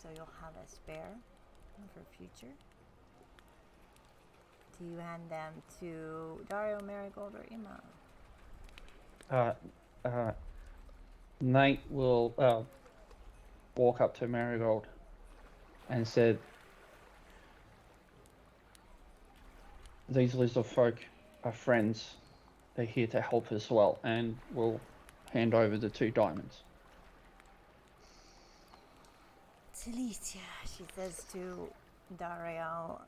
So you'll have a spare for future. Do you hand them to Dario, Marigold, or Ima? Nate will walk up to Marigold and said, "These lizard folk are friends. They're here to help as well," and we'll hand over the 2 diamonds. Celicia, she says to Dario,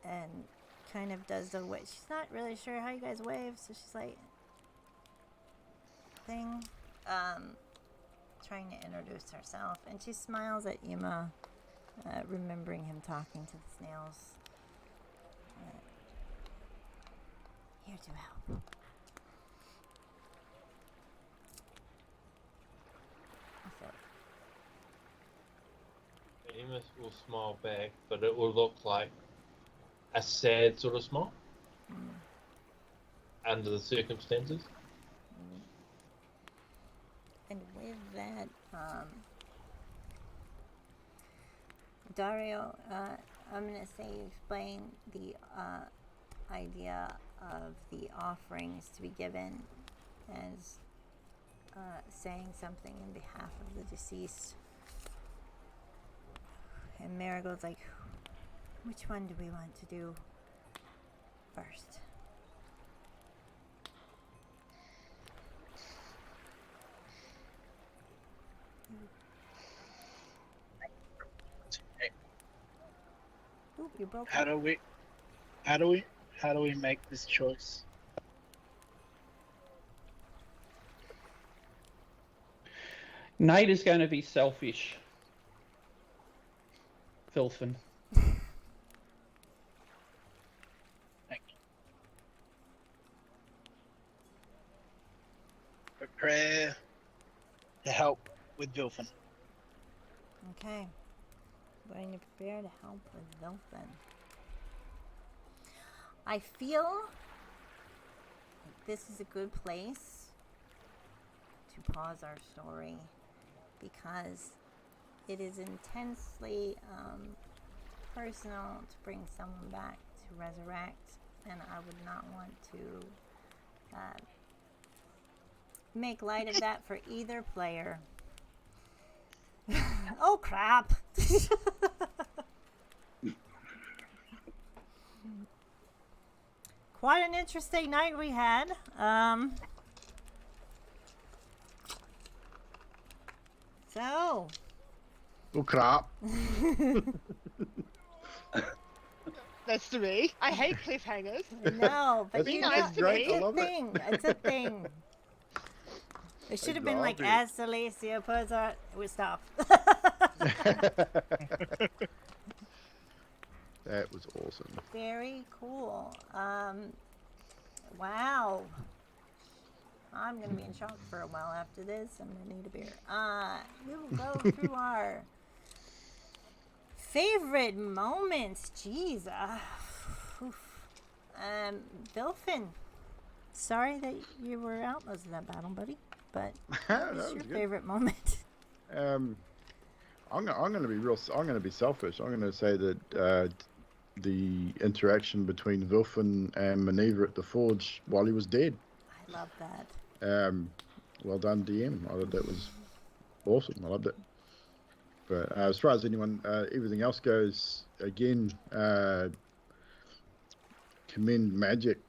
and kind of does the way. She's not really sure how you guys wave, so she's like, thing, trying to introduce herself, and she smiles at Yuma, remembering him talking to the snails. Here to help. Amos will smile back, but it will look like a sad sort of smile under the circumstances. And with that, Dario, I'm going to say you explain the idea of the offerings to be given as saying something in behalf of the deceased. And Marigold's like, which one do we want to do first? Ooh, you broke How it. do we make this choice? Nate is going to be selfish. Filfin. Thank you. Prepare to help with Vilfin. Okay. Going to prepare to help with Vilfin. I feel like this is a good place to pause our story because it is intensely personal to bring someone back to resurrect, and I would not want to make light of that for either player. Oh crap! Quite an interesting night we had. So. Oh crap! That's to me. I hate cliffhangers. No, but That's you nice know, to me. it's I a love it. thing. It's a thing. It should have been like, love it. as Celicia puts out, we stop. That was awesome. Very cool. Wow. I'm going to be in shock for a while after this. I'm going to need a beer. We will go through our favorite moments. Jeez. Bilfin, sorry that you were out most of that battle, buddy. But That what's was your good. favorite moment? I'm going to be real. I'm going to be selfish. I'm going to say that the interaction between Wilfin and Maneuver at the forge while he was dead. I love that. Well done, DM. I thought that was awesome. I loved it. But as far as everything else goes, again, commend Magic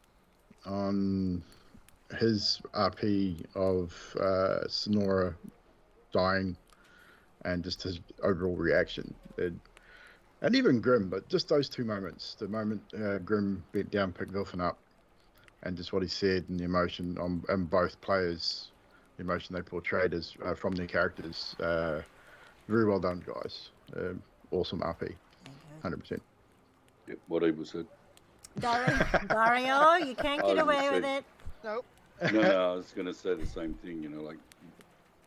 on his RP of Sonora dying and just his overall reaction. And even Grim, but just those two moments. The moment Grim bent down, picked Wilfin up, and just what he said and the emotion on both players, the emotion they portrayed as from their characters. Very well done, guys. Awesome RP, 100%. Yep, whatever said. Dario, you can't get away with it. Nope. No, I was going to say the same thing, like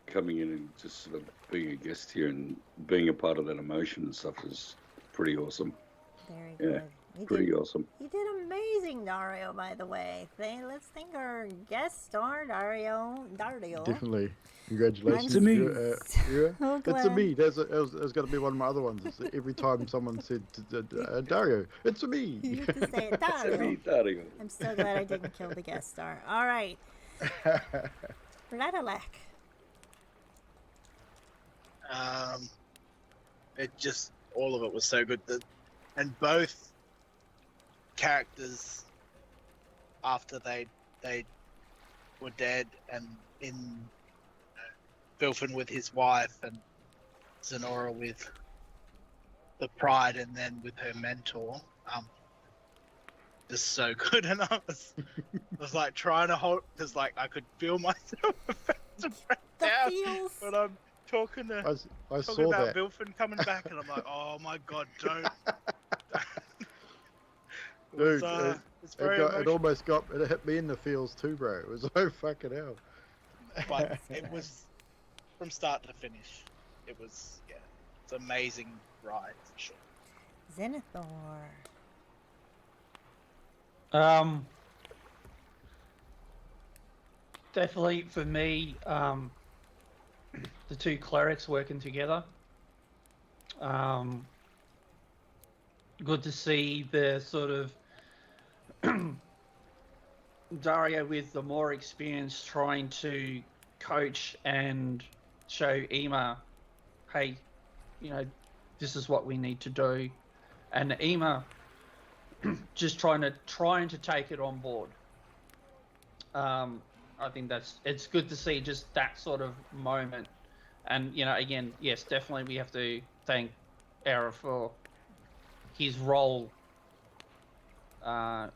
coming in and just sort of being a guest here and being a part of that emotion and stuff is pretty awesome. Very Yeah, good. pretty awesome. You did amazing, Dario, by the way. Let's thank our guest star, Dario. Definitely. Congratulations. To me. Yeah. Oh, It's a glad. me. There's got to be one of my other ones. It's every time someone said Dario, it's a me. You have to say it, Dario. Dario. I'm so glad I didn't kill the guest star. All right. Radalek. It just, all of it was so good. And both characters, after they were dead, and in Bilfin with his wife, and Zenora with the pride, and then with her mentor, just so good, and I was like trying to hold, because like I could feel myself about to break The down, feels. but I'm talking I talking saw about that. Vilfin coming back, and I'm like, oh my god, don't. Dude, It's very it emotional. almost it hit me in the feels too, bro. It was like fucking hell. But it was from start to finish. It was it's an amazing ride for sure. Zenithor. Definitely for me, the two clerics working together. Good to see the sort of Daria with the more experience trying to coach and show Ema, hey, you know, this is what we need to do, and Ema just trying to take it on board. I think it's good to see just that sort of moment, and again, yes, definitely we have to thank Era for his role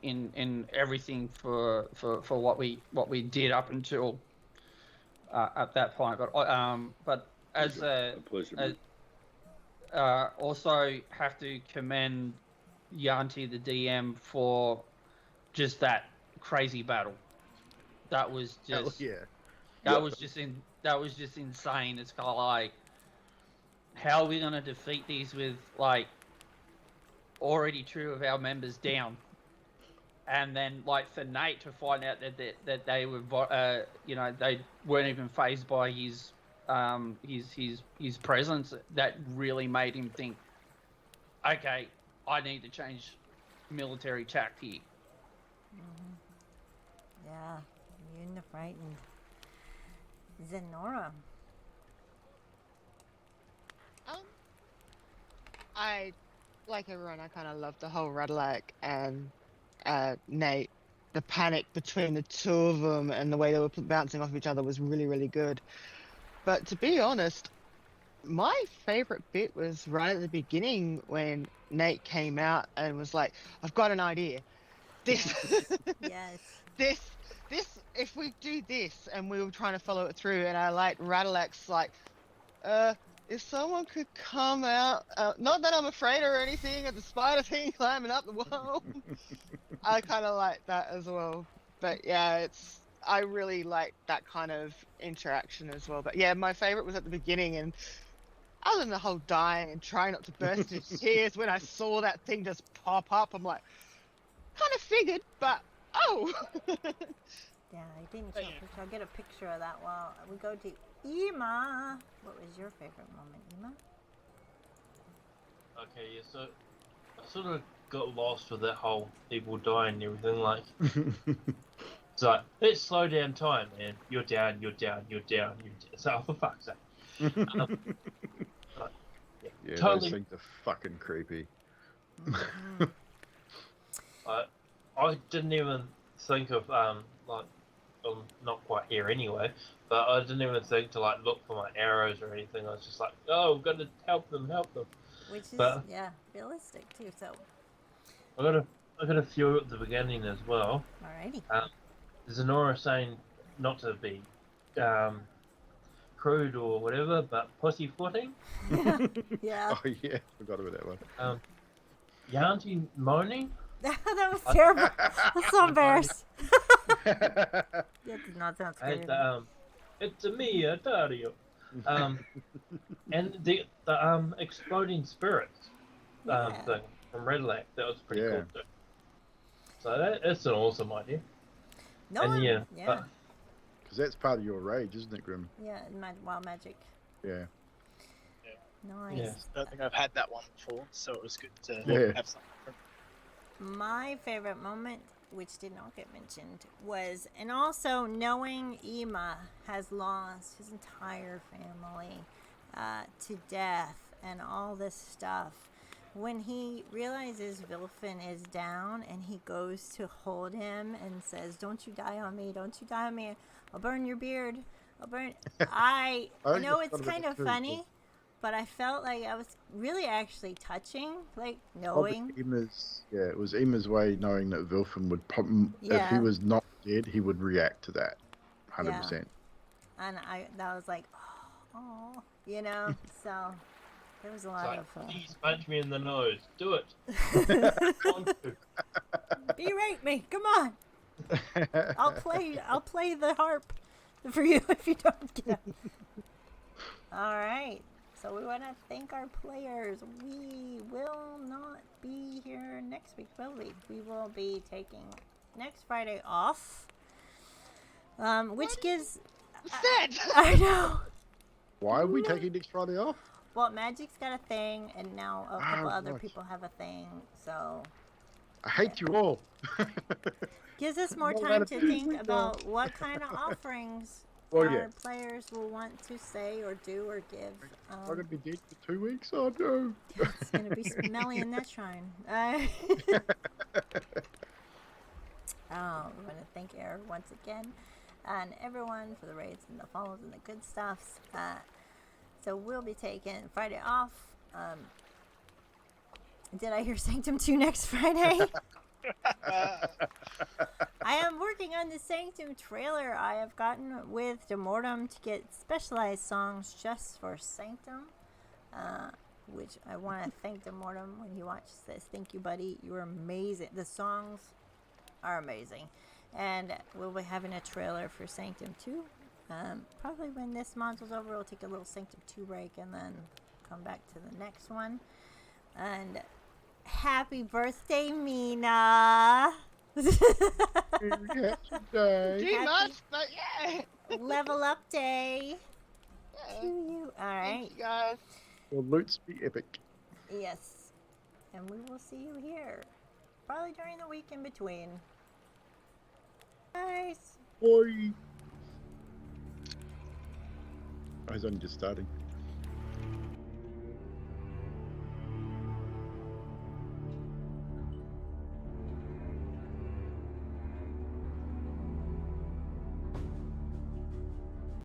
in everything for what we did up until at that point. But as a pleasure. also have to commend Yanti the DM for just that crazy battle. That was just that was just insane. It's kind of like, how are we gonna defeat these with like already two of our members down? And then, like, for Nate to find out that they were, they weren't even fazed by his presence, that really made him think, okay, I need to change military tact here. Mm-hmm. Yeah, you're in the frightened. Zenora. I, like everyone, I kind of loved the whole Radalak and Nate. The panic between the two of them and the way they were bouncing off each other was really, really good. But to be honest, my favorite bit was right at the beginning when Nate came out and was like, I've got an idea. This, Yes. this, if we do this, and we were trying to follow it through, and I like Radalak's like, if someone could come out, not that I'm afraid or anything of the spider thing climbing up the wall. I kind of like that as well. But yeah, I really like that kind of interaction as well. But yeah, my favorite was at the beginning, and other than the whole dying and trying not to burst into tears when I saw that thing just pop up, I'm like, kind of figured, but oh. Yeah, I didn't show a picture. I'll get a picture of that while we go to Ema. What was your favorite moment, Ema? Okay, yeah, so I sort of got lost with that whole people dying and everything. Like, it's like, let's slow down time, man. You're down, you're down, you're down, you're down. So, for fuck's sake. Yeah, totally. those things are fucking creepy. Mm-hmm. I didn't even think of, like, I'm not quite here anyway, but I didn't even think to, like, look for my arrows or anything. I was just like, oh, I've got to help them. Which is, realistic too, so. I got a few at the beginning as well. Alrighty. Zenora saying not to be crude or whatever, but pussyfooting. Yeah. Oh yeah, forgot about that one. Yanti moaning. That was terrible. I'm so embarrassed. That did not sound scary. It's me, Dario. And the exploding spirits thing from Red Lake, that was pretty cool too. So that's an awesome idea. No, and because that's part of your rage, isn't it, Grim? Yeah, wild magic. Yeah. Nice. Yeah. I don't think I've had that one before, so it was good to have something different. My favorite moment, which did not get mentioned, was, and also knowing Ema has lost his entire family to death and all this stuff. When he realizes Vilfin is down and he goes to hold him and says, "Don't you die on me, don't you die on me, I'll burn your beard, I'll burn." I know it's kind of funny, but I felt like I was really actually touching, like Oh, but knowing. it was Ema's way knowing that Wilfin would if he Yeah. was not dead, he would react to that, Yeah. 100%. And that was like, oh, you know. So there was a lot of. Please punch me in the nose. Do it. Berate me, come on. I'll play the harp for you if you don't get it. All right. So we want to thank our players. We will not be here next week, will we? We will be taking next Friday off. Which gives. Sad. I know. Why are we taking next Friday off? Well, Magic's got a thing, and now a couple other right. people have a thing. So I hate you all. gives us more No, time that'd to be think sweet, about what kind of offerings Well, our yeah. players will want to say or do or give. I'm going to be dead for 2 weeks. Oh, no. It's going to be smelly in that shrine. We want to thank Eric once again and everyone for the raids and the follows and the good stuffs. So we'll be taking Friday off. Did I hear Sanctum 2 next Friday? I am working on the Sanctum trailer. I have gotten with Demortom to get specialized songs just for Sanctum, which I want to thank Demortom when he watches this. Thank you, buddy. You were amazing. The songs are amazing. And we'll be having a trailer for Sanctum 2. Probably when this module's over, we'll take a little Sanctum 2 break and then come back to the next one. And happy birthday, Mina! Too much, but yeah. Level up day Yeah. to you. All right. Thank you guys. Will loots be epic? Yes. And we will see you here. Probably during the week in between. Nice. Boy. I was only just starting.